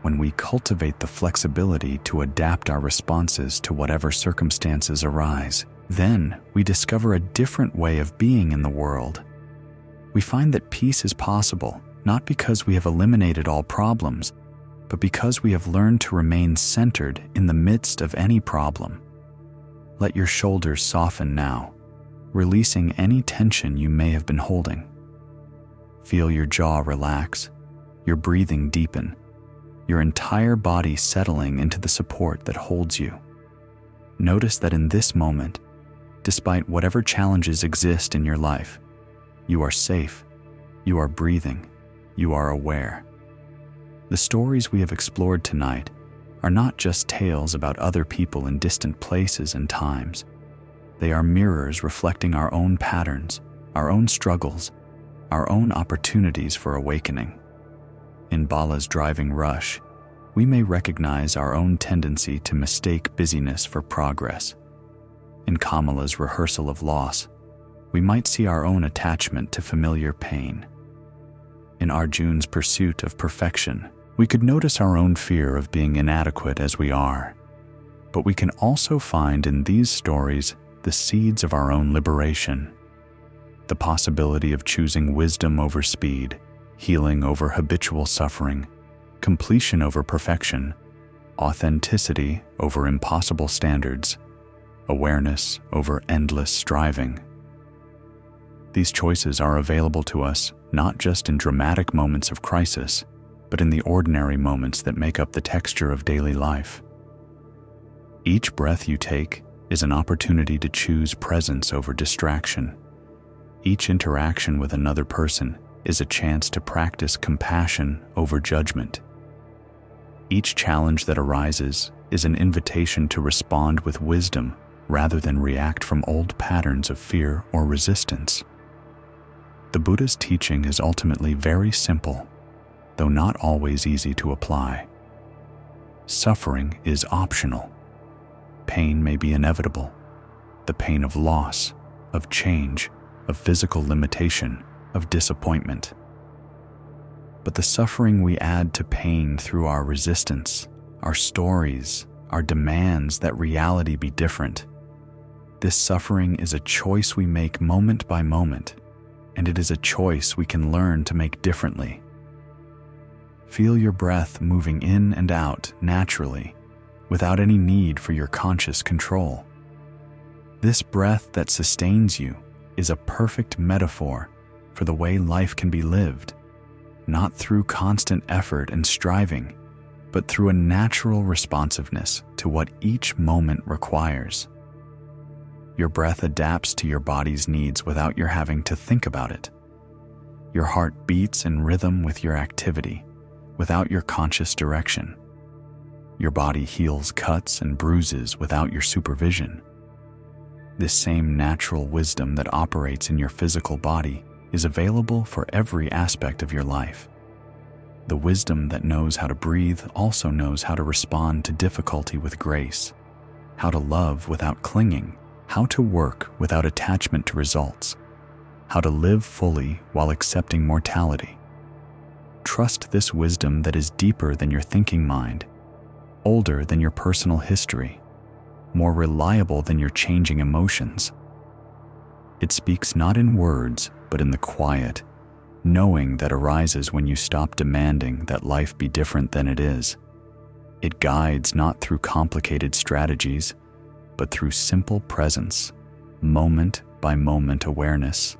when we cultivate the flexibility to adapt our responses to whatever circumstances arise, then we discover a different way of being in the world. We find that peace is possible, not because we have eliminated all problems, but because we have learned to remain centered in the midst of any problem. Let your shoulders soften now, releasing any tension you may have been holding. Feel your jaw relax, your breathing deepen, your entire body settling into the support that holds you. Notice that in this moment, despite whatever challenges exist in your life, you are safe, you are breathing, you are aware. The stories we have explored tonight are not just tales about other people in distant places and times. They are mirrors reflecting our own patterns, our own struggles, our own opportunities for awakening. In Bala's driving rush, we may recognize our own tendency to mistake busyness for progress. In Kamala's rehearsal of loss, we might see our own attachment to familiar pain. In Arjun's pursuit of perfection, we could notice our own fear of being inadequate as we are. But we can also find in these stories the seeds of our own liberation. The possibility of choosing wisdom over speed, healing over habitual suffering, completion over perfection, authenticity over impossible standards, awareness over endless striving. These choices are available to us not just in dramatic moments of crisis, but in the ordinary moments that make up the texture of daily life. Each breath you take is an opportunity to choose presence over distraction. Each interaction with another person is a chance to practice compassion over judgment. Each challenge that arises is an invitation to respond with wisdom rather than react from old patterns of fear or resistance. The Buddha's teaching is ultimately very simple, though not always easy to apply. Suffering is optional. Pain may be inevitable. The pain of loss, of change, of physical limitation, of disappointment. But the suffering we add to pain through our resistance, our stories, our demands that reality be different. This suffering is a choice we make moment by moment, and it is a choice we can learn to make differently. Feel your breath moving in and out naturally, without any need for your conscious control. This breath that sustains you is a perfect metaphor for the way life can be lived, not through constant effort and striving, but through a natural responsiveness to what each moment requires. Your breath adapts to your body's needs without your having to think about it. Your heart beats in rhythm with your activity, without your conscious direction. Your body heals cuts and bruises without your supervision. This same natural wisdom that operates in your physical body is available for every aspect of your life. The wisdom that knows how to breathe also knows how to respond to difficulty with grace, how to love without clinging, how to work without attachment to results, how to live fully while accepting mortality. Trust this wisdom that is deeper than your thinking mind, older than your personal history, more reliable than your changing emotions. It speaks not in words, but in the quiet, knowing that arises when you stop demanding that life be different than it is. It guides not through complicated strategies, but through simple presence, moment by moment awareness,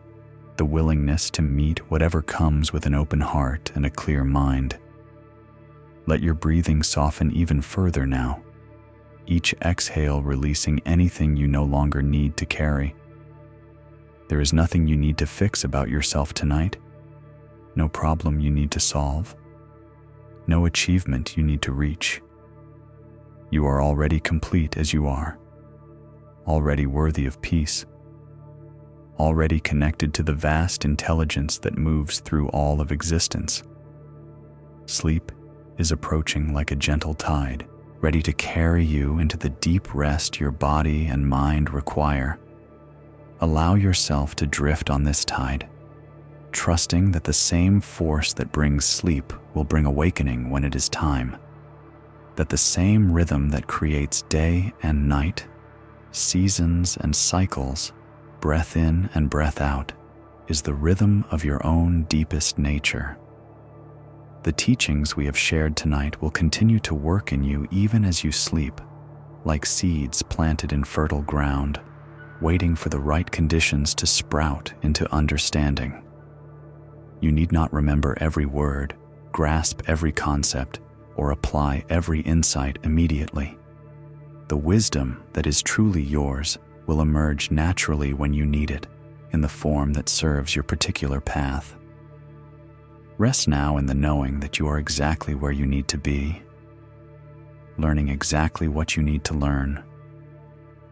the willingness to meet whatever comes with an open heart and a clear mind. Let your breathing soften even further now, each exhale releasing anything you no longer need to carry. There is nothing you need to fix about yourself tonight, no problem you need to solve, no achievement you need to reach. You are already complete as you are, already worthy of peace, already connected to the vast intelligence that moves through all of existence. Sleep is approaching like a gentle tide, ready to carry you into the deep rest your body and mind require. Allow yourself to drift on this tide, trusting that the same force that brings sleep will bring awakening when it is time, that the same rhythm that creates day and night, seasons and cycles, breath in and breath out, is the rhythm of your own deepest nature. The teachings we have shared tonight will continue to work in you even as you sleep, like seeds planted in fertile ground, waiting for the right conditions to sprout into understanding. You need not remember every word, grasp every concept, or apply every insight immediately. The wisdom that is truly yours will emerge naturally when you need it, in the form that serves your particular path. Rest now in the knowing that you are exactly where you need to be, learning exactly what you need to learn,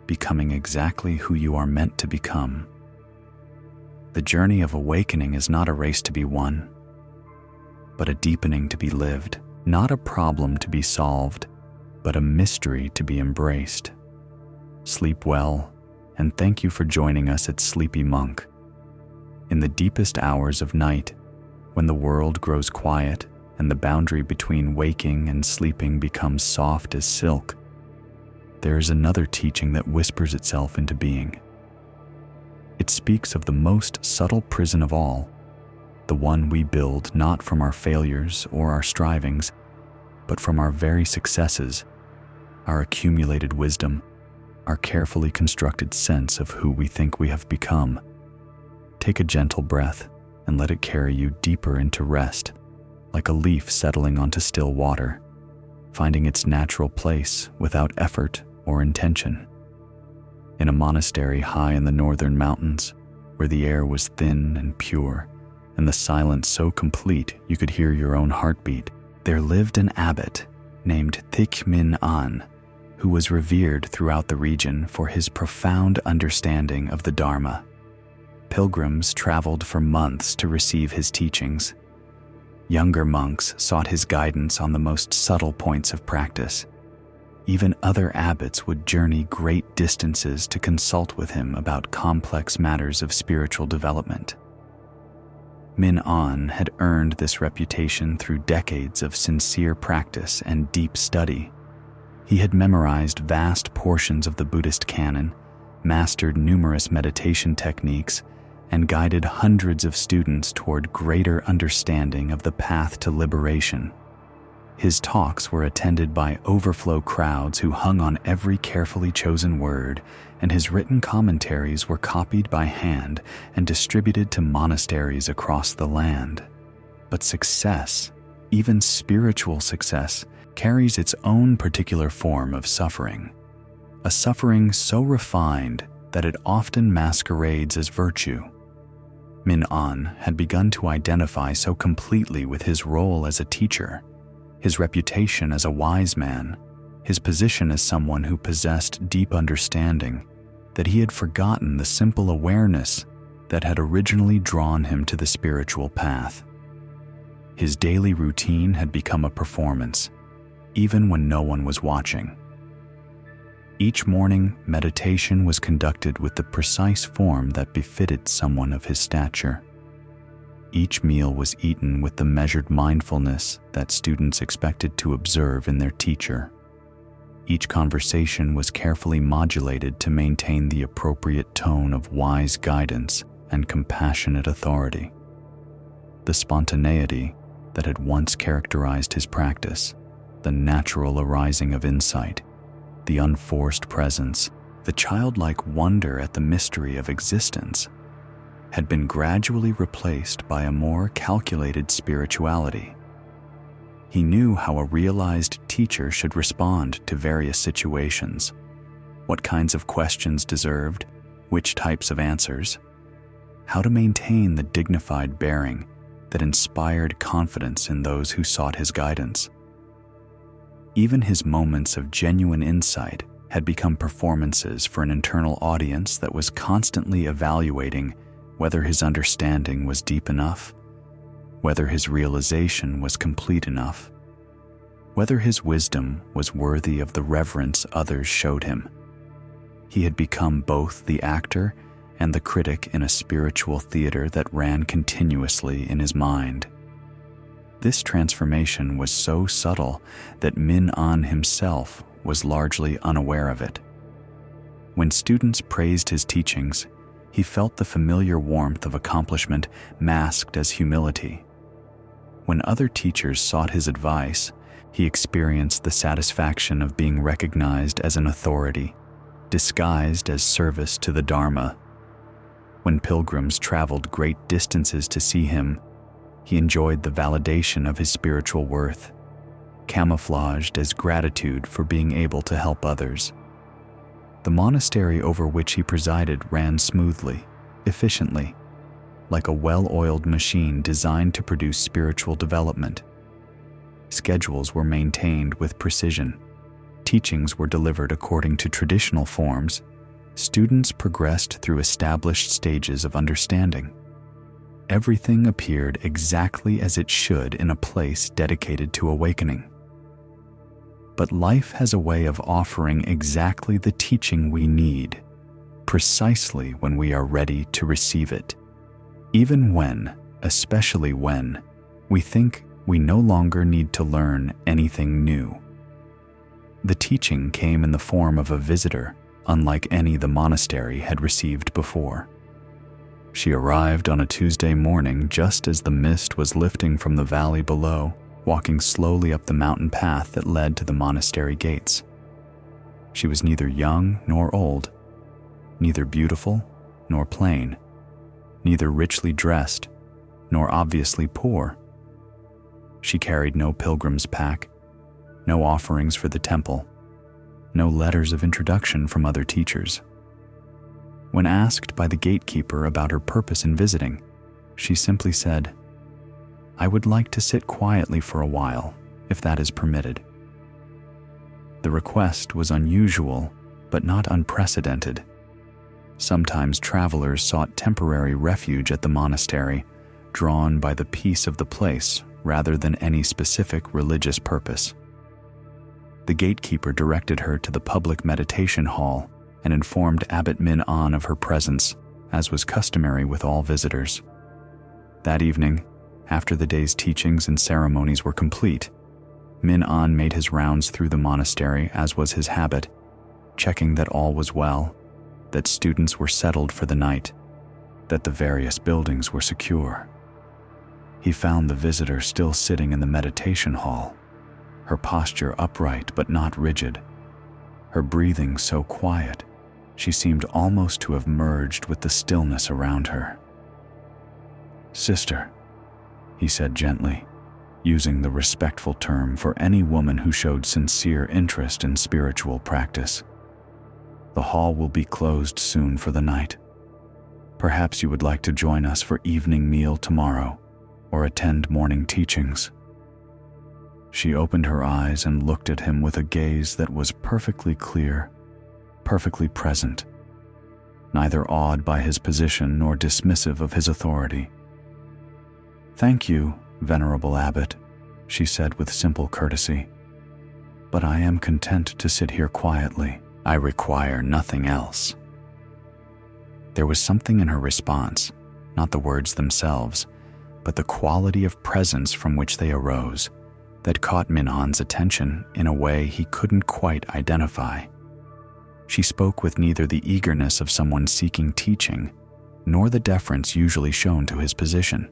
becoming exactly who you are meant to become. The journey of awakening is not a race to be won, but a deepening to be lived, not a problem to be solved, but a mystery to be embraced. Sleep well, and thank you for joining us at Sleepy Monk. In the deepest hours of night, when the world grows quiet and the boundary between waking and sleeping becomes soft as silk, there is another teaching that whispers itself into being. It speaks of the most subtle prison of all, the one we build not from our failures or our strivings, but from our very successes, our accumulated wisdom, our carefully constructed sense of who we think we have become. Take a gentle breath and let it carry you deeper into rest, like a leaf settling onto still water, finding its natural place without effort or intention. In a monastery high in the northern mountains, where the air was thin and pure, and the silence so complete you could hear your own heartbeat, there lived an abbot named Thich Minh An, who was revered throughout the region for his profound understanding of the Dharma. Pilgrims traveled for months to receive his teachings. Younger monks sought his guidance on the most subtle points of practice. Even other abbots would journey great distances to consult with him about complex matters of spiritual development. Minh An had earned this reputation through decades of sincere practice and deep study. He had memorized vast portions of the Buddhist canon, mastered numerous meditation techniques, and guided hundreds of students toward greater understanding of the path to liberation. His talks were attended by overflow crowds who hung on every carefully chosen word, and his written commentaries were copied by hand and distributed to monasteries across the land. But success, even spiritual success, carries its own particular form of suffering, a suffering so refined that it often masquerades as virtue. Minh An had begun to identify so completely with his role as a teacher, his reputation as a wise man, his position as someone who possessed deep understanding, that he had forgotten the simple awareness that had originally drawn him to the spiritual path. His daily routine had become a performance, even when no one was watching. Each morning, meditation was conducted with the precise form that befitted someone of his stature. Each meal was eaten with the measured mindfulness that students expected to observe in their teacher. Each conversation was carefully modulated to maintain the appropriate tone of wise guidance and compassionate authority. The spontaneity that had once characterized his practice, the natural arising of insight, the unforced presence, the childlike wonder at the mystery of existence, had been gradually replaced by a more calculated spirituality. He knew how a realized teacher should respond to various situations, what kinds of questions deserved, which types of answers, how to maintain the dignified bearing that inspired confidence in those who sought his guidance. Even his moments of genuine insight had become performances for an internal audience that was constantly evaluating whether his understanding was deep enough, whether his realization was complete enough, whether his wisdom was worthy of the reverence others showed him. He had become both the actor and the critic in a spiritual theater that ran continuously in his mind. This transformation was so subtle that Min-an himself was largely unaware of it. When students praised his teachings, he felt the familiar warmth of accomplishment masked as humility. When other teachers sought his advice, he experienced the satisfaction of being recognized as an authority, disguised as service to the Dharma. When pilgrims traveled great distances to see him, he enjoyed the validation of his spiritual worth, camouflaged as gratitude for being able to help others. The monastery over which he presided ran smoothly, efficiently, like a well-oiled machine designed to produce spiritual development. Schedules were maintained with precision. Teachings were delivered according to traditional forms. Students progressed through established stages of understanding. Everything appeared exactly as it should in a place dedicated to awakening. But life has a way of offering exactly the teaching we need, precisely when we are ready to receive it. Even when, especially when, we think we no longer need to learn anything new. The teaching came in the form of a visitor, unlike any the monastery had received before. She arrived on a Tuesday morning just as the mist was lifting from the valley below, walking slowly up the mountain path that led to the monastery gates. She was neither young nor old, neither beautiful nor plain, neither richly dressed nor obviously poor. She carried no pilgrim's pack, no offerings for the temple, no letters of introduction from other teachers. When asked by the gatekeeper about her purpose in visiting, she simply said, "I would like to sit quietly for a while, if that is permitted." The request was unusual, but not unprecedented. Sometimes travelers sought temporary refuge at the monastery, drawn by the peace of the place rather than any specific religious purpose. The gatekeeper directed her to the public meditation hall and informed Abbot Min-an of her presence, as was customary with all visitors. That evening, after the day's teachings and ceremonies were complete, Min-an made his rounds through the monastery as was his habit, checking that all was well, that students were settled for the night, that the various buildings were secure. He found the visitor still sitting in the meditation hall, her posture upright but not rigid, her breathing so quiet she seemed almost to have merged with the stillness around her. "Sister," he said gently, using the respectful term for any woman who showed sincere interest in spiritual practice. "The hall will be closed soon for the night. Perhaps you would like to join us for evening meal tomorrow, or attend morning teachings." She opened her eyes and looked at him with a gaze that was perfectly clear, perfectly present, neither awed by his position nor dismissive of his authority. "Thank you, Venerable Abbot," she said with simple courtesy, "but I am content to sit here quietly. I require nothing else." There was something in her response, not the words themselves, but the quality of presence from which they arose, that caught Minan's attention in a way he couldn't quite identify. She spoke with neither the eagerness of someone seeking teaching, nor the deference usually shown to his position.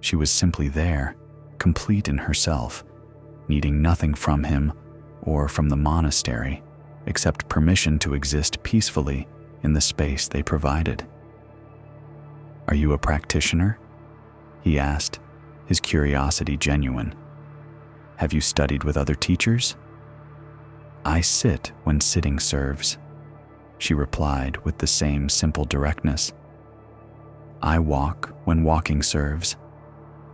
She was simply there, complete in herself, needing nothing from him or from the monastery, except permission to exist peacefully in the space they provided. "Are you a practitioner?" he asked, his curiosity genuine. "Have you studied with other teachers?" "I sit when sitting serves," she replied with the same simple directness. "I walk when walking serves.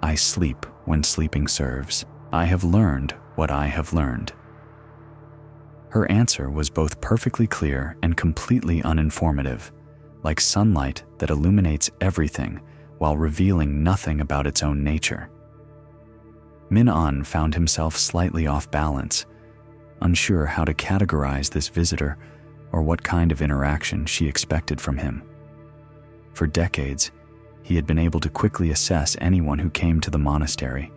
I sleep when sleeping serves. I have learned what I have learned." Her answer was both perfectly clear and completely uninformative, like sunlight that illuminates everything while revealing nothing about its own nature. Minan found himself slightly off balance, unsure how to categorize this visitor or what kind of interaction she expected from him. For decades, he had been able to quickly assess anyone who came to the monastery,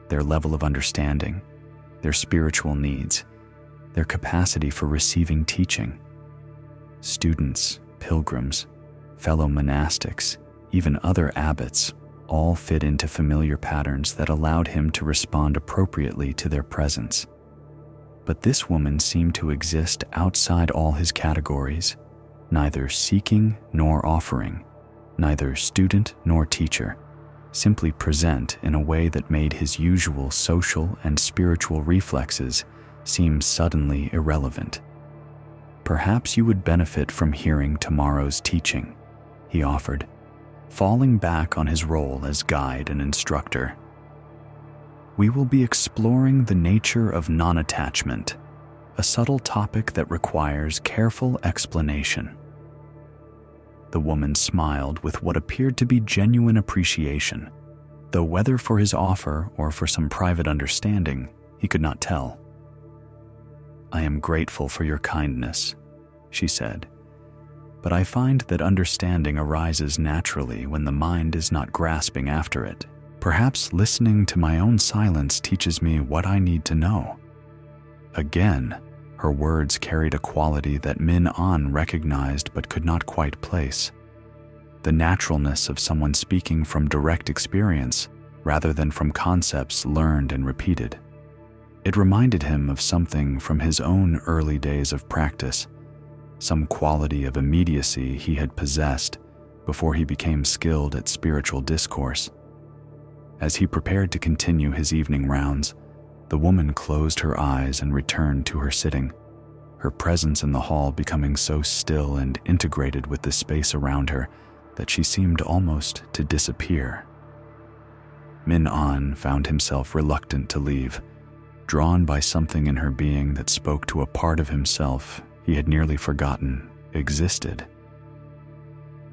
their level of understanding, their spiritual needs, their capacity for receiving teaching. Students, pilgrims, fellow monastics, even other abbots, all fit into familiar patterns that allowed him to respond appropriately to their presence. But this woman seemed to exist outside all his categories, neither seeking nor offering, neither student nor teacher, simply present in a way that made his usual social and spiritual reflexes seem suddenly irrelevant. "Perhaps you would benefit from hearing tomorrow's teaching," he offered, falling back on his role as guide and instructor. "We will be exploring the nature of non-attachment, a subtle topic that requires careful explanation." The woman smiled with what appeared to be genuine appreciation, though whether for his offer or for some private understanding, he could not tell. "I am grateful for your kindness," she said, "but I find that understanding arises naturally when the mind is not grasping after it. Perhaps listening to my own silence teaches me what I need to know." Again, her words carried a quality that Min-an recognized but could not quite place. The naturalness of someone speaking from direct experience rather than from concepts learned and repeated. It reminded him of something from his own early days of practice, some quality of immediacy he had possessed before he became skilled at spiritual discourse. As he prepared to continue his evening rounds, the woman closed her eyes and returned to her sitting, her presence in the hall becoming so still and integrated with the space around her that she seemed almost to disappear. Min-an found himself reluctant to leave, drawn by something in her being that spoke to a part of himself he had nearly forgotten existed.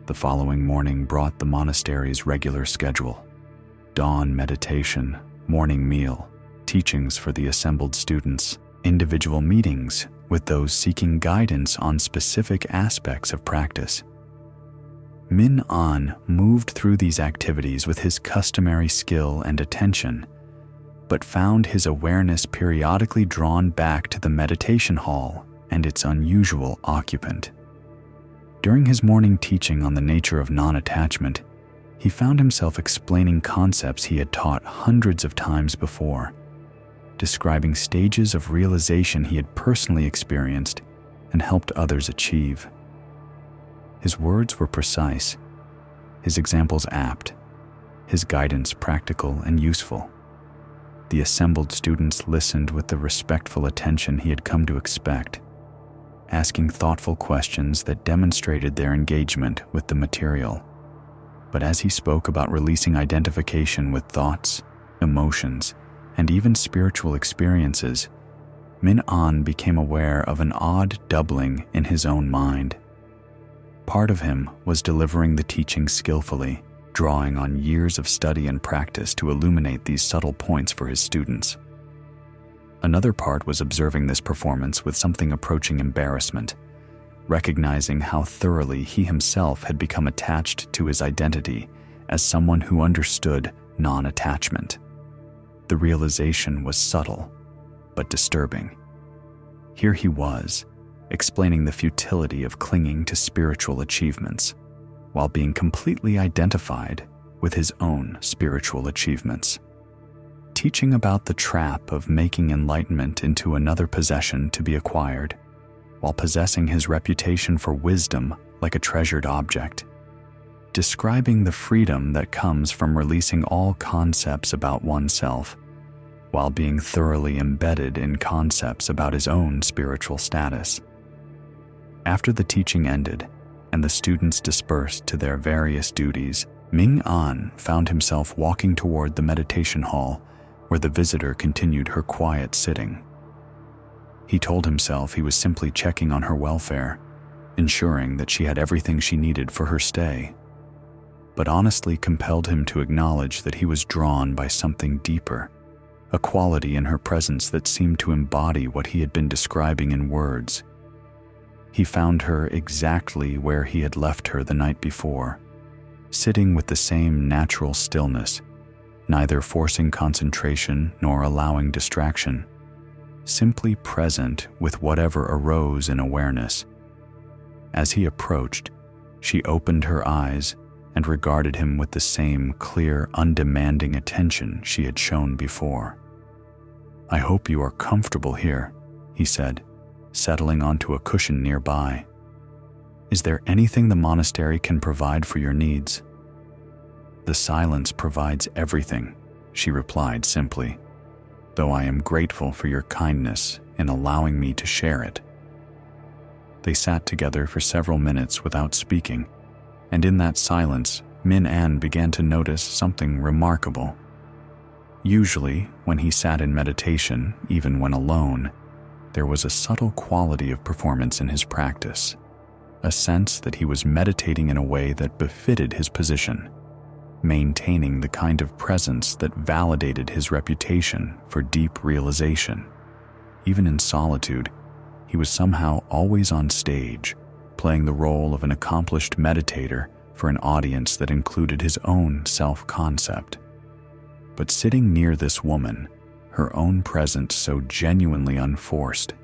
The following morning brought the monastery's regular schedule: dawn meditation, morning meal, teachings for the assembled students, individual meetings with those seeking guidance on specific aspects of practice. Min-an moved through these activities with his customary skill and attention, but found his awareness periodically drawn back to the meditation hall and its unusual occupant. During his morning teaching on the nature of non-attachment, he found himself explaining concepts he had taught hundreds of times before, describing stages of realization he had personally experienced and helped others achieve. His words were precise, his examples apt, his guidance practical and useful. The assembled students listened with the respectful attention he had come to expect, asking thoughtful questions that demonstrated their engagement with the material. But as he spoke about releasing identification with thoughts, emotions, and even spiritual experiences, Min An became aware of an odd doubling in his own mind. Part of him was delivering the teaching skillfully, drawing on years of study and practice to illuminate these subtle points for his students. Another part was observing this performance with something approaching embarrassment, recognizing how thoroughly he himself had become attached to his identity as someone who understood non-attachment. The realization was subtle, but disturbing. Here he was, explaining the futility of clinging to spiritual achievements, while being completely identified with his own spiritual achievements. Teaching about the trap of making enlightenment into another possession to be acquired, while possessing his reputation for wisdom like a treasured object. Describing the freedom that comes from releasing all concepts about oneself, while being thoroughly embedded in concepts about his own spiritual status. After the teaching ended, and the students dispersed to their various duties, Min An found himself walking toward the meditation hall where the visitor continued her quiet sitting. He told himself he was simply checking on her welfare, ensuring that she had everything she needed for her stay, but honestly compelled him to acknowledge that he was drawn by something deeper, a quality in her presence that seemed to embody what he had been describing in words. He found her exactly where he had left her the night before, sitting with the same natural stillness, neither forcing concentration nor allowing distraction, simply present with whatever arose in awareness. As he approached, she opened her eyes and regarded him with the same clear, undemanding attention she had shown before. "I hope you are comfortable here," he said, settling onto a cushion nearby. "Is there anything the monastery can provide for your needs?" "The silence provides everything," she replied simply, "though I am grateful for your kindness in allowing me to share it." They sat together for several minutes without speaking, and in that silence, Min An began to notice something remarkable. Usually, when he sat in meditation, even when alone, there was a subtle quality of performance in his practice, a sense that he was meditating in a way that befitted his position, maintaining the kind of presence that validated his reputation for deep realization. Even in solitude, he was somehow always on stage, playing the role of an accomplished meditator for an audience that included his own self-concept. But sitting near this woman, her own presence so genuinely unforced,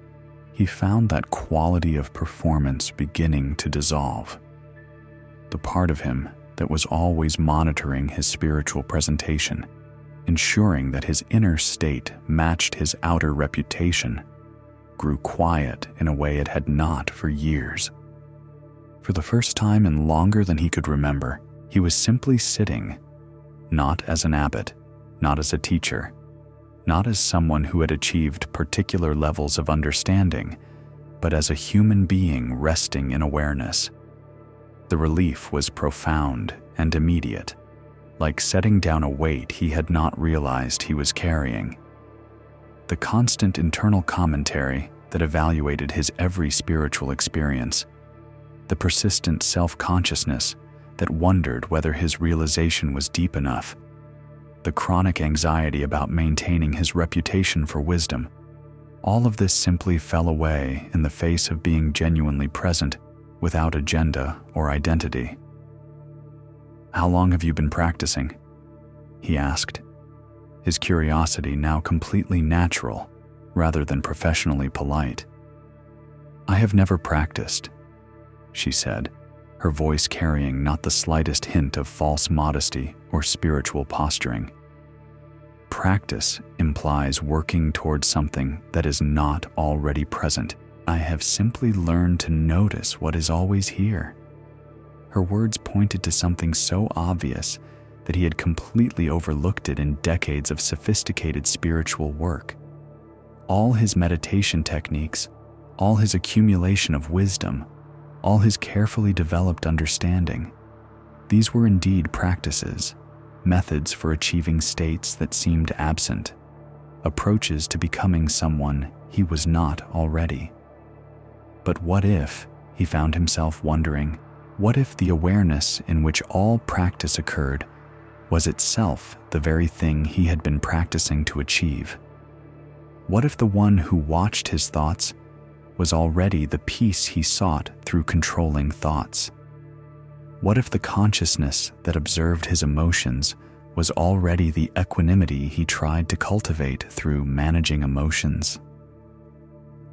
he found that quality of performance beginning to dissolve. The part of him that was always monitoring his spiritual presentation, ensuring that his inner state matched his outer reputation, grew quiet in a way it had not for years. For the first time in longer than he could remember, he was simply sitting, not as an abbot, not as a teacher, not as someone who had achieved particular levels of understanding, but as a human being resting in awareness. The relief was profound and immediate, like setting down a weight he had not realized he was carrying. The constant internal commentary that evaluated his every spiritual experience, the persistent self-consciousness that wondered whether his realization was deep enough, the chronic anxiety about maintaining his reputation for wisdom, all of this simply fell away in the face of being genuinely present without agenda or identity. "How long have you been practicing?" he asked, his curiosity now completely natural rather than professionally polite. "I have never practiced," she said, her voice carrying not the slightest hint of false modesty or spiritual posturing. Practice implies working towards something that is not already present. I have simply learned to notice what is always here. Her words pointed to something so obvious that he had completely overlooked it in decades of sophisticated spiritual work. All his meditation techniques, all his accumulation of wisdom, all his carefully developed understanding, these were indeed practices, methods for achieving states that seemed absent, approaches to becoming someone he was not already. But what if, he found himself wondering, what if the awareness in which all practice occurred was itself the very thing he had been practicing to achieve? What if the one who watched his thoughts was already the peace he sought through controlling thoughts? What if the consciousness that observed his emotions was already the equanimity he tried to cultivate through managing emotions?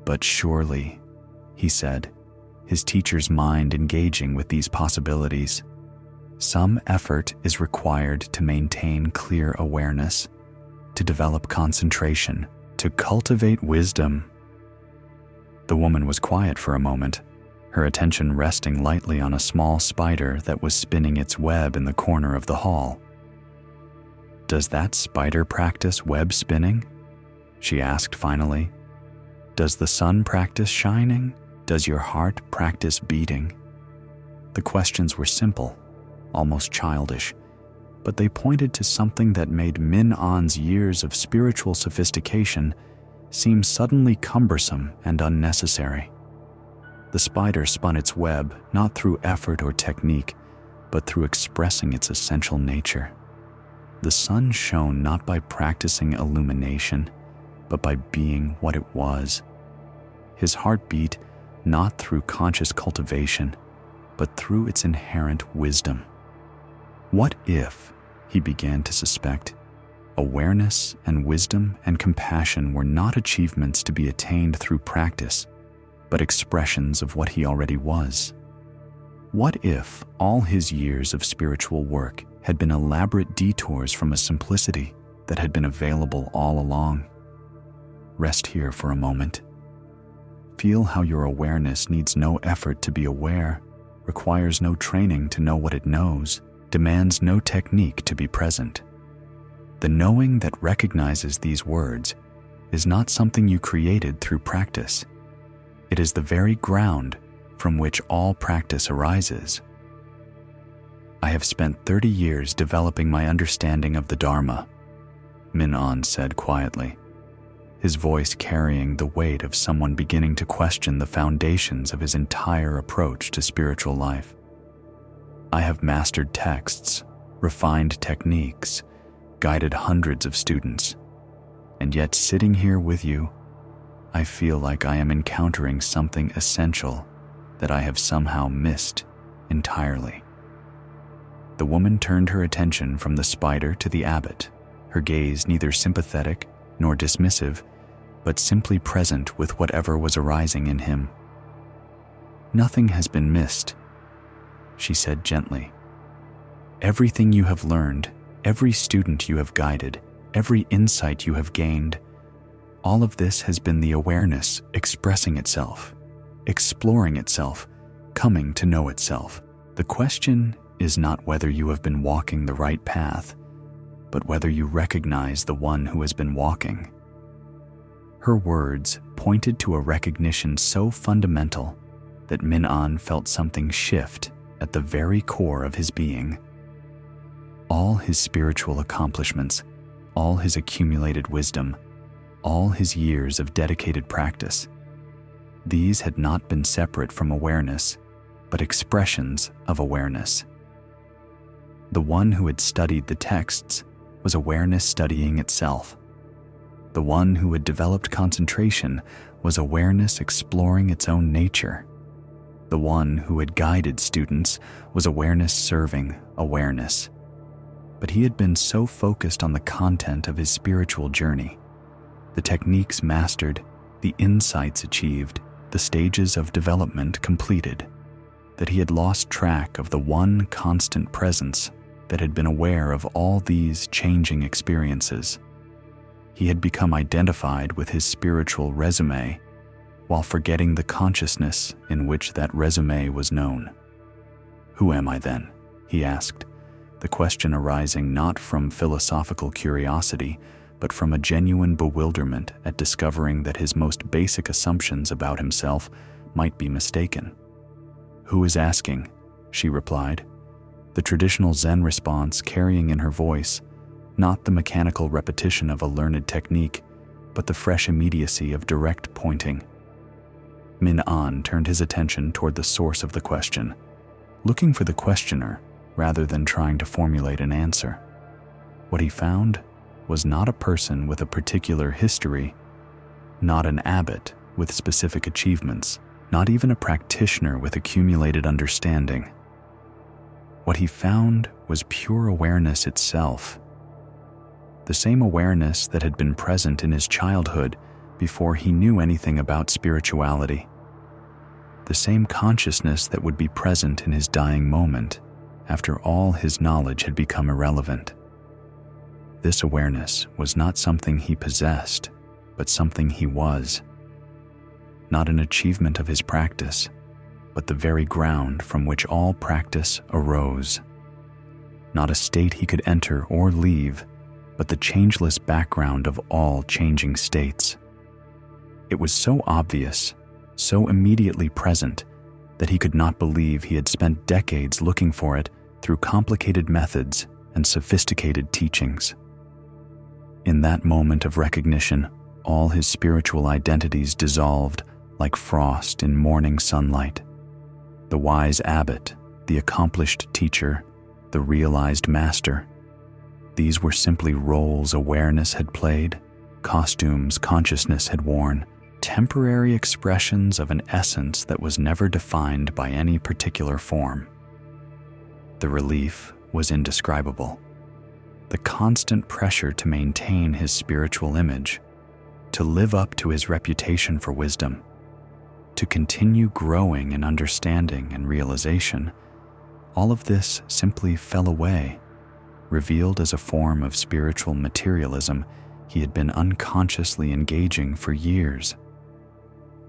But surely, he said, his teacher's mind engaging with these possibilities, some effort is required to maintain clear awareness, to develop concentration, to cultivate wisdom. The woman was quiet for a moment, her attention resting lightly on a small spider that was spinning its web in the corner of the hall. "Does that spider practice web spinning?" she asked finally. "Does the sun practice shining? Does your heart practice beating?" The questions were simple, almost childish, but they pointed to something that made Min-On's years of spiritual sophistication seem suddenly cumbersome and unnecessary. The spider spun its web not through effort or technique, but through expressing its essential nature. The sun shone not by practicing illumination, but by being what it was. His heart beat not through conscious cultivation, but through its inherent wisdom. What if, he began to suspect, awareness and wisdom and compassion were not achievements to be attained through practice, but expressions of what he already was? What if all his years of spiritual work had been elaborate detours from a simplicity that had been available all along? Rest here for a moment. Feel how your awareness needs no effort to be aware, requires no training to know what it knows, demands no technique to be present. The knowing that recognizes these words is not something you created through practice. It is the very ground from which all practice arises. "I have spent 30 years developing my understanding of the Dharma," Min-On said quietly, his voice carrying the weight of someone beginning to question the foundations of his entire approach to spiritual life. "I have mastered texts, refined techniques, guided hundreds of students, and yet sitting here with you, I feel like I am encountering something essential that I have somehow missed entirely." The woman turned her attention from the spider to the abbot, her gaze neither sympathetic nor dismissive, but simply present with whatever was arising in him. "Nothing has been missed," she said gently. "Everything you have learned, every student you have guided, every insight you have gained, all of this has been the awareness expressing itself, exploring itself, coming to know itself. The question is not whether you have been walking the right path, but whether you recognize the one who has been walking." Her words pointed to a recognition so fundamental that Min-On felt something shift at the very core of his being. All his spiritual accomplishments, all his accumulated wisdom, all his years of dedicated practice, these had not been separate from awareness, but expressions of awareness. The one who had studied the texts was awareness studying itself. The one who had developed concentration was awareness exploring its own nature. The one who had guided students was awareness serving awareness. But he had been so focused on the content of his spiritual journey, the techniques mastered, the insights achieved, the stages of development completed, that he had lost track of the one constant presence that had been aware of all these changing experiences. He had become identified with his spiritual resume while forgetting the consciousness in which that resume was known. "Who am I then?" he asked, the question arising not from philosophical curiosity, but from a genuine bewilderment at discovering that his most basic assumptions about himself might be mistaken. "Who is asking?" she replied, the traditional Zen response carrying in her voice not the mechanical repetition of a learned technique, but the fresh immediacy of direct pointing. Min An turned his attention toward the source of the question, looking for the questioner rather than trying to formulate an answer. What he found was not a person with a particular history, not an abbot with specific achievements, not even a practitioner with accumulated understanding. What he found was pure awareness itself, the same awareness that had been present in his childhood before he knew anything about spirituality, the same consciousness that would be present in his dying moment after all his knowledge had become irrelevant. This awareness was not something he possessed, but something he was. Not an achievement of his practice, but the very ground from which all practice arose. Not a state he could enter or leave, but the changeless background of all changing states. It was so obvious, so immediately present, that he could not believe he had spent decades looking for it through complicated methods and sophisticated teachings. In that moment of recognition, all his spiritual identities dissolved like frost in morning sunlight. The wise abbot, the accomplished teacher, the realized master. These were simply roles awareness had played, costumes consciousness had worn, temporary expressions of an essence that was never defined by any particular form. The relief was indescribable. The constant pressure to maintain his spiritual image, to live up to his reputation for wisdom, to continue growing in understanding and realization, all of this simply fell away, revealed as a form of spiritual materialism he had been unconsciously engaging for years.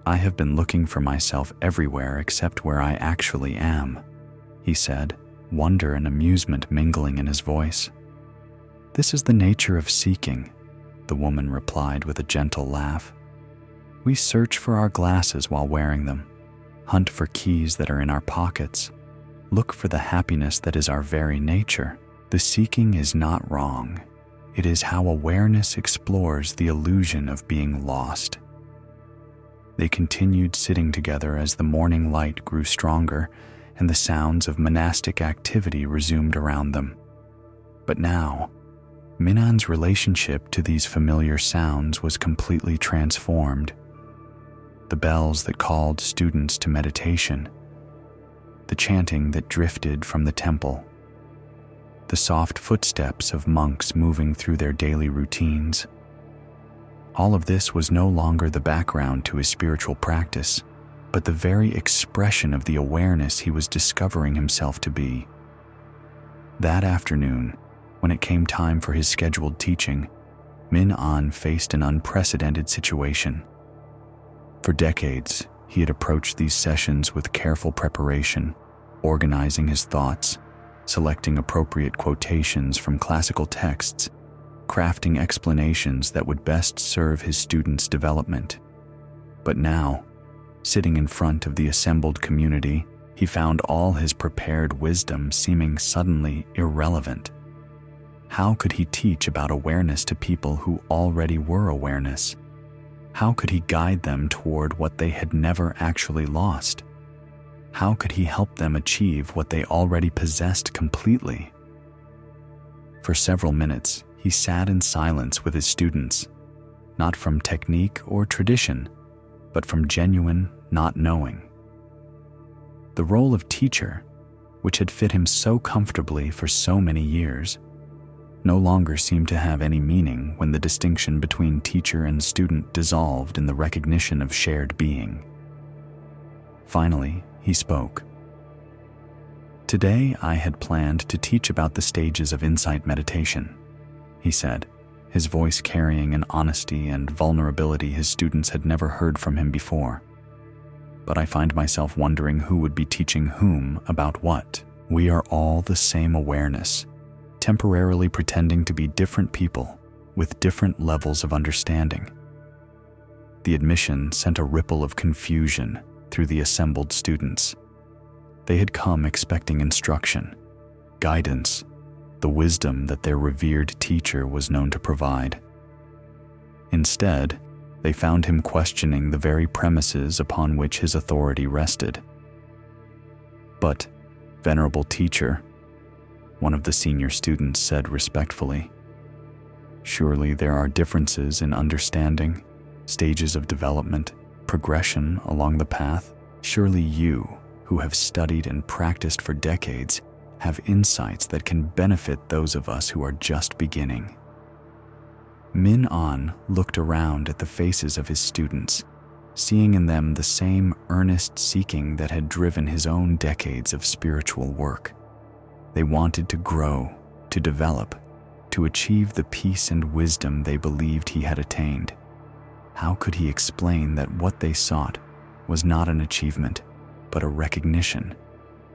"I have been looking for myself everywhere except where I actually am," he said, wonder and amusement mingling in his voice. "This is the nature of seeking," the woman replied with a gentle laugh. "We search for our glasses while wearing them, hunt for keys that are in our pockets, look for the happiness that is our very nature. The seeking is not wrong. It is how awareness explores the illusion of being lost." They continued sitting together as the morning light grew stronger and the sounds of monastic activity resumed around them. But now, Min An's relationship to these familiar sounds was completely transformed. The bells that called students to meditation, the chanting that drifted from the temple, the soft footsteps of monks moving through their daily routines. All of this was no longer the background to his spiritual practice, but the very expression of the awareness he was discovering himself to be. That afternoon, when it came time for his scheduled teaching, Min An faced an unprecedented situation. For decades, he had approached these sessions with careful preparation, organizing his thoughts, selecting appropriate quotations from classical texts, crafting explanations that would best serve his students' development. But now, sitting in front of the assembled community, he found all his prepared wisdom seeming suddenly irrelevant. How could he teach about awareness to people who already were awareness? How could he guide them toward what they had never actually lost? How could he help them achieve what they already possessed completely? For several minutes, he sat in silence with his students, not from technique or tradition, but from genuine not knowing. The role of teacher, which had fit him so comfortably for so many years, no longer seemed to have any meaning when the distinction between teacher and student dissolved in the recognition of shared being. Finally, he spoke. "Today I had planned to teach about the stages of insight meditation," he said, his voice carrying an honesty and vulnerability his students had never heard from him before. "But I find myself wondering who would be teaching whom about what. We are all the same awareness, temporarily pretending to be different people with different levels of understanding." The admission sent a ripple of confusion through the assembled students. They had come expecting instruction, guidance, the wisdom that their revered teacher was known to provide. Instead, they found him questioning the very premises upon which his authority rested. "But, venerable teacher," one of the senior students said respectfully, "surely there are differences in understanding, stages of development, progression along the path. Surely you, who have studied and practiced for decades, have insights that can benefit those of us who are just beginning." Min An looked around at the faces of his students, seeing in them the same earnest seeking that had driven his own decades of spiritual work. They wanted to grow, to develop, to achieve the peace and wisdom they believed he had attained. How could he explain that what they sought was not an achievement, but a recognition,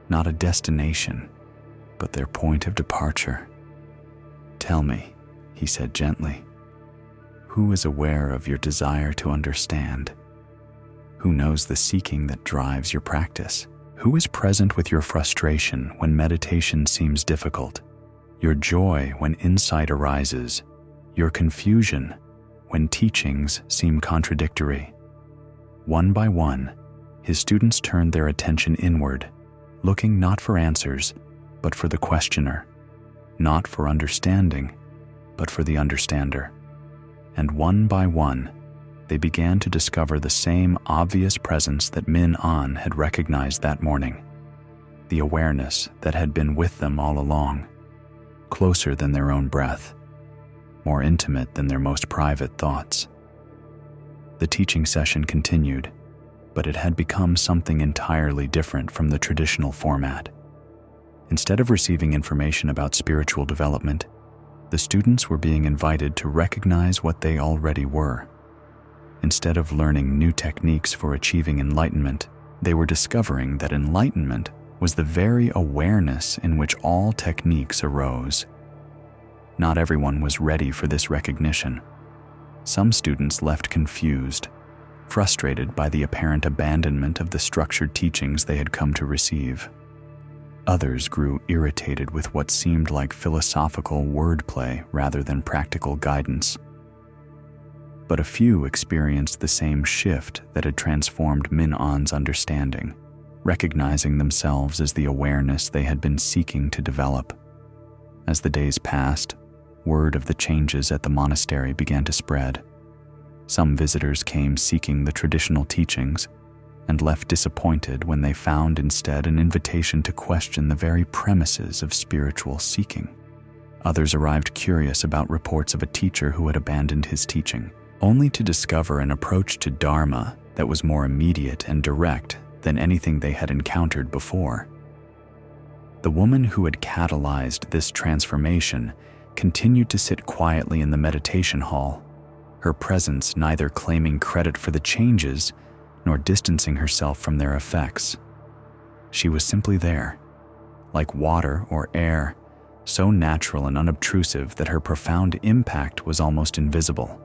not a destination, but their point of departure? "Tell me," he said gently, "who is aware of your desire to understand? Who knows the seeking that drives your practice? Who is present with your frustration when meditation seems difficult, your joy when insight arises, your confusion when teachings seem contradictory?" One by one, his students turned their attention inward, looking not for answers, but for the questioner, not for understanding, but for the understander. And one by one, they began to discover the same obvious presence that Min An had recognized that morning, the awareness that had been with them all along, closer than their own breath, more intimate than their most private thoughts. The teaching session continued, but it had become something entirely different from the traditional format. Instead of receiving information about spiritual development, the students were being invited to recognize what they already were. Instead of learning new techniques for achieving enlightenment, they were discovering that enlightenment was the very awareness in which all techniques arose. Not everyone was ready for this recognition. Some students left confused, frustrated by the apparent abandonment of the structured teachings they had come to receive. Others grew irritated with what seemed like philosophical wordplay rather than practical guidance. But a few experienced the same shift that had transformed Min An's understanding, recognizing themselves as the awareness they had been seeking to develop. As the days passed, word of the changes at the monastery began to spread. Some visitors came seeking the traditional teachings and left disappointed when they found instead an invitation to question the very premises of spiritual seeking. Others arrived curious about reports of a teacher who had abandoned his teaching, only to discover an approach to Dharma that was more immediate and direct than anything they had encountered before. The woman who had catalyzed this transformation continued to sit quietly in the meditation hall, her presence neither claiming credit for the changes nor distancing herself from their effects. She was simply there, like water or air, so natural and unobtrusive that her profound impact was almost invisible.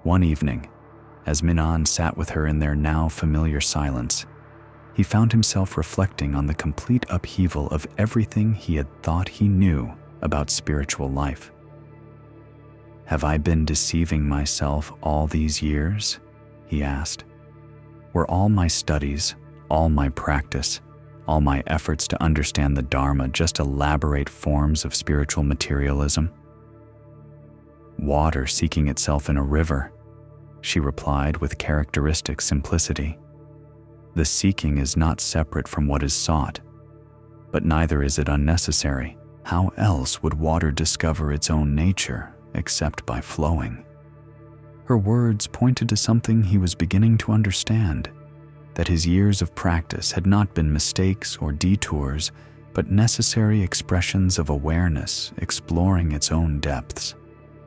One evening, as Min An sat with her in their now familiar silence, he found himself reflecting on the complete upheaval of everything he had thought he knew about spiritual life. "Have I been deceiving myself all these years?" he asked. "Were all my studies, all my practice, all my efforts to understand the Dharma just elaborate forms of spiritual materialism?" "Water seeking itself in a river," she replied with characteristic simplicity. "The seeking is not separate from what is sought, but neither is it unnecessary. How else would water discover its own nature except by flowing?" Her words pointed to something he was beginning to understand, that his years of practice had not been mistakes or detours, but necessary expressions of awareness exploring its own depths.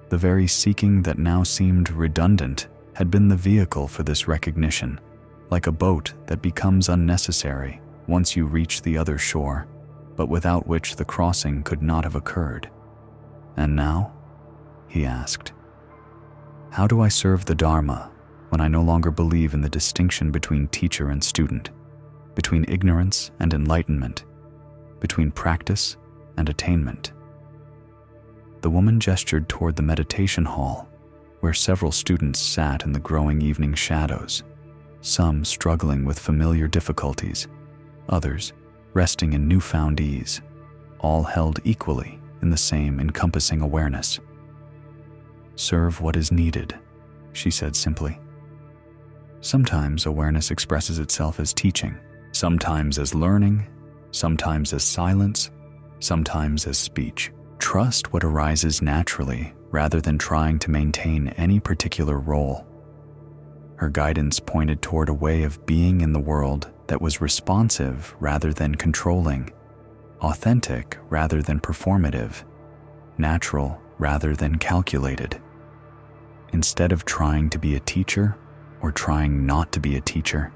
The very seeking that now seemed redundant had been the vehicle for this recognition, like a boat that becomes unnecessary once you reach the other shore, but without which the crossing could not have occurred. "And now?" he asked. "How do I serve the Dharma when I no longer believe in the distinction between teacher and student, between ignorance and enlightenment, between practice and attainment?" The woman gestured toward the meditation hall, where several students sat in the growing evening shadows, some struggling with familiar difficulties, others resting in newfound ease, all held equally in the same encompassing awareness. "Serve what is needed," she said simply. Sometimes awareness expresses itself as teaching, sometimes as learning, sometimes as silence, sometimes as speech. Trust what arises naturally rather than trying to maintain any particular role. Her guidance pointed toward a way of being in the world that was responsive rather than controlling, authentic rather than performative, natural rather than calculated. Instead of trying to be a teacher or trying not to be a teacher,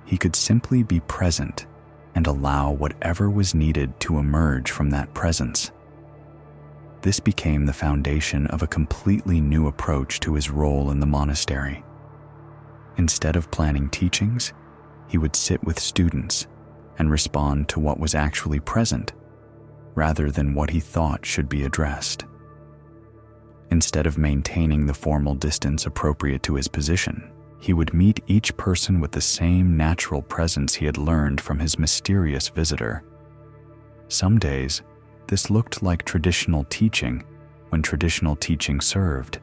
he could simply be present and allow whatever was needed to emerge from that presence. This became the foundation of a completely new approach to his role in the monastery. Instead of planning teachings, he would sit with students and respond to what was actually present, rather than what he thought should be addressed. Instead of maintaining the formal distance appropriate to his position, he would meet each person with the same natural presence he had learned from his mysterious visitor. Some days, this looked like traditional teaching when traditional teaching served.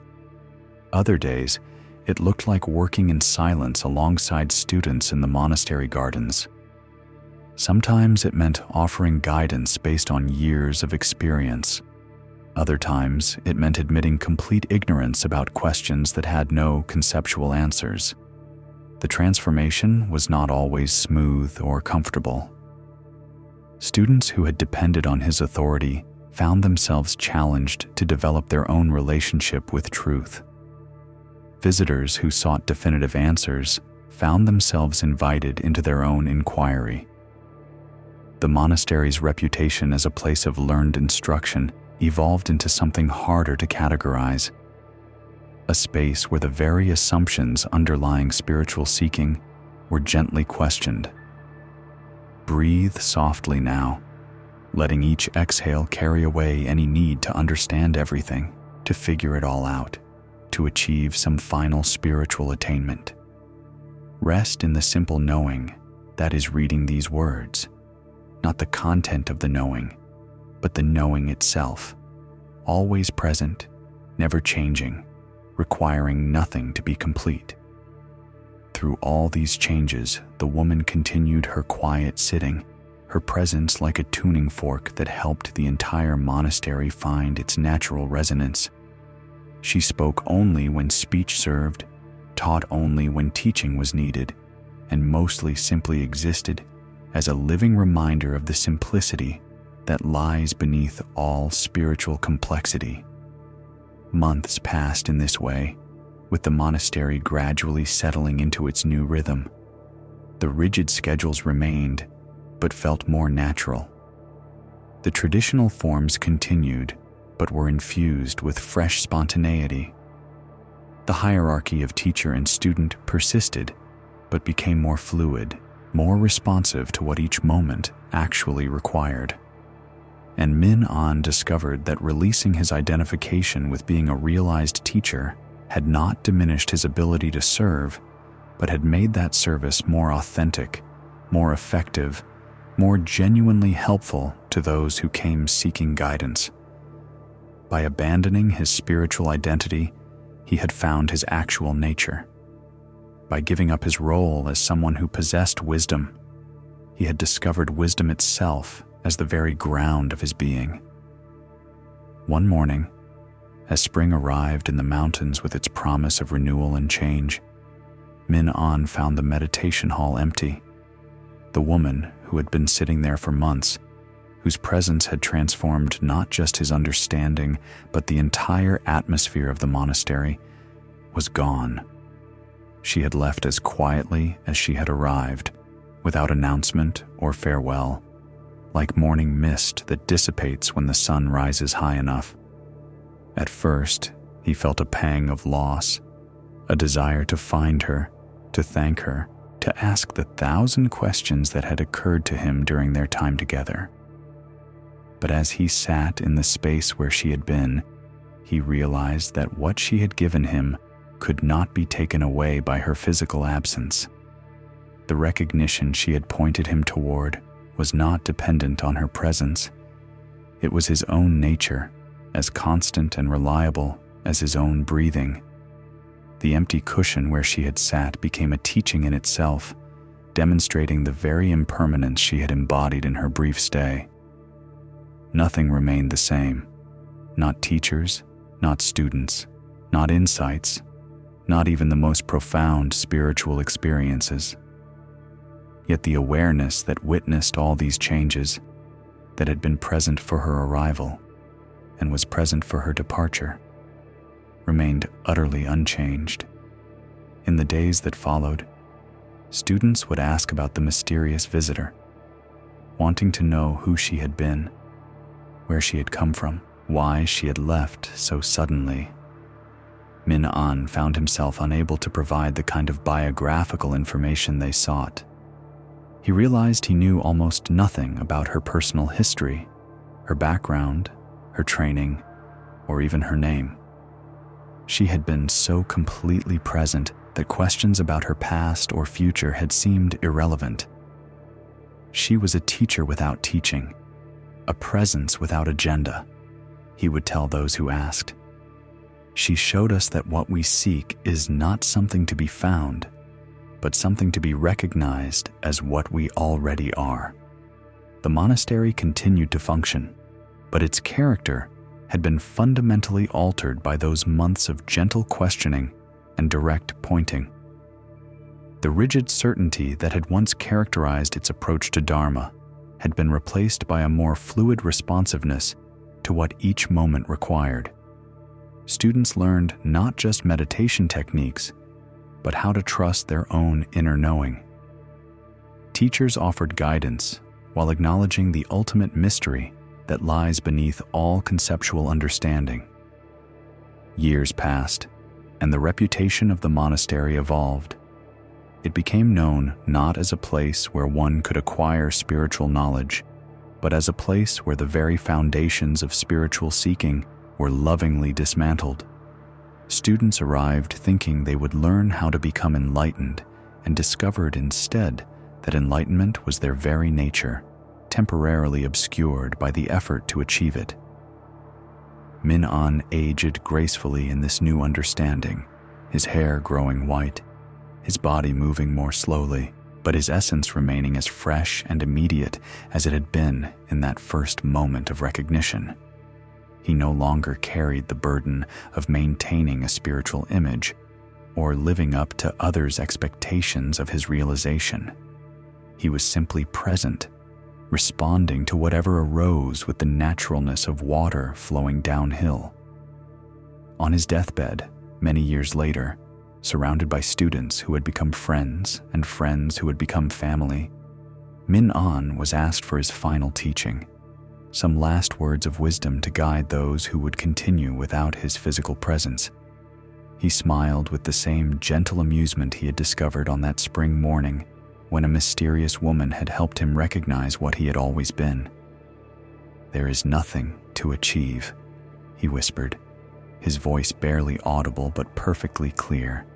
Other days, it looked like working in silence alongside students in the monastery gardens. Sometimes it meant offering guidance based on years of experience. Other times, it meant admitting complete ignorance about questions that had no conceptual answers. The transformation was not always smooth or comfortable. Students who had depended on his authority found themselves challenged to develop their own relationship with truth. Visitors who sought definitive answers found themselves invited into their own inquiry. The monastery's reputation as a place of learned instruction evolved into something harder to categorize, a space where the very assumptions underlying spiritual seeking were gently questioned. Breathe softly now, letting each exhale carry away any need to understand everything, to figure it all out, to achieve some final spiritual attainment. Rest in the simple knowing that is reading these words, not the content of the knowing, but the knowing itself, always present, never changing, requiring nothing to be complete. Through all these changes, the woman continued her quiet sitting, her presence like a tuning fork that helped the entire monastery find its natural resonance. She spoke only when speech served, taught only when teaching was needed, and mostly simply existed as a living reminder of the simplicity that lies beneath all spiritual complexity. Months passed in this way, with the monastery gradually settling into its new rhythm. The rigid schedules remained, but felt more natural. The traditional forms continued, but were infused with fresh spontaneity. The hierarchy of teacher and student persisted, but became more fluid, more responsive to what each moment actually required. And Min An discovered that releasing his identification with being a realized teacher had not diminished his ability to serve, but had made that service more authentic, more effective, more genuinely helpful to those who came seeking guidance. By abandoning his spiritual identity, he had found his actual nature. By giving up his role as someone who possessed wisdom, he had discovered wisdom itself as the very ground of his being. One morning, as spring arrived in the mountains with its promise of renewal and change, Min An found the meditation hall empty. The woman who had been sitting there for months, whose presence had transformed not just his understanding, but the entire atmosphere of the monastery, was gone. She had left as quietly as she had arrived, without announcement or farewell, like morning mist that dissipates when the sun rises high enough. At first, he felt a pang of loss, a desire to find her, to thank her, to ask the 1,000 questions that had occurred to him during their time together. But as he sat in the space where she had been, he realized that what she had given him could not be taken away by her physical absence. The recognition she had pointed him toward was not dependent on her presence. It was his own nature, as constant and reliable as his own breathing. The empty cushion where she had sat became a teaching in itself, demonstrating the very impermanence she had embodied in her brief stay. Nothing remained the same. Not teachers, not students, not insights, not even the most profound spiritual experiences. Yet the awareness that witnessed all these changes, that had been present for her arrival and was present for her departure, remained utterly unchanged. In the days that followed, students would ask about the mysterious visitor, wanting to know who she had been, where she had come from, why she had left so suddenly. Min An found himself unable to provide the kind of biographical information they sought. He realized he knew almost nothing about her personal history, her background, her training, or even her name. She had been so completely present that questions about her past or future had seemed irrelevant. She was a teacher without teaching, a presence without agenda, he would tell those who asked. She showed us that what we seek is not something to be found, but something to be recognized as what we already are. The monastery continued to function, but its character had been fundamentally altered by those months of gentle questioning and direct pointing. The rigid certainty that had once characterized its approach to Dharma had been replaced by a more fluid responsiveness to what each moment required. Students learned not just meditation techniques, but how to trust their own inner knowing. Teachers offered guidance while acknowledging the ultimate mystery that lies beneath all conceptual understanding. Years passed, and the reputation of the monastery evolved. It became known not as a place where one could acquire spiritual knowledge, but as a place where the very foundations of spiritual seeking were lovingly dismantled. Students arrived thinking they would learn how to become enlightened and discovered instead that enlightenment was their very nature, temporarily obscured by the effort to achieve it. Min An aged gracefully in this new understanding, his hair growing white, his body moving more slowly, but his essence remaining as fresh and immediate as it had been in that first moment of recognition. He no longer carried the burden of maintaining a spiritual image or living up to others' expectations of his realization. He was simply present, responding to whatever arose with the naturalness of water flowing downhill. On his deathbed, many years later, surrounded by students who had become friends and friends who had become family, Min An was asked for his final teaching, some last words of wisdom to guide those who would continue without his physical presence. He smiled with the same gentle amusement he had discovered on that spring morning when a mysterious woman had helped him recognize what he had always been. "There is nothing to achieve," he whispered, his voice barely audible but perfectly clear.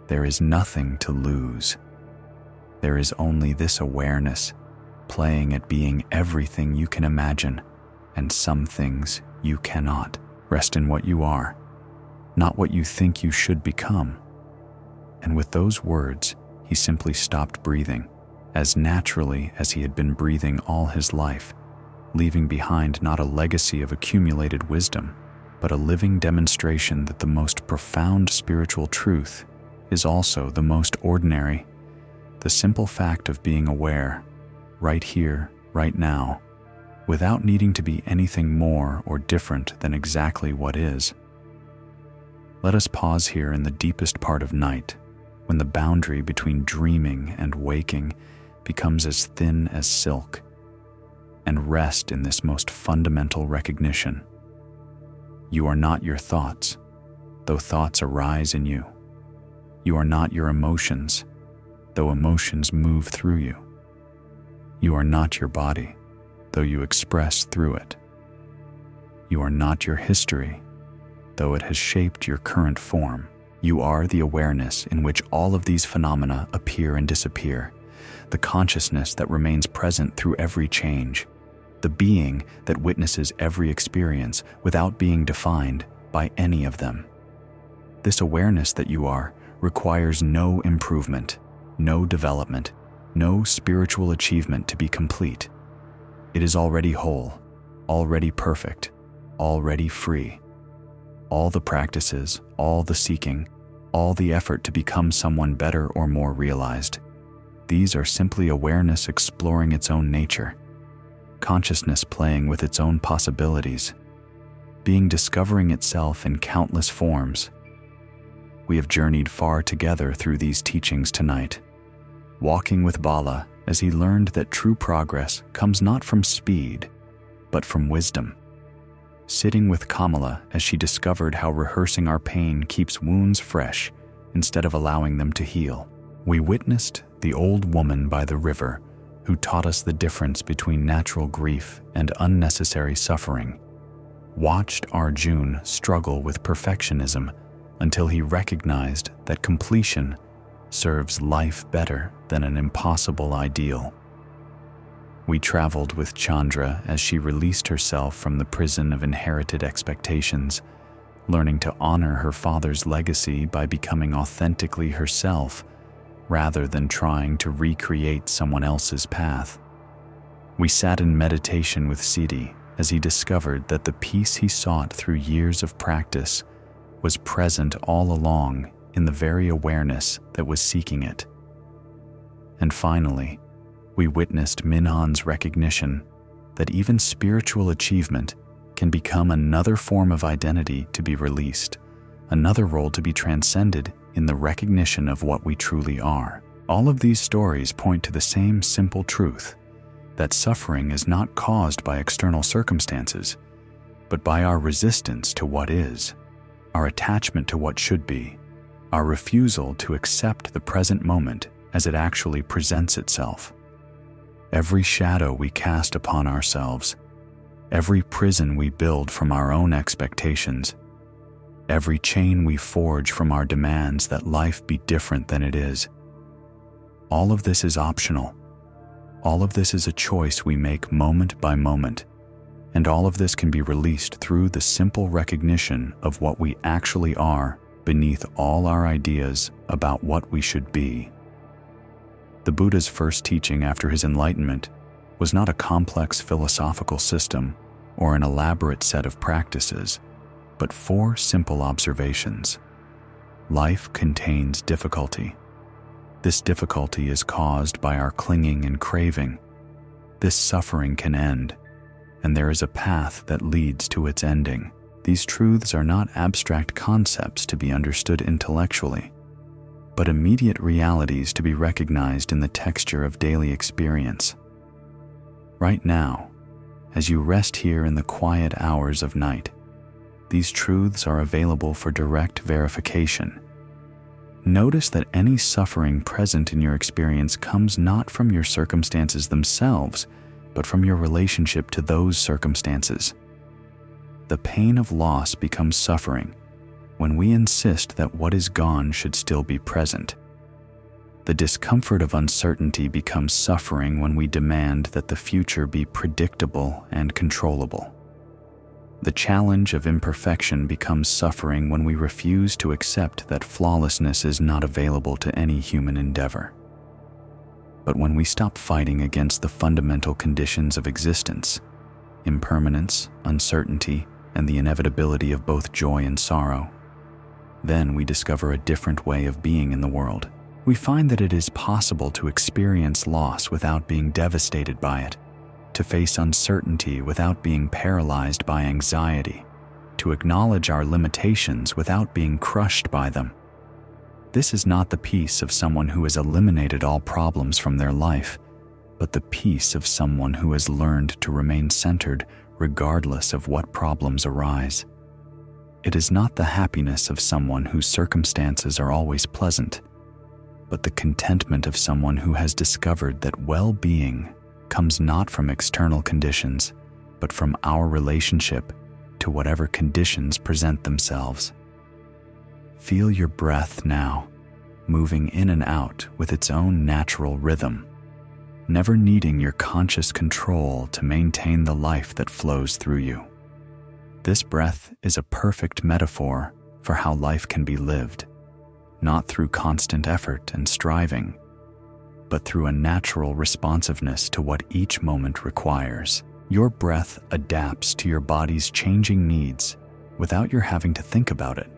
"There is nothing to lose. There is only this awareness, playing at being everything you can imagine, and some things you cannot. Rest in what you are, not what you think you should become." And with those words, he simply stopped breathing, as naturally as he had been breathing all his life, leaving behind not a legacy of accumulated wisdom, but a living demonstration that the most profound spiritual truth is also the most ordinary, the simple fact of being aware, right here, right now, without needing to be anything more or different than exactly what is. Let us pause here in the deepest part of night, when the boundary between dreaming and waking becomes as thin as silk, and rest in this most fundamental recognition. You are not your thoughts, though thoughts arise in you. You are not your emotions, though emotions move through you. You are not your body, though you express through it. You are not your history, though it has shaped your current form. You are the awareness in which all of these phenomena appear and disappear, the consciousness that remains present through every change, the being that witnesses every experience without being defined by any of them. This awareness that you are requires no improvement, no development, no spiritual achievement to be complete. It is already whole, already perfect, already free. All the practices, all the seeking, all the effort to become someone better or more realized, these are simply awareness exploring its own nature, consciousness playing with its own possibilities, being discovering itself in countless forms. We have journeyed far together through these teachings tonight, walking with Bala as he learned that true progress comes not from speed, but from wisdom. Sitting with Kamala as she discovered how rehearsing our pain keeps wounds fresh instead of allowing them to heal. We witnessed the old woman by the river who taught us the difference between natural grief and unnecessary suffering, watched Arjun struggle with perfectionism until he recognized that completion serves life better than an impossible ideal. We traveled with Chandra as she released herself from the prison of inherited expectations, learning to honor her father's legacy by becoming authentically herself rather than trying to recreate someone else's path. We sat in meditation with Siddhi as he discovered that the peace he sought through years of practice was present all along in the very awareness that was seeking it. And finally, we witnessed Minhan's recognition that even spiritual achievement can become another form of identity to be released, another role to be transcended in the recognition of what we truly are. All of these stories point to the same simple truth, that suffering is not caused by external circumstances, but by our resistance to what is, our attachment to what should be, our refusal to accept the present moment as it actually presents itself. Every shadow we cast upon ourselves, every prison we build from our own expectations, every chain we forge from our demands that life be different than it is, all of this is optional. All of this is a choice we make moment by moment, and all of this can be released through the simple recognition of what we actually are beneath all our ideas about what we should be. The Buddha's first teaching after his enlightenment was not a complex philosophical system or an elaborate set of practices, but 4 simple observations. Life contains difficulty. This difficulty is caused by our clinging and craving. This suffering can end, and there is a path that leads to its ending. These truths are not abstract concepts to be understood intellectually, but immediate realities to be recognized in the texture of daily experience. Right now, as you rest here in the quiet hours of night, these truths are available for direct verification. Notice that any suffering present in your experience comes not from your circumstances themselves, but from your relationship to those circumstances. The pain of loss becomes suffering when we insist that what is gone should still be present. The discomfort of uncertainty becomes suffering when we demand that the future be predictable and controllable. The challenge of imperfection becomes suffering when we refuse to accept that flawlessness is not available to any human endeavor. But when we stop fighting against the fundamental conditions of existence, impermanence, uncertainty, and the inevitability of both joy and sorrow, then we discover a different way of being in the world. We find that it is possible to experience loss without being devastated by it, to face uncertainty without being paralyzed by anxiety, to acknowledge our limitations without being crushed by them. This is not the peace of someone who has eliminated all problems from their life, but the peace of someone who has learned to remain centered regardless of what problems arise. It is not the happiness of someone whose circumstances are always pleasant, but the contentment of someone who has discovered that well-being comes not from external conditions, but from our relationship to whatever conditions present themselves. Feel your breath now, moving in and out with its own natural rhythm, never needing your conscious control to maintain the life that flows through you. This breath is a perfect metaphor for how life can be lived, not through constant effort and striving, but through a natural responsiveness to what each moment requires. Your breath adapts to your body's changing needs without your having to think about it.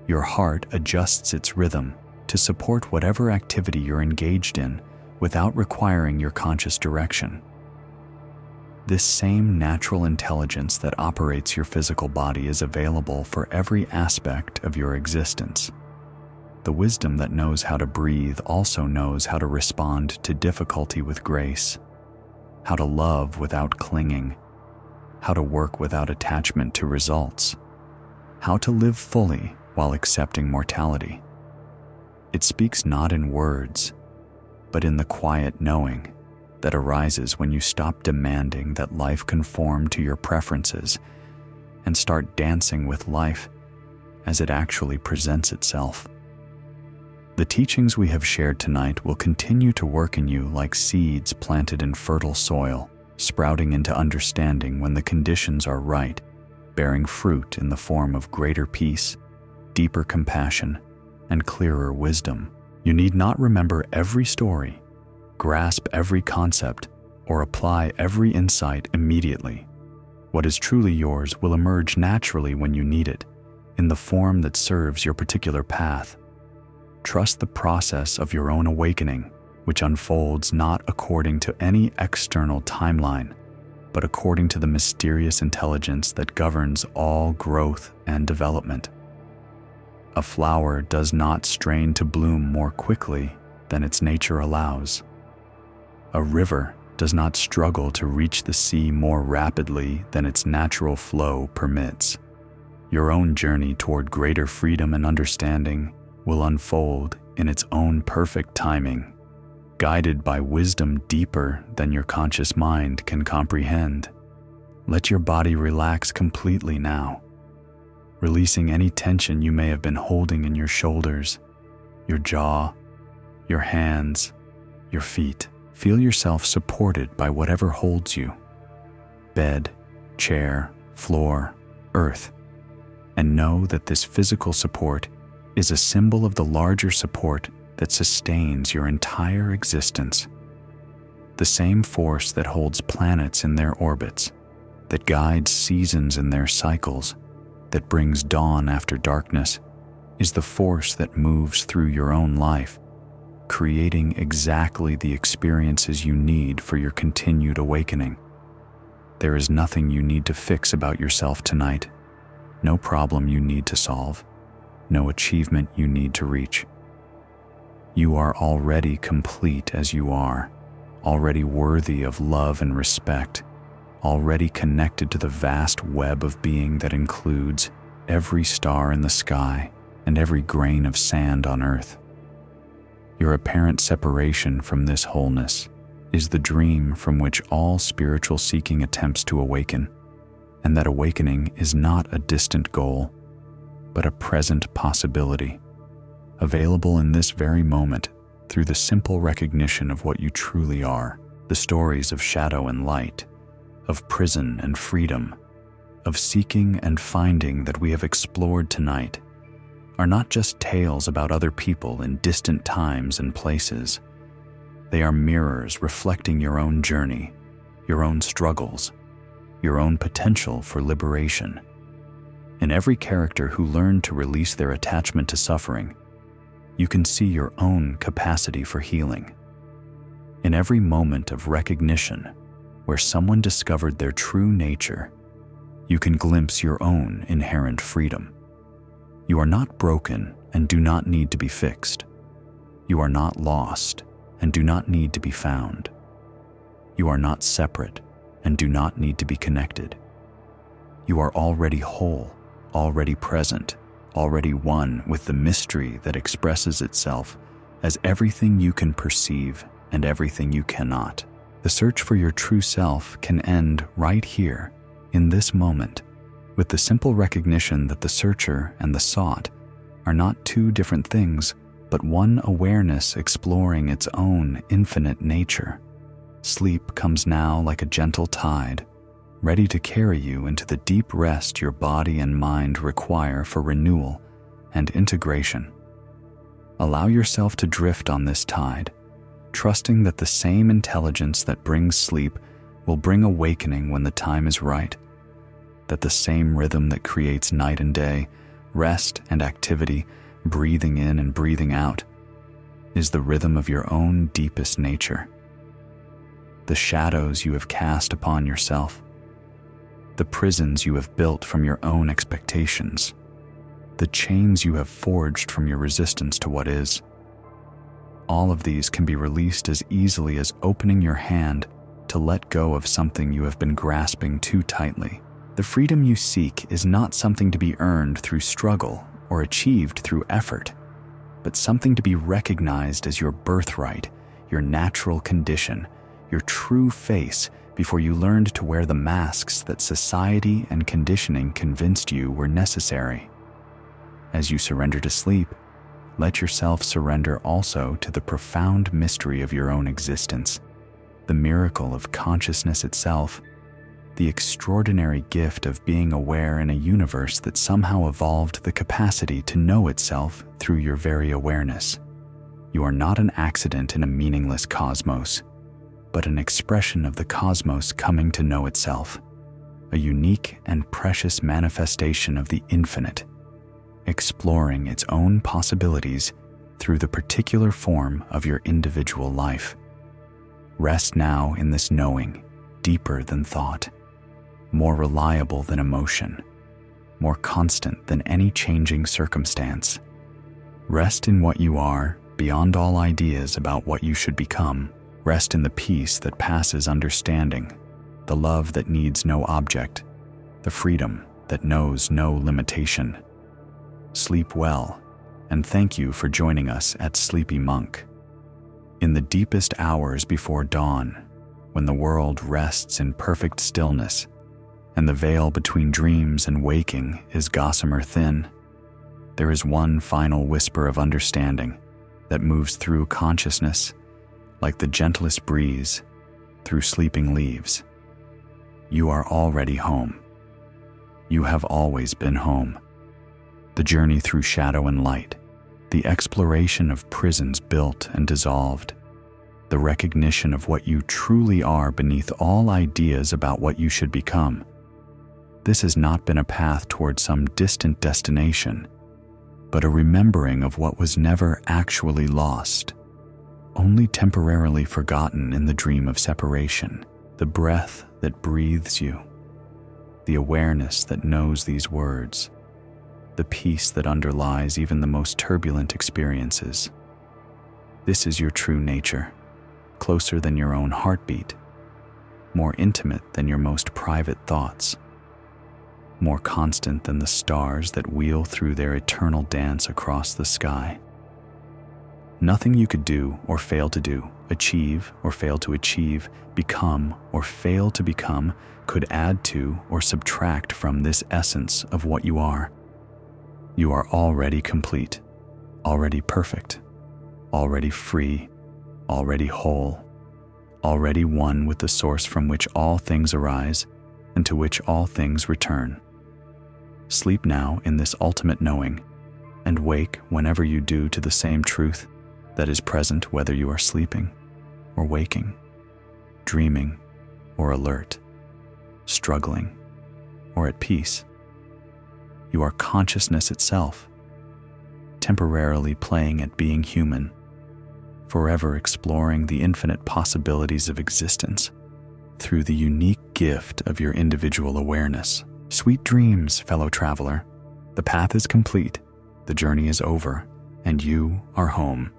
Your heart adjusts its rhythm to support whatever activity you're engaged in without requiring your conscious direction. This same natural intelligence that operates your physical body is available for every aspect of your existence. The wisdom that knows how to breathe also knows how to respond to difficulty with grace, how to love without clinging, how to work without attachment to results, how to live fully while accepting mortality. It speaks not in words, but in the quiet knowing that arises when you stop demanding that life conform to your preferences and start dancing with life as it actually presents itself. The teachings we have shared tonight will continue to work in you like seeds planted in fertile soil, sprouting into understanding when the conditions are right, bearing fruit in the form of greater peace, deeper compassion, and clearer wisdom. You need not remember every story, grasp every concept, or apply every insight immediately. What is truly yours will emerge naturally when you need it, in the form that serves your particular path. Trust the process of your own awakening, which unfolds not according to any external timeline, but according to the mysterious intelligence that governs all growth and development. A flower does not strain to bloom more quickly than its nature allows. A river does not struggle to reach the sea more rapidly than its natural flow permits. Your own journey toward greater freedom and understanding will unfold in its own perfect timing, guided by wisdom deeper than your conscious mind can comprehend. Let your body relax completely now, releasing any tension you may have been holding in your shoulders, your jaw, your hands, your feet. Feel yourself supported by whatever holds you: bed, chair, floor, earth. And know that this physical support is a symbol of the larger support that sustains your entire existence. The same force that holds planets in their orbits, that guides seasons in their cycles, that brings dawn after darkness, is the force that moves through your own life, creating exactly the experiences you need for your continued awakening. There is nothing you need to fix about yourself tonight, no problem you need to solve, no achievement you need to reach. You are already complete as you are, already worthy of love and respect, already connected to the vast web of being that includes every star in the sky and every grain of sand on earth. Your apparent separation from this wholeness is the dream from which all spiritual seeking attempts to awaken, and that awakening is not a distant goal, but a present possibility, available in this very moment through the simple recognition of what you truly are. The stories of shadow and light, of prison and freedom, of seeking and finding that we have explored tonight are not just tales about other people in distant times and places. They are mirrors reflecting your own journey, your own struggles, your own potential for liberation. In every character who learned to release their attachment to suffering, you can see your own capacity for healing. In every moment of recognition where someone discovered their true nature, you can glimpse your own inherent freedom. You are not broken and do not need to be fixed. You are not lost and do not need to be found. You are not separate and do not need to be connected. You are already whole, already present, already one with the mystery that expresses itself as everything you can perceive and everything you cannot. The search for your true self can end right here in this moment, with the simple recognition that the searcher and the sought are not two different things, but one awareness exploring its own infinite nature. Sleep comes now like a gentle tide, ready to carry you into the deep rest your body and mind require for renewal and integration. Allow yourself to drift on this tide, trusting that the same intelligence that brings sleep will bring awakening when the time is right, that the same rhythm that creates night and day, rest and activity, breathing in and breathing out, is the rhythm of your own deepest nature. The shadows you have cast upon yourself, the prisons you have built from your own expectations, the chains you have forged from your resistance to what is, all of these can be released as easily as opening your hand to let go of something you have been grasping too tightly. The freedom you seek is not something to be earned through struggle or achieved through effort, but something to be recognized as your birthright, your natural condition, your true face before you learned to wear the masks that society and conditioning convinced you were necessary. As you surrender to sleep, let yourself surrender also to the profound mystery of your own existence, the miracle of consciousness itself, the extraordinary gift of being aware in a universe that somehow evolved the capacity to know itself through your very awareness. You are not an accident in a meaningless cosmos, but an expression of the cosmos coming to know itself, a unique and precious manifestation of the infinite, exploring its own possibilities through the particular form of your individual life. Rest now in this knowing, deeper than thought, more reliable than emotion, more constant than any changing circumstance. Rest in what you are, beyond all ideas about what you should become. Rest in the peace that passes understanding, the love that needs no object, the freedom that knows no limitation. Sleep well, and thank you for joining us at Sleepy Monk. In the deepest hours before dawn, when the world rests in perfect stillness, and the veil between dreams and waking is gossamer thin, there is one final whisper of understanding that moves through consciousness like the gentlest breeze through sleeping leaves. You are already home. You have always been home. The journey through shadow and light, the exploration of prisons built and dissolved, the recognition of what you truly are beneath all ideas about what you should become. This has not been a path toward some distant destination, but a remembering of what was never actually lost, only temporarily forgotten in the dream of separation, the breath that breathes you, the awareness that knows these words, the peace that underlies even the most turbulent experiences. This is your true nature, closer than your own heartbeat, more intimate than your most private thoughts, more constant than the stars that wheel through their eternal dance across the sky. Nothing you could do or fail to do, achieve or fail to achieve, become or fail to become could add to or subtract from this essence of what you are. You are already complete, already perfect, already free, already whole, already one with the source from which all things arise and to which all things return. Sleep now in this ultimate knowing, and wake whenever you do to the same truth that is present whether you are sleeping or waking, dreaming or alert, struggling or at peace. You are consciousness itself, temporarily playing at being human, forever exploring the infinite possibilities of existence through the unique gift of your individual awareness. Sweet dreams, fellow traveler. The path is complete, the journey is over, and you are home.